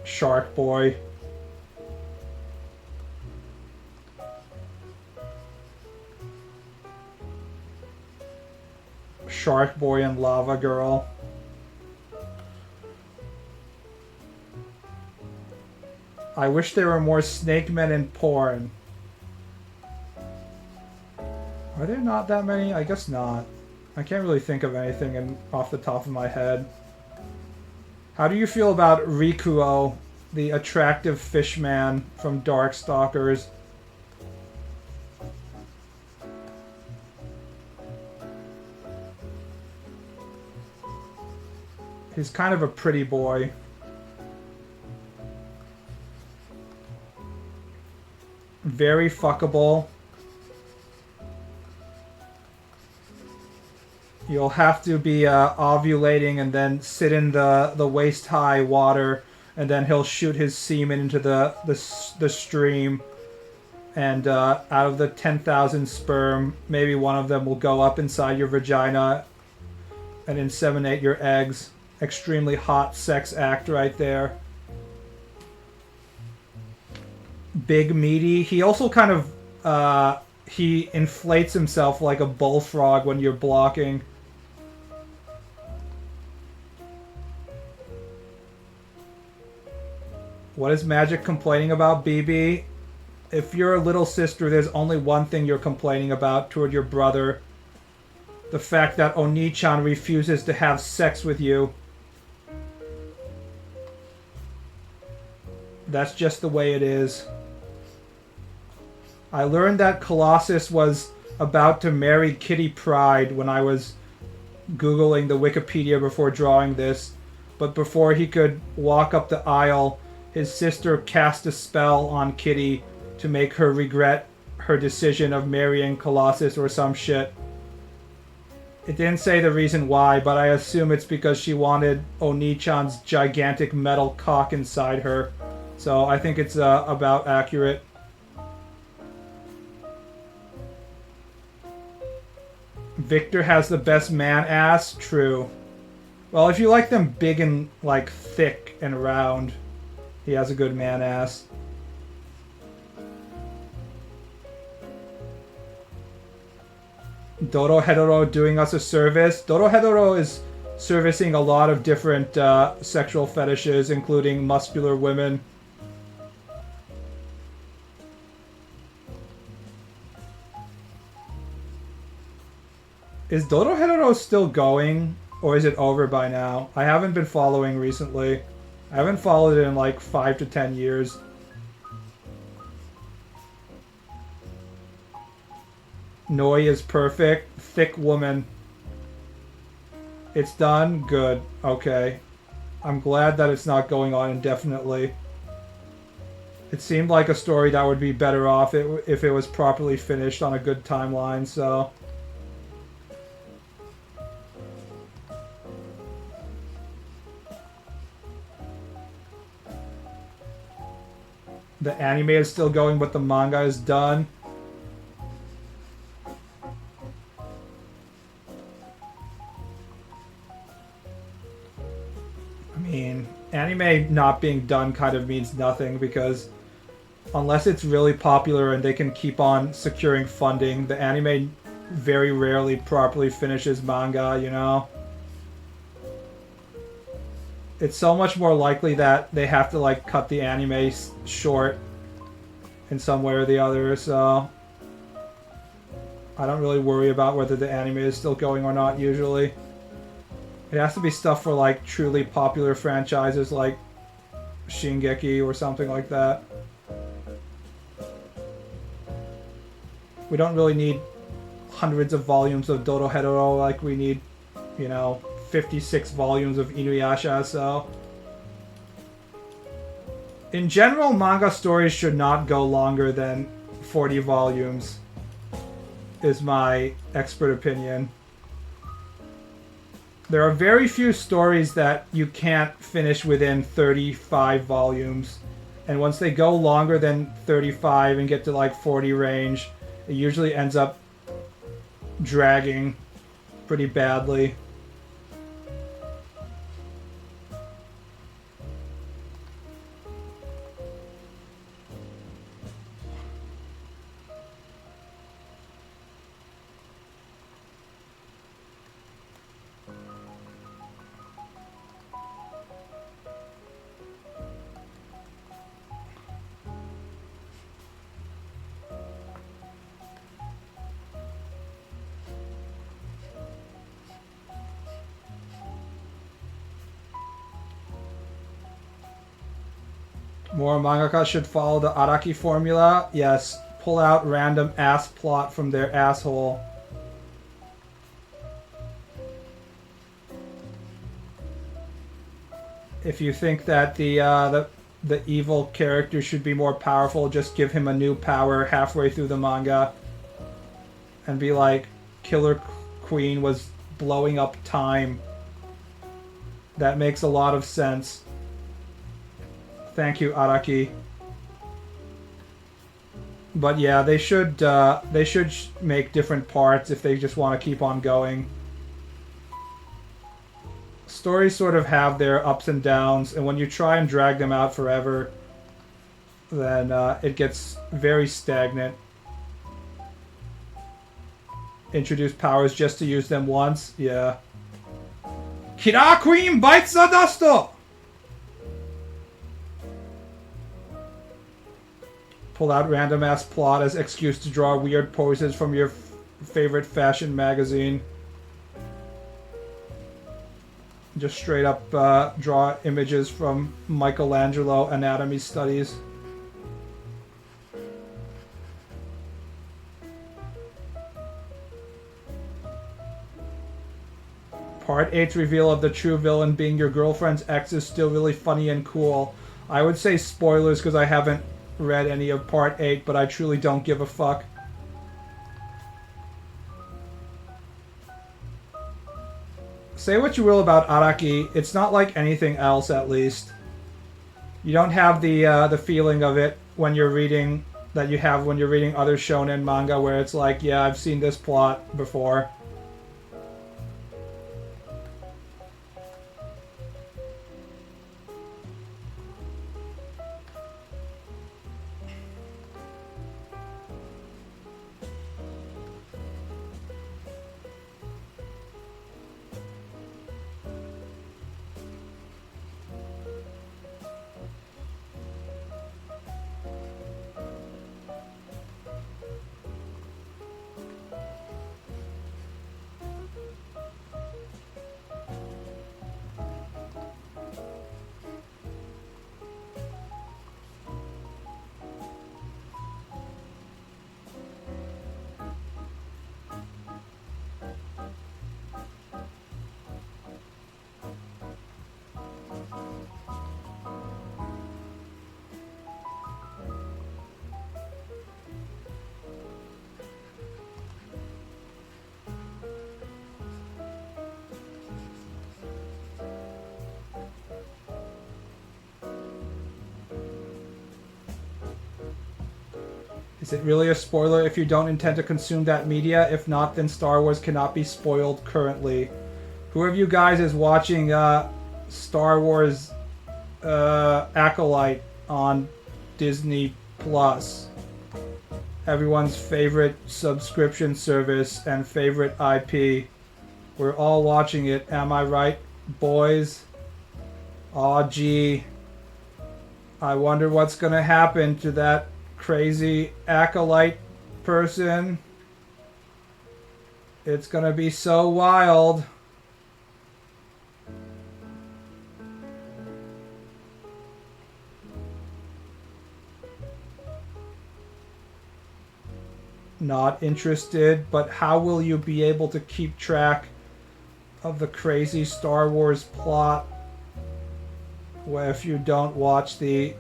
Shark Boy. Shark Boy and Lava Girl. I wish there were more snake men in porn. Are there not that many? I guess not. I can't really think of anything off the top of my head. How do you feel about Rikuo, the attractive fish man from Darkstalkers? He's kind of a pretty boy. Very fuckable. You'll have to be ovulating and then sit in the waist-high water, and then he'll shoot his semen into the stream. And out of the 10,000 sperm, maybe one of them will go up inside your vagina and inseminate your eggs. Extremely hot sex act right there. Big meaty. He also kind of he inflates himself like a bullfrog when you're blocking. What is Magik complaining about, BB? If you're a little sister, there's only one thing you're complaining about toward your brother. The fact that Oni-chan refuses to have sex with you. That's just the way it is. I learned that Colossus was about to marry Kitty Pryde when I was Googling the Wikipedia before drawing this, but before he could walk up the aisle, his sister cast a spell on Kitty to make her regret her decision of marrying Colossus or some shit. It didn't say the reason why, but I assume it's because she wanted Oni-chan's gigantic metal cock inside her. So I think it's about accurate. Victor has the best man ass? True. Well, if you like them big and, like, thick and round, he has a good man ass. Dorohedoro doing us a service. Dorohedoro is servicing a lot of different sexual fetishes, including muscular women. Is Dorohedoro still going? Or is it over by now? I haven't been following recently. I haven't followed it in like 5 to 10 years. Noi is perfect. Thick woman. It's done? Good. Okay. I'm glad that it's not going on indefinitely. It seemed like a story that would be better off if it was properly finished on a good timeline, so... The anime is still going, but the manga is done. I mean, anime not being done kind of means nothing because unless it's really popular and they can keep on securing funding, the anime very rarely properly finishes manga, you know? It's so much more likely that they have to, like, cut the anime short in some way or the other, so... I don't really worry about whether the anime is still going or not, usually. It has to be stuff for, like, truly popular franchises like Shingeki or something like that. We don't really need hundreds of volumes of Dorohedoro like we need, you know, 56 volumes of Inuyasha, so... In general, manga stories should not go longer than 40 volumes, is my expert opinion. There are very few stories that you can't finish within 35 volumes, and once they go longer than 35 and get to like 40 range, it usually ends up dragging pretty badly. More mangaka should follow the Araki formula. Yes, pull out random ass plot from their asshole. If you think that the evil character should be more powerful, just give him a new power halfway through the manga. And be like, Killer Queen was blowing up time. That makes a lot of sense. Thank you, Araki. But yeah, they should make different parts if they just want to keep on going. Stories sort of have their ups and downs, and when you try and drag them out forever, then it gets very stagnant. Introduce powers just to use them once? Yeah. Killer Queen bites the dust! Pull out random ass plot as excuse to draw weird poses from your favorite fashion magazine. Just straight up draw images from Michelangelo anatomy studies. Part 8's reveal of the true villain being your girlfriend's ex is still really funny and cool. I would say spoilers because I haven't read any of Part 8, but I truly don't give a fuck. Say what you will about Araki, it's not like anything else, at least. You don't have the feeling of it when you're reading that you have when you're reading other shonen manga, where it's like, yeah, I've seen this plot before. Is it really a spoiler if you don't intend to consume that media? If not, then Star Wars cannot be spoiled currently. Who of you guys is watching Star Wars Acolyte on Disney Plus? Everyone's favorite subscription service and favorite IP. We're all watching it, am I right, boys? Aw, gee. I wonder what's gonna happen to that crazy acolyte person. It's gonna be so wild. Not interested, but how will you be able to keep track of the crazy Star Wars plot if you don't watch the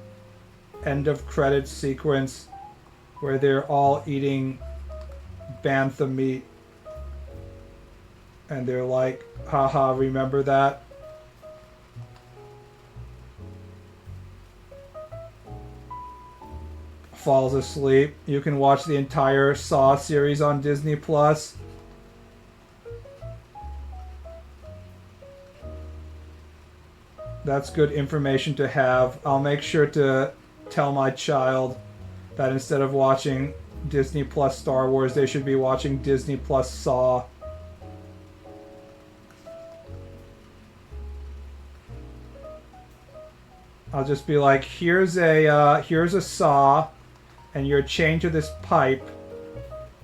end of credits sequence where they're all eating bantha meat and they're like, haha, remember that? Falls asleep. You can watch the entire Saw series on Disney Plus. That's good information to have. I'll make sure to tell my child that instead of watching Disney Plus Star Wars, they should be watching Disney Plus Saw. I'll just be like, here's a saw, and you're chained to this pipe,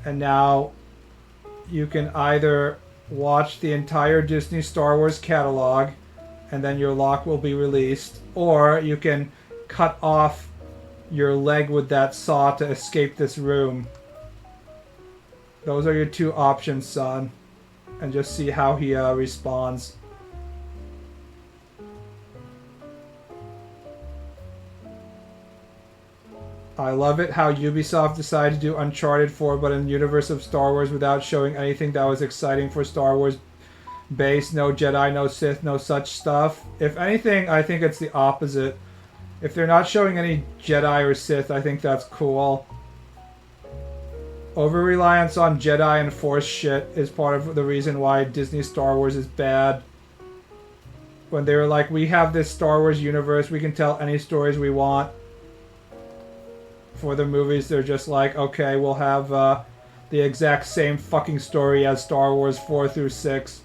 and now you can either watch the entire Disney Star Wars catalog, and then your lock will be released, or you can cut off your leg with that saw to escape this room. Those are your two options, son. And just see how he responds. I love it how Ubisoft decided to do Uncharted 4 but in the universe of Star Wars without showing anything that was exciting for Star Wars base. No Jedi, no Sith, no such stuff. If anything, I think it's the opposite. If they're not showing any Jedi or Sith, I think that's cool. Over-reliance on Jedi and Force shit is part of the reason why Disney Star Wars is bad. When they were like, we have this Star Wars universe, we can tell any stories we want. For the movies, they're just like, okay, we'll have the exact same fucking story as Star Wars 4 through 6.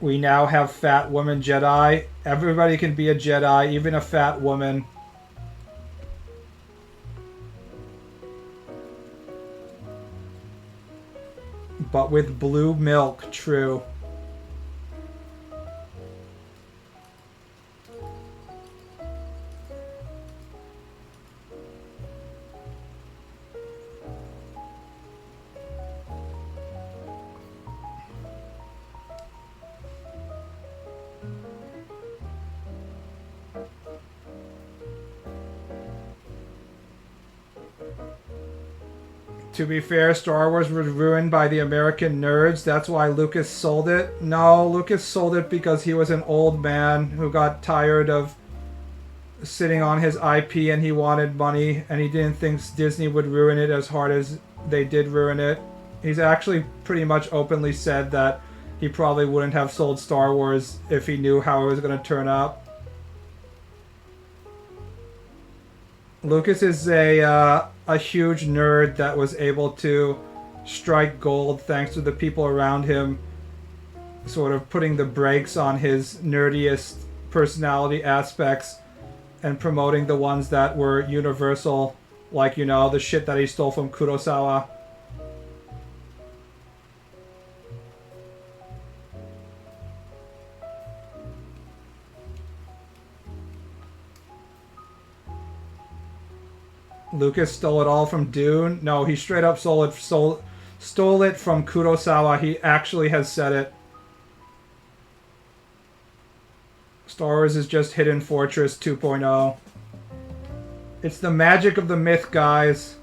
We now have fat woman Jedi. Everybody can be a Jedi, even a fat woman. But with blue milk, true. To be fair, Star Wars was ruined by the American nerds. That's why Lucas sold it. No, Lucas sold it because he was an old man who got tired of sitting on his IP and he wanted money and he didn't think Disney would ruin it as hard as they did ruin it. He's actually pretty much openly said that he probably wouldn't have sold Star Wars if he knew how it was going to turn out. Lucas is a huge nerd that was able to strike gold thanks to the people around him sort of putting the brakes on his nerdiest personality aspects and promoting the ones that were universal, like, you know, the shit that he stole from Kurosawa. Lucas stole it all from Dune? No, he straight up stole it from Kurosawa. He actually has said it. Star Wars is just Hidden Fortress 2.0. It's the magic of the myth, guys.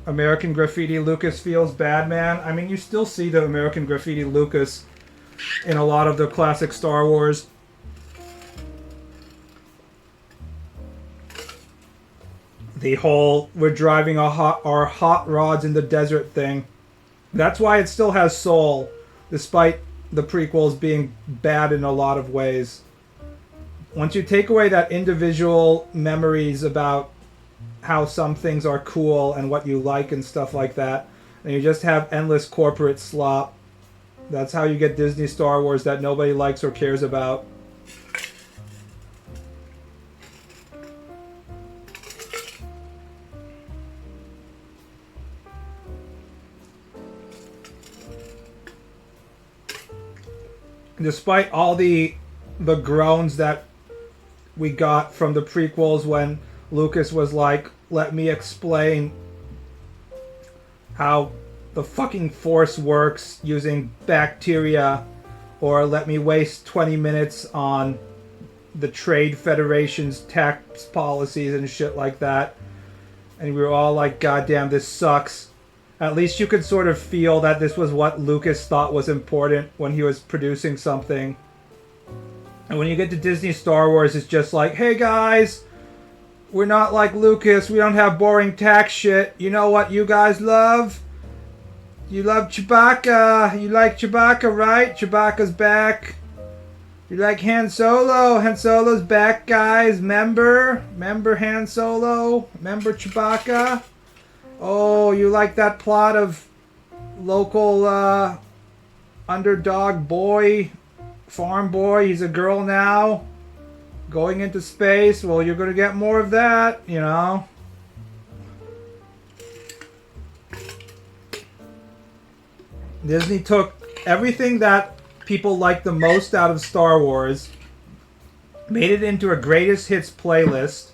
American Graffiti Lucas feels bad, man. I mean, you still see the American Graffiti Lucas in a lot of the classic Star Wars. The whole we're driving our hot rods in the desert thing. That's why it still has soul, despite the prequels being bad in a lot of ways. Once you take away that individual memories about how some things are cool and what you like and stuff like that, and you just have endless corporate slop, that's how you get Disney Star Wars that nobody likes or cares about. Despite all the groans that we got from the prequels when Lucas was like, let me explain how the fucking Force works using bacteria, or let me waste 20 minutes on the Trade Federation's tax policies and shit like that. And we were all like, goddamn, this sucks. At least you could sort of feel that this was what Lucas thought was important when he was producing something. And when you get to Disney Star Wars, it's just like, hey guys, we're not like Lucas, we don't have boring tax shit. You know what you guys love? You love Chewbacca. You like Chewbacca, right? Chewbacca's back. You like Han Solo. Han Solo's back, guys. Remember Han Solo? Remember Chewbacca? Oh, you like that plot of local underdog boy, farm boy, he's a girl now, going into space? Well, you're going to get more of that, you know. Disney took everything that people liked the most out of Star Wars, made it into a greatest hits playlist,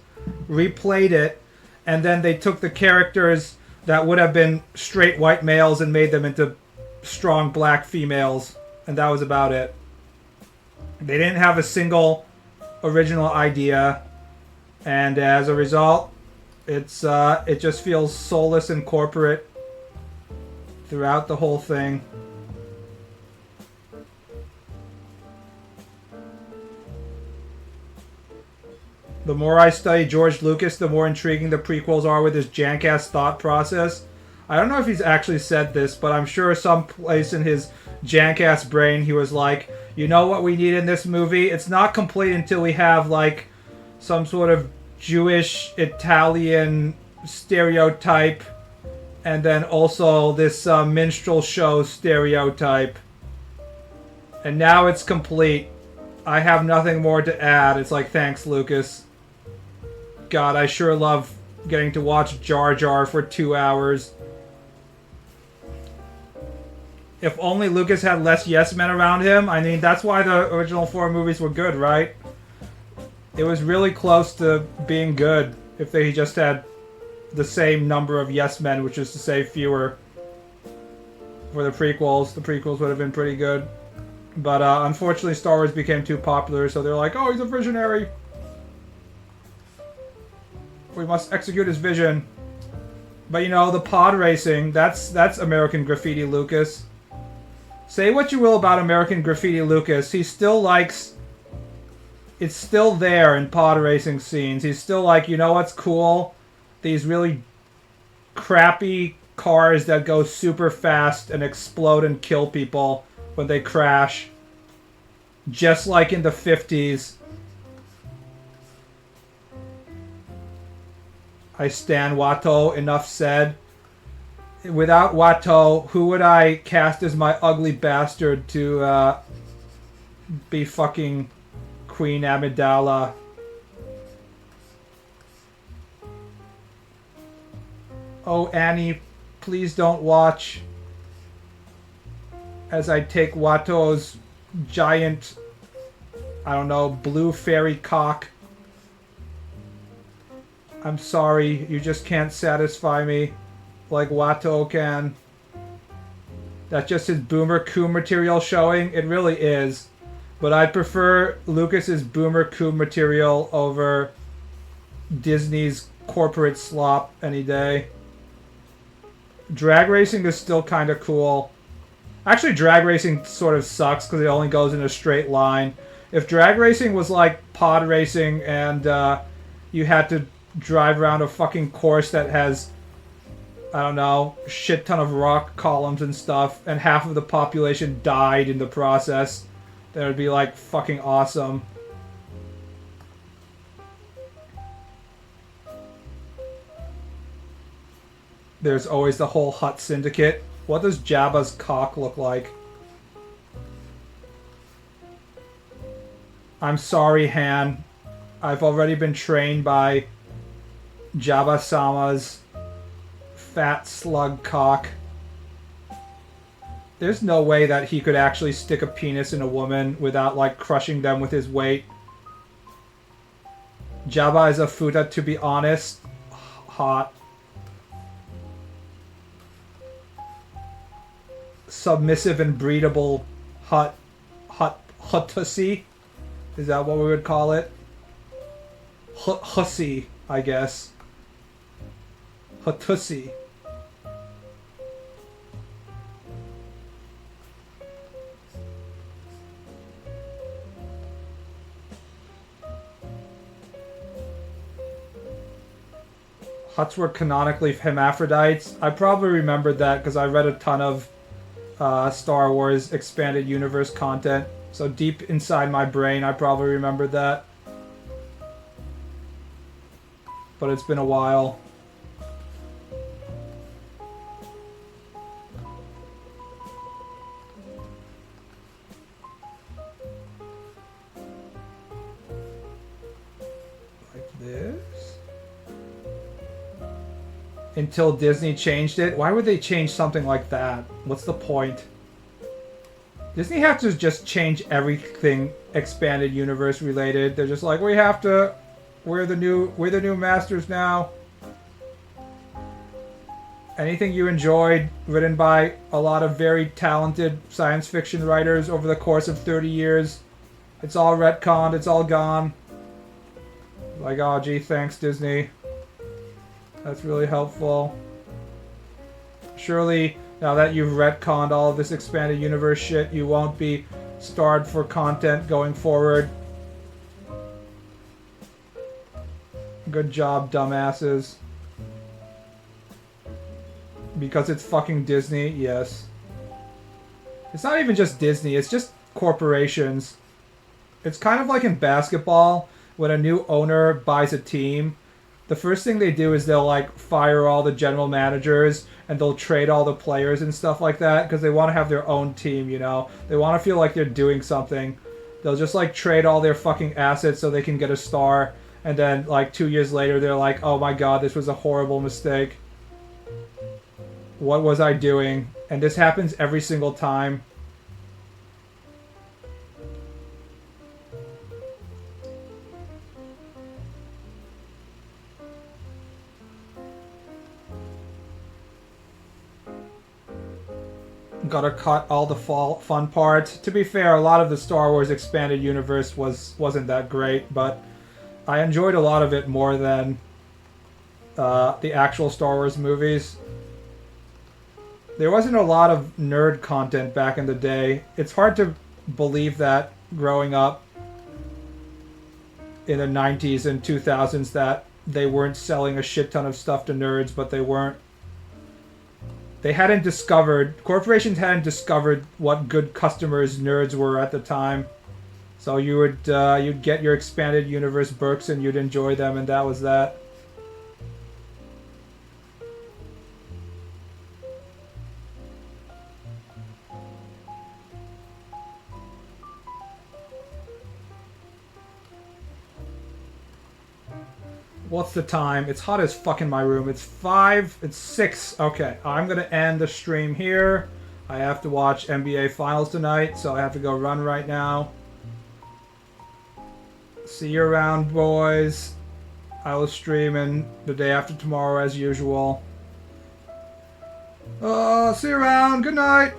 replayed it, and then they took the characters that would have been straight white males and made them into strong black females, and that was about it. They didn't have a single original idea, and as a result, it just feels soulless and corporate throughout the whole thing. The more I study George Lucas, the more intriguing the prequels are with his jank-ass thought process. I don't know if he's actually said this, but I'm sure someplace in his jank-ass brain he was like, you know what we need in this movie? It's not complete until we have, like, some sort of Jewish, Italian stereotype, and then also this minstrel show stereotype. And now it's complete. I have nothing more to add. It's like, thanks, Lucas. God, I sure love getting to watch Jar Jar for 2 hours. If only Lucas had less yes men around him. I mean, that's why the original 4 movies were good, right? It was really close to being good if they just had the same number of yes men, which is to say fewer. For the prequels would have been pretty good. But unfortunately, Star Wars became too popular, so they're like, oh, he's a visionary. We must execute his vision. But you know, the pod racing, that's American Graffiti Lucas. Say what you will about American Graffiti Lucas, he still likes... It's still there in pod racing scenes. He's still like, you know what's cool? These really crappy cars that go super fast and explode and kill people when they crash. Just like in the 50s. I stan Watto, enough said. Without Watto, who would I cast as my ugly bastard to be fucking Queen Amidala? Oh, Annie, please don't watch as I take Watto's giant, I don't know, blue fairy cock. I'm sorry, you just can't satisfy me like Watto can. That's just his Boomer Coup material showing. It really is. But I'd prefer Lucas's Boomer Coup material over Disney's corporate slop any day. Drag racing is still kind of cool. Actually, drag racing sort of sucks because it only goes in a straight line. If drag racing was like pod racing and you had to drive around a fucking course that has, I don't know, shit ton of rock columns and stuff, and half of the population died in the process, then it would be like fucking awesome. There's always the whole Hutt Syndicate. What does Jabba's cock look like? I'm sorry, Han. I've already been trained by Jabba-sama's fat slug cock. There's no way that he could actually stick a penis in a woman without, like, crushing them with his weight. Jabba is a futa, to be honest. Hot. Submissive and breedable Huttussy? Is that what we would call it? Hussy, I guess. Huttussy. Hutts were canonically hermaphrodites. I probably remembered that because I read a ton of Star Wars Expanded Universe content. So deep inside my brain, I probably remembered that. But it's been a while. Like this. Until Disney changed it. Why would they change something like that? What's the point? Disney have to just change everything Expanded Universe related. They're just like, we have to. We're the new masters now. Anything you enjoyed, written by a lot of very talented science fiction writers over the course of 30 years, it's all retconned. It's all gone. Like, oh gee, thanks Disney. That's really helpful. Surely, now that you've retconned all of this Expanded Universe shit, you won't be starved for content going forward. Good job, dumbasses. Because it's fucking Disney, yes. It's not even just Disney, it's just corporations. It's kind of like in basketball, when a new owner buys a team. The first thing they do is they'll like fire all the general managers and they'll trade all the players and stuff like that because they want to have their own team, you know? They want to feel like they're doing something. They'll just like trade all their fucking assets so they can get a star, and then like 2 years later they're like, oh my god, this was a horrible mistake. What was I doing? And this happens every single time. Gotta cut all the fun parts. To be fair, a lot of the Star Wars Expanded Universe wasn't that great, but I enjoyed a lot of it more than the actual Star Wars movies. There wasn't a lot of nerd content back in the day. It's hard to believe that growing up in the 90s and 2000s that they weren't selling a shit ton of stuff to nerds, but they weren't. They hadn't discovered, corporations hadn't discovered what good customers nerds were at the time. So you would, you'd get your expanded universe books and you'd enjoy them, and that was that. What's the time? It's hot as fuck in my room. It's 5, it's 6. Okay, I'm gonna end the stream here. I have to watch NBA Finals tonight, so I have to go run right now. See you around, boys. I will stream in the day after tomorrow as usual. See you around. Good night.